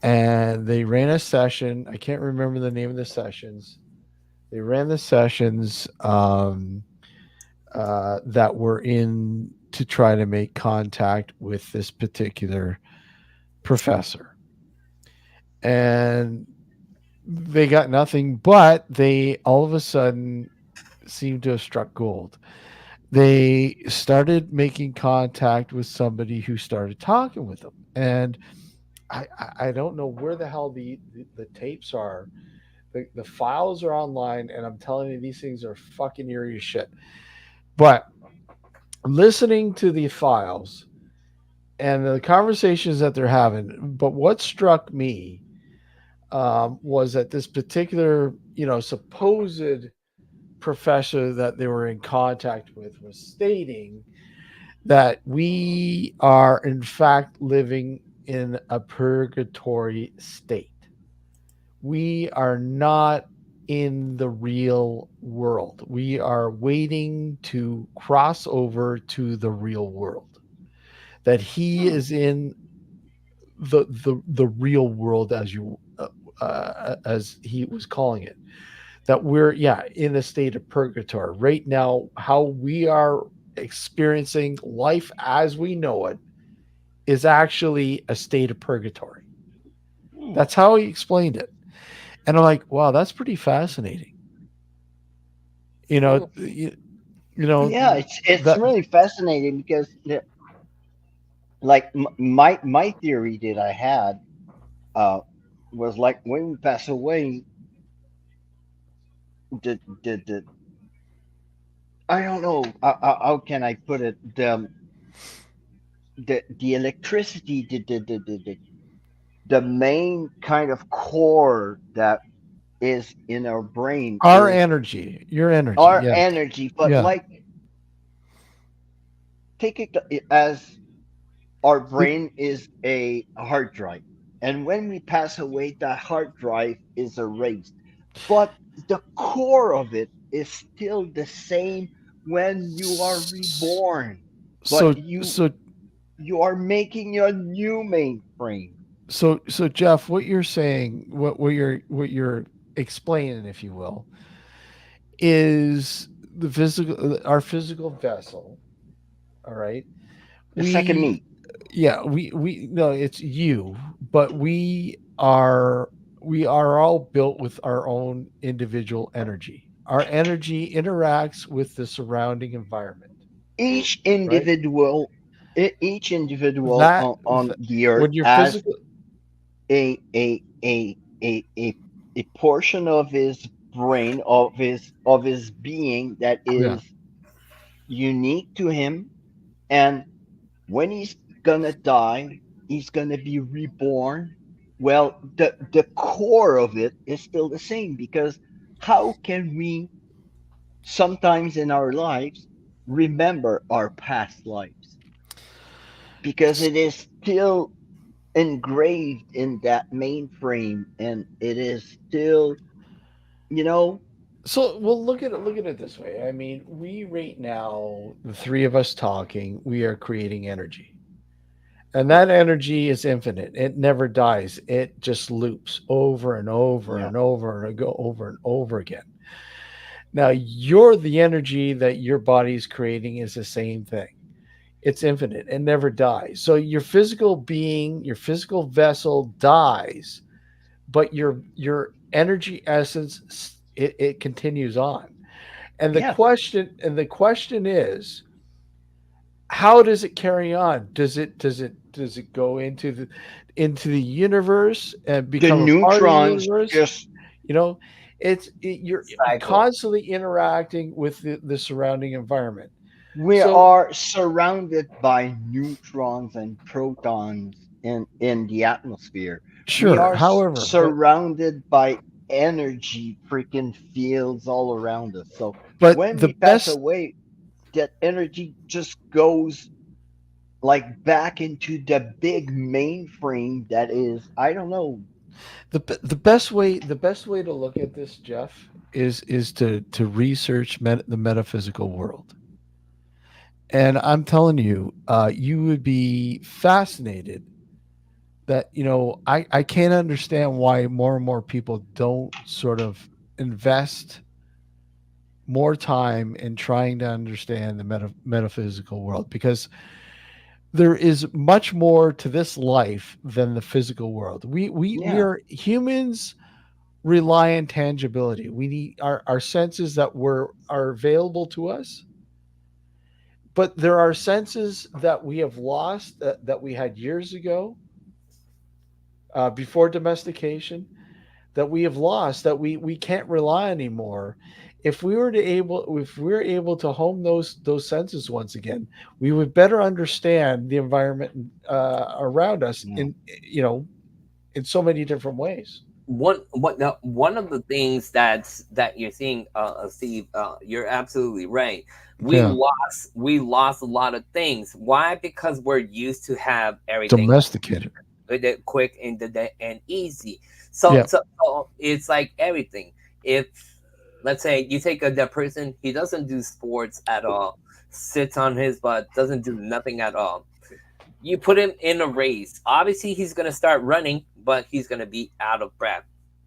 and they ran a session. I can't remember the name of the sessions. They ran the sessions that were in to try to make contact with this particular professor, and they got nothing. But they all of a sudden seemed to have struck gold. They started making contact with somebody who started talking with them, and I don't know where the hell the tapes are. The files are online, and I'm telling you, these things are fucking eerie as shit. But listening to the files and the conversations that they're having, but what struck me was that this particular, supposed professor that they were in contact with was stating that we are in fact living in a purgatory state. We are not in the real world. We are waiting to cross over to the real world. That he Hmm. is in the real world, as he was calling it. That we're, yeah, in a state of purgatory right now. How we are experiencing life as we know it is actually a state of purgatory. Hmm. That's how he explained it. And I'm like, wow, that's pretty fascinating. You know, Mm. you know Yeah, it's that. really fascinating because like my theory that I had uh was like when we pass away, the I don't know how can I put it, the electricity, the main kind of core that is in our brain Our is energy, your energy, our yes, energy, but yeah. like take it as our It- brain is a hard drive. And when we pass away, that hard drive is erased. But the core of it is still the same when you are reborn. so But you so you are making your new mainframe. so Jeff, what you're saying, what you're explaining, if you will, is the physical, our physical vessel. All right, The second we, me. yeah, we no, it's you, but we are all built with our own individual energy. Our energy interacts with the surrounding environment, Each right? individual. Each individual that, on the earth when you're has physical, a a a a a a portion of his brain, of his being, that yeah. is unique to him. And when he's gonna die, he's gonna be reborn. Well, the core of it is still the same, because how can we sometimes in our lives remember our past lives? Because it is still engraved in that mainframe, and it is still, you know, So, well, look at it this way. I mean, we right now, the three of us talking, we are creating energy. And yeah, that energy is infinite. It never dies. It just loops over and over yeah, and over and go over and over again. Now, you're the energy that your body's creating is the same thing. It's infinite. It never dies. So your physical being, your physical vessel dies, but your energy essence, it continues on. yeah. And the question is, how does it carry on? Does it go into the universe and The become a part of the neutrons universe? just, You know, you're Cycle. constantly interacting with the surrounding environment. we So are surrounded by neutrons and protons in the atmosphere. We sure, are however, surrounded by energy freaking fields all around us. So but when the we pass best away, that energy just goes like back into the big mainframe that is, I don't know. the best way to look at this, Jeff, is to research the metaphysical world. And I'm telling you, you would be fascinated that, I can't understand why more and more people don't sort of invest more time in trying to understand the metaphysical world, because there is much more to this life than the physical world. We Yeah, are humans, rely on tangibility. We need our senses that are available to us, but there are senses that we have lost, that we had years ago, before domestication, that we have lost, that we can't rely on anymore. If we were able to hone those senses once again, we would better understand the environment around us yeah. in, you know in so many different ways. One of the things that you're seeing, Steve, you're absolutely right. Yeah, We lost a lot of things. Why? Because we're used to have everything domesticated. with it quick and easy. Yeah. So it's like everything. If let's say you take the person, he doesn't do sports at all, sits on his butt, doesn't do nothing at all. You put him in a race. Obviously, he's gonna start running, but he's gonna be out of breath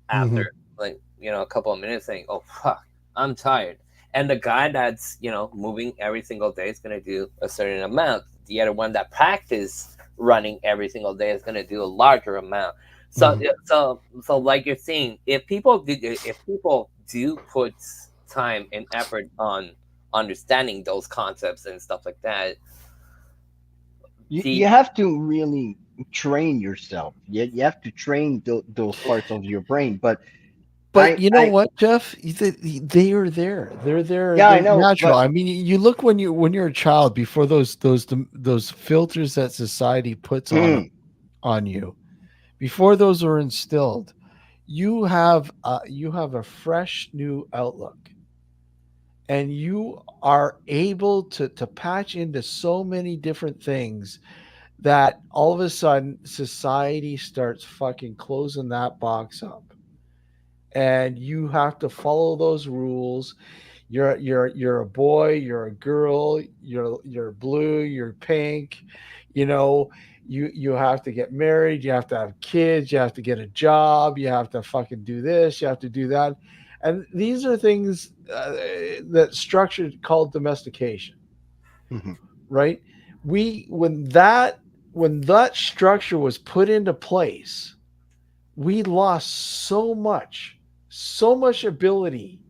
after Hmm. like a couple of minutes, saying, "Oh fuck, I'm tired." And the guy that's moving every single day is gonna do a certain amount. The other one that practice running every single day is gonna do a larger amount. So Hmm. yeah, so like you're saying, if people do put time and effort on understanding those concepts and stuff like that, You the have to really train yourself. You have to train those parts of your brain. But But you know I, what, Jeff? They are there. They're there. yeah, I They're know, natural. but I mean, you look when you're a child, before those filters that society puts hmm, on you, before those are instilled, you have a fresh new outlook, and you are able to patch into so many different things that all of a sudden society starts fucking closing that box up, and you have to follow those rules. You're a boy, you're a girl, you're blue, you're pink, you know, you have to get married, you have to have kids, you have to get a job, you have to fucking do this, you have to do that. And these are things, that structured called domestication, mhm. right? We when that structure was put into place, we lost so much ability.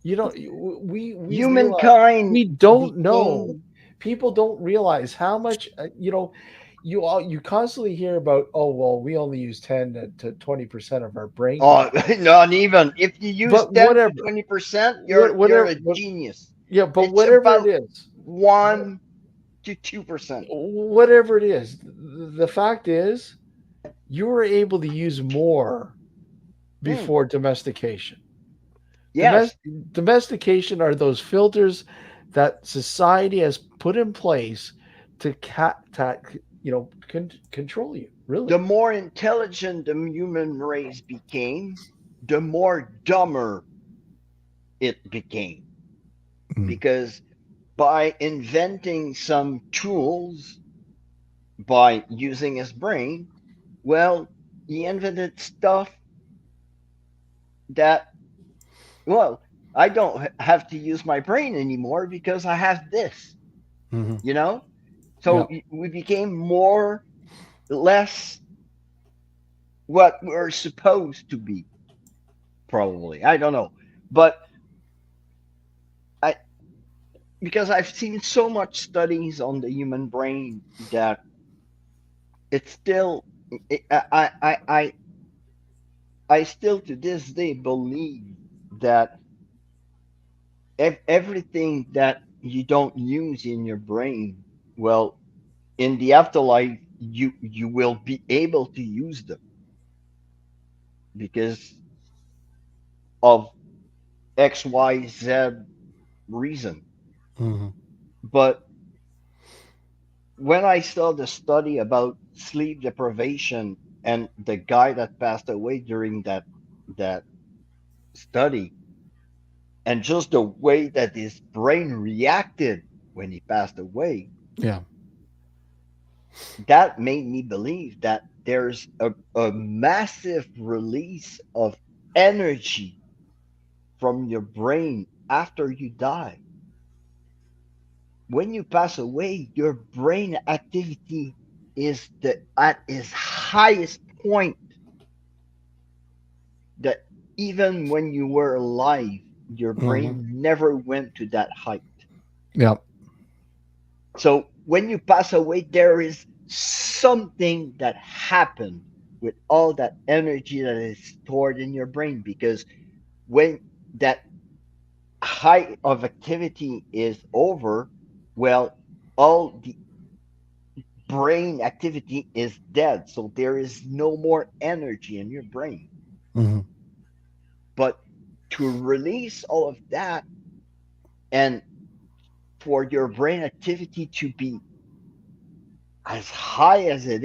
We realize Humankind we don't became know. People don't realize how much you constantly hear about, oh well, we only use 10 to 20% of our brain Oh, capacity. not even. If you use But 10 to whatever, 20%, you're whatever, a genius. yeah, but It's whatever it about is, but 1 to 2%. whatever it is, the fact is, you were able to use more Mm, before domestication. yes. Domestication are those filters that society has put in place to control you. The Really. more intelligent the human race became, the more dumber it became. Mm. Because by inventing some tools, by using his brain, well, he invented stuff that, well, I don't have to use my brain anymore because I have this, Hmm. you know? Yeah. So we became more, less what we're supposed to be, probably. I don't know. But I, because I've seen so much studies on the human brain that it's still, I still to this day believe that everything that you don't use in your brain, well, in the afterlife, you will be able to use them because of XYZ reason. Hmm. But when I saw the study about sleep deprivation and the guy that passed away during that study, and just the way that his brain reacted when he passed away, Yeah. that made me believe that there's a massive release of energy from your brain after you die. When you pass away, your brain activity is at its highest point, that even when you were alive, your Hmm. brain never went to that height. Yeah. So when you pass away, there is something that happened with all that energy that is stored in your brain, because when that height of activity is over, well, all the brain activity is dead. So there is no more energy in your brain. Hmm. But to release all of that, and for your brain activity to be as high as it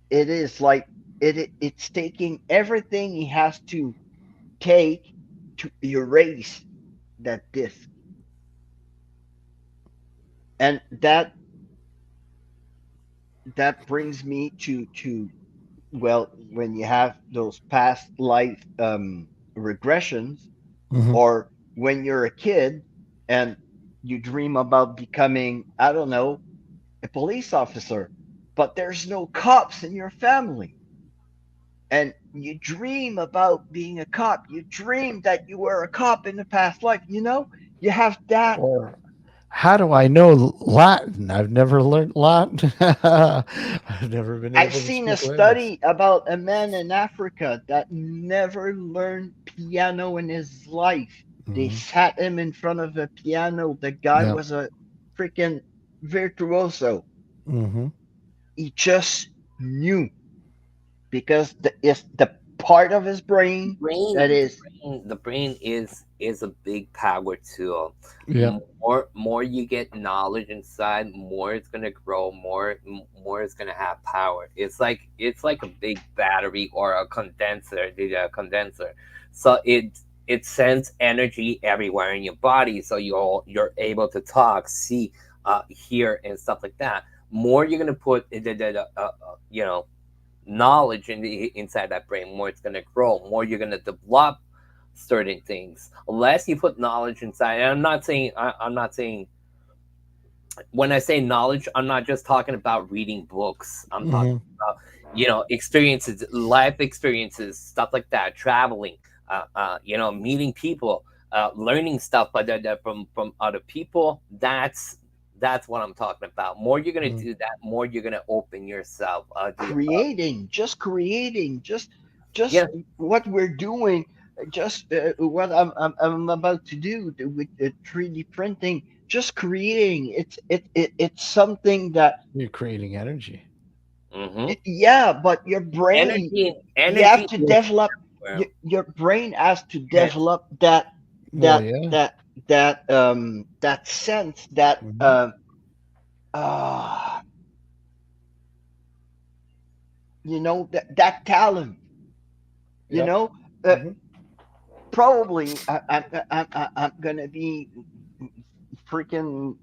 it is like it's taking everything he has to take to erase that disk. And that brings me to, well, when you have those past life regressions, Hmm. or when you're a kid and you dream about becoming, I don't know, a police officer, but there's no cops in your family, and you dream about being a cop. You dream that you were a cop in the past life. You have that. Or how do I know Latin? I've never learned Latin. I've never been I've able to seen a speak language. study about a man in Africa that never learned piano in his life. They Hmm. sat him in front of a piano. The guy Yeah. was a freaking virtuoso. Hmm. He just knew, because it's the part of his brain that brain the is. brain the brain is a big power tool. Yeah. More you get knowledge inside, more it's going to grow, more it's going to have power. It's like a big battery or a condenser. So it sends energy everywhere in your body, so you're able to talk, see, hear, and stuff like that. More you're going to put you know knowledge inside that brain, more it's going to grow, more you're going to develop certain things. Less you put knowledge inside, and I'm not saying when I say knowledge, I'm not just talking about reading books. I'm talking Hmm. about experiences, life experiences, stuff like that, traveling, meeting people, learning stuff but that from other people. That's what I'm talking about. More you're gonna Mhm. do that, more you're gonna open yourself the Creating, just yeah. what we're doing, just what I'm about to do with the 3D printing. Just creating. It's something that You're creating energy. Hmm. yeah, but your brain, you have Energy to is develop. everywhere. Your brain has to Yes. develop that Well, that yeah. that that sense that Mhm. uh that talent. You Yep. know, uh, Mhm. probably I'm gonna be freaking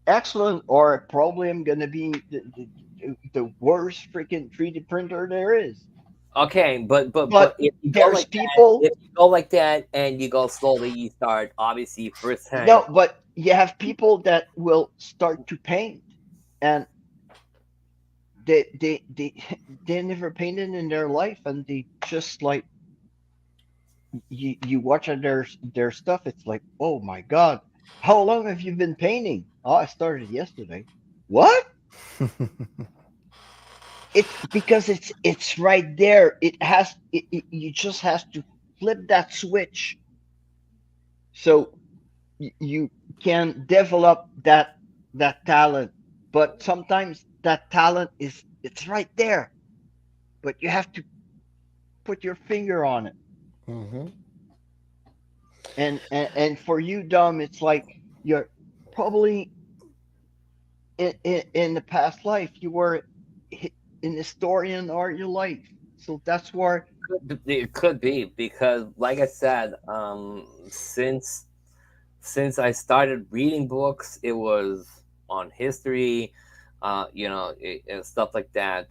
excellent, or probably I'm gonna be the worst freaking 3D printer there is. Okay, but But if you go there's like that, people, if you go like that and you go slowly, you start obviously first time. no, but you have people that will start to paint, and they they never painted in their life, and they just like you watch their stuff. It's like, oh my god, how long have you been painting? Oh, I started yesterday. What? It's because it's right there. You just have to flip that switch, so you can develop that talent. But sometimes that talent is it's right there, but you have to put your finger on it. Mhm. And for you, Dom, it's like you're probably in the past life you were an historian all your life, so that's where. It could be because, like I said, since I started reading books, it was on history, and stuff like that.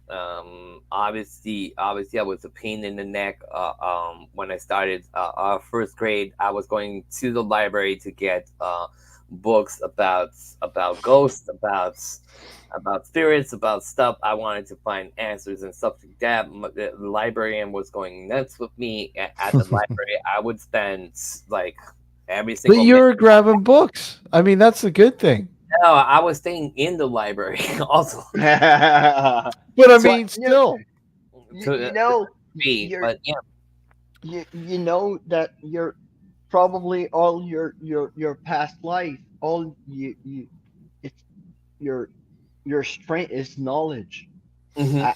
Obviously, I was a pain in the neck. When I started first grade, I was going to the library to get books about ghosts, about spirits, about stuff. I wanted to find answers and stuff like that. The librarian was going nuts with me at the library. I would spend like every But single minute. you're grabbing books. I mean, that's a good thing. No, I was staying in the library also But I so I mean, still. to know be, you're but yeah. you know that you're probably all your past life, all you it's your your strength is knowledge. Hmm.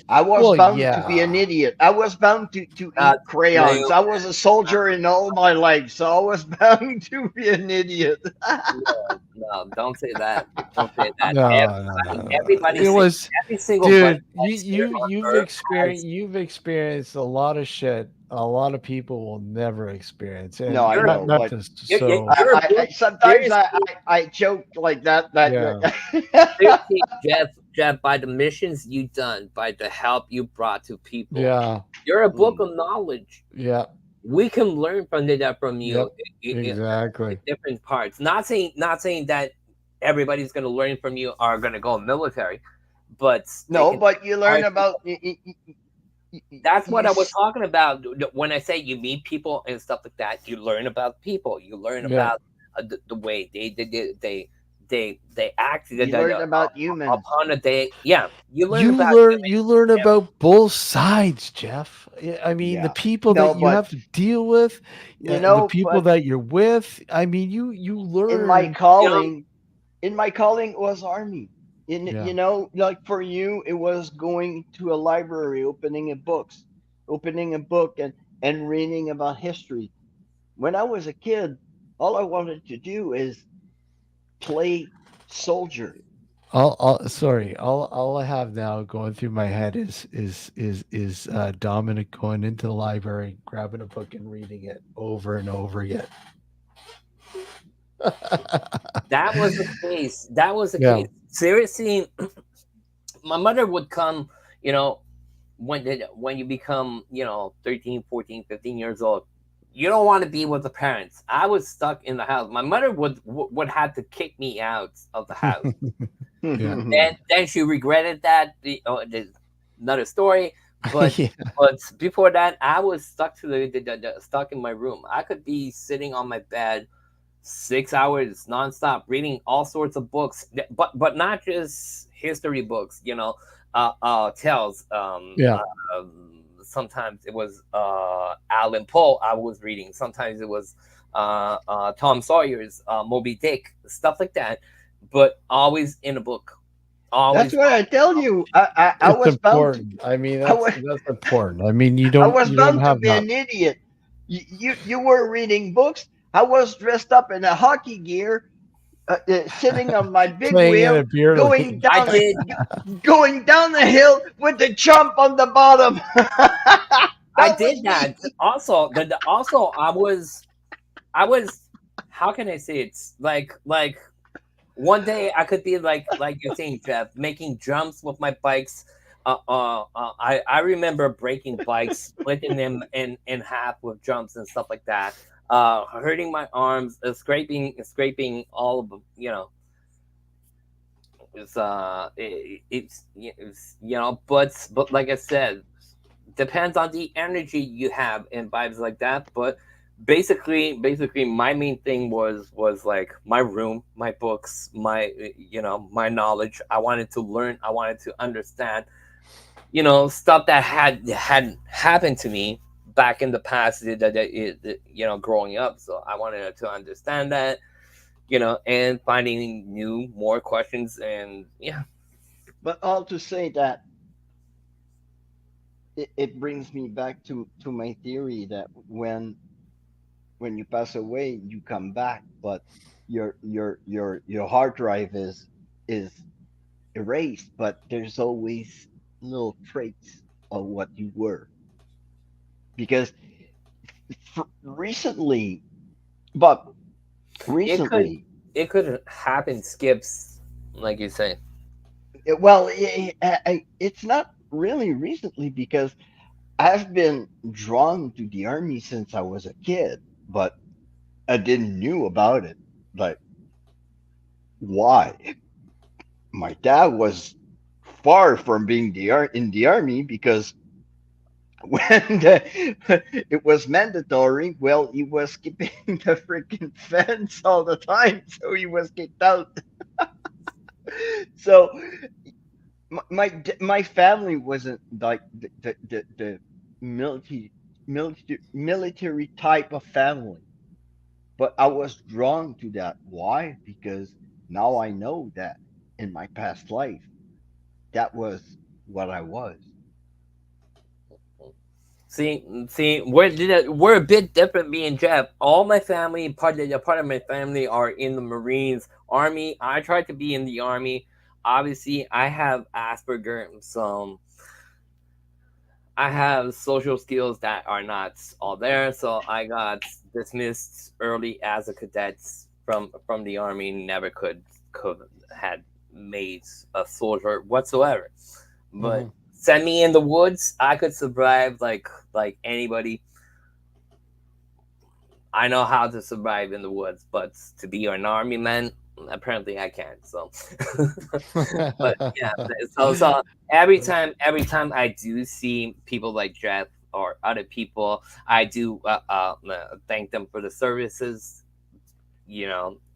I was Well, bound to be an yeah. idiot. I was bound to eat crayons. No, I was a soldier in all my life, so I was bound to be an idiot. no, no, don't say that. Don't say that. No, no, no, Everybody, no. everybody, It was, every single buddy dude. You that's here you on you've Earth experienced has. a lot of shit. A lot of people will never experience, No, and I You're not know, not but just so. you're a I book. sometimes Seriously, I joke like that Yeah. seriously, Jeff, by the missions you done, by the help you brought to people, Yeah. you're a book Hmm. of knowledge. Yeah. We can learn from you Yep. Exactly. in different parts. Not saying that everybody's going to learn from you are going to go military, but they No, can but you learn part about that's what you I was talking about when I say you meet people and stuff like that. You learn about people. You learn Yeah. about the way they act you learn about humans. upon a day. Yeah, you learn You about learn human. you learn about both sides, Jeff. I mean, the Yeah. people that No, you but have to deal with, the people but that you're with. I mean, you in my learn. You know, calling, was army. In Yeah. like for you, it was going to a library, opening a book and reading about history. When I was a kid, all I wanted to do is play soldier. Sorry. All I have now going through my head is Dominic going into the library, grabbing a book and reading it over and over again. that was the case. That was the Yeah. case. Seriously, my mother would come. You know, when you become 13, 14, 15 years old, you don't want to be with the parents. I was stuck in the house. My mother would have to kick me out of the house. Yeah. Then she regretted that. There's another story. but Yeah. before that, I was stuck to stuck in my room. I could be sitting on my bed 6 hours nonstop reading all sorts of books, but not just history books. Tales. Yeah. Sometimes it was Alan Poe I was reading. Sometimes it was Tom Sawyer's Moby Dick, stuff like that. But always in a book. That's Always. what I tell you. I It's was bound to. important. I mean, I was that's important. I mean, I was you don't bound to have be that. an idiot. You were reading books. I was dressed up in a hockey gear, sitting on my big Playing in wheel, a beer going league. I down did. going down the hill with the chump on the bottom. I That was did me. that. Also, I was. How can I say it's like one day I could be like you're saying, Jeff, making jumps with my bikes. I remember breaking bikes, splitting them in half with jumps and stuff like that. Hurting my arms, scraping all of them. It's but like I said, depends on the energy you have and vibes like that. But basically my main thing was like my room, my books, my knowledge. I wanted to learn, I wanted to understand, stuff that hadn't happened to me back in the past, growing up. So I wanted to understand that, and finding new more questions. And yeah. But all to say that it brings me back to my theory that when you pass away, you come back, but your hard drive is erased, but there's always little traits of what you were. Because recently, but it could recently, it could happen, skips, like you say. well, it's not really recently because I've been drawn to the army since I was a kid, but I didn't knew about it. Like why? My dad was far from being in the army because when it was mandatory, well, he was keeping the freaking fence all the time, so he was kicked out. So my family wasn't like the military military type of family, but I was drawn to that. Why? Because now I know that in my past life, that was what I was. See, we're a bit different. Me and Jeff, all my family, part of my family are in the Marines, Army. I tried to be in the Army. Obviously, I have Asperger, so I have social skills that are not all there. So I got dismissed early as a cadet from the Army. Never could had made a soldier whatsoever. But Mhm. send me in the woods, I could survive like anybody. I know how to survive in the woods, but to be an army man, apparently I can't. So, but yeah, so every time I do see people like Jeff or other people, I do thank them for the services.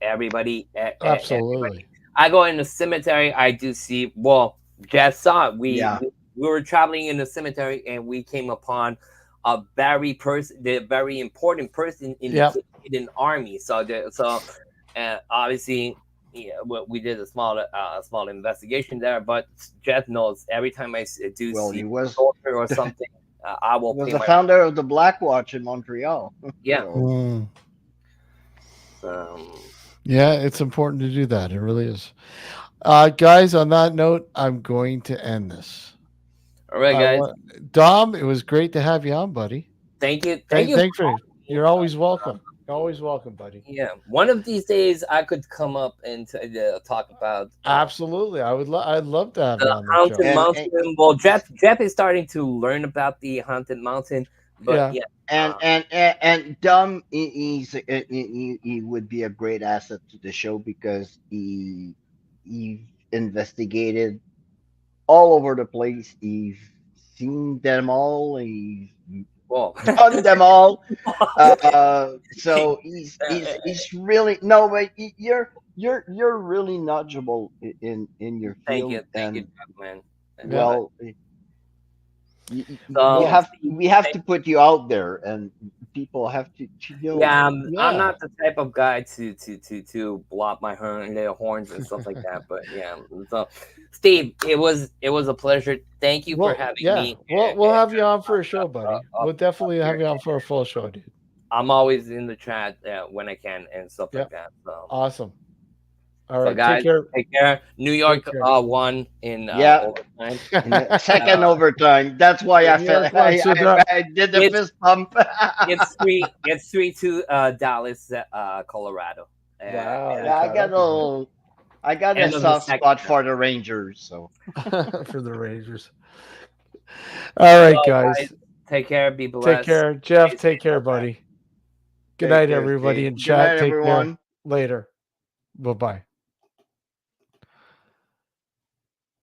Everybody. Absolutely. I go in the cemetery. I do see. Well, Jeff saw it. Yeah, We were traveling in the cemetery and we came upon the very important person in the Yep. Canadian Army. Obviously, yeah, we did a small investigation there. But Jeff knows every time do well, see he a was soldier or something, I will he was pay the my founder of the Black Watch in Montreal. yeah. So Mm. Um, Yeah, it's important to do that. It really is. Guys, on that note, I'm going to end this. all right, I guys. want Dom, it was great to have you on, buddy. Thank you for Thanks for having me. you're always welcome. You're always welcome, buddy. Yeah, one of these days I could come up and talk about Absolutely. I'd love to have you the on the haunted show. mountain. Well, Jeff is starting to learn about the haunted mountain, but Yeah. yeah, and Dom, he would be a great asset to the show because he investigated all over the place. He's seen them all. He's Well, done them all. So he's really no, but you're really knowledgeable in your thank field, you, and Jeff, man. Yeah. well, So, we have to put you out there, and people have to know. yeah, I'm Yeah. not the type of guy to blow up my little horns and stuff like that. But yeah, so Steve, it was a pleasure. Thank you for Well, having yeah. me. We'll have you on for a show, buddy. Up, We'll definitely up have here. you on for a full show, dude. I'm always in the chat when I can and stuff Yep. like that. So, Awesome. All so right. guys, Take care. take care. New York care. won in Yeah, overtime. in the second overtime. That's why New York won, so that- I did the It's- fist pump. It's 3-2 Dallas, Colorado. Wow. Yeah, I got a End of the soft second spot half. for the Rangers. So for the Rangers. All right, So, guys. Take care. Be blessed. Take care. Jeff, Stay take safe care, out there. buddy. Good Take night, care, everybody Steve. in Good chat. night, Take care. everyone. Later. Bye-bye.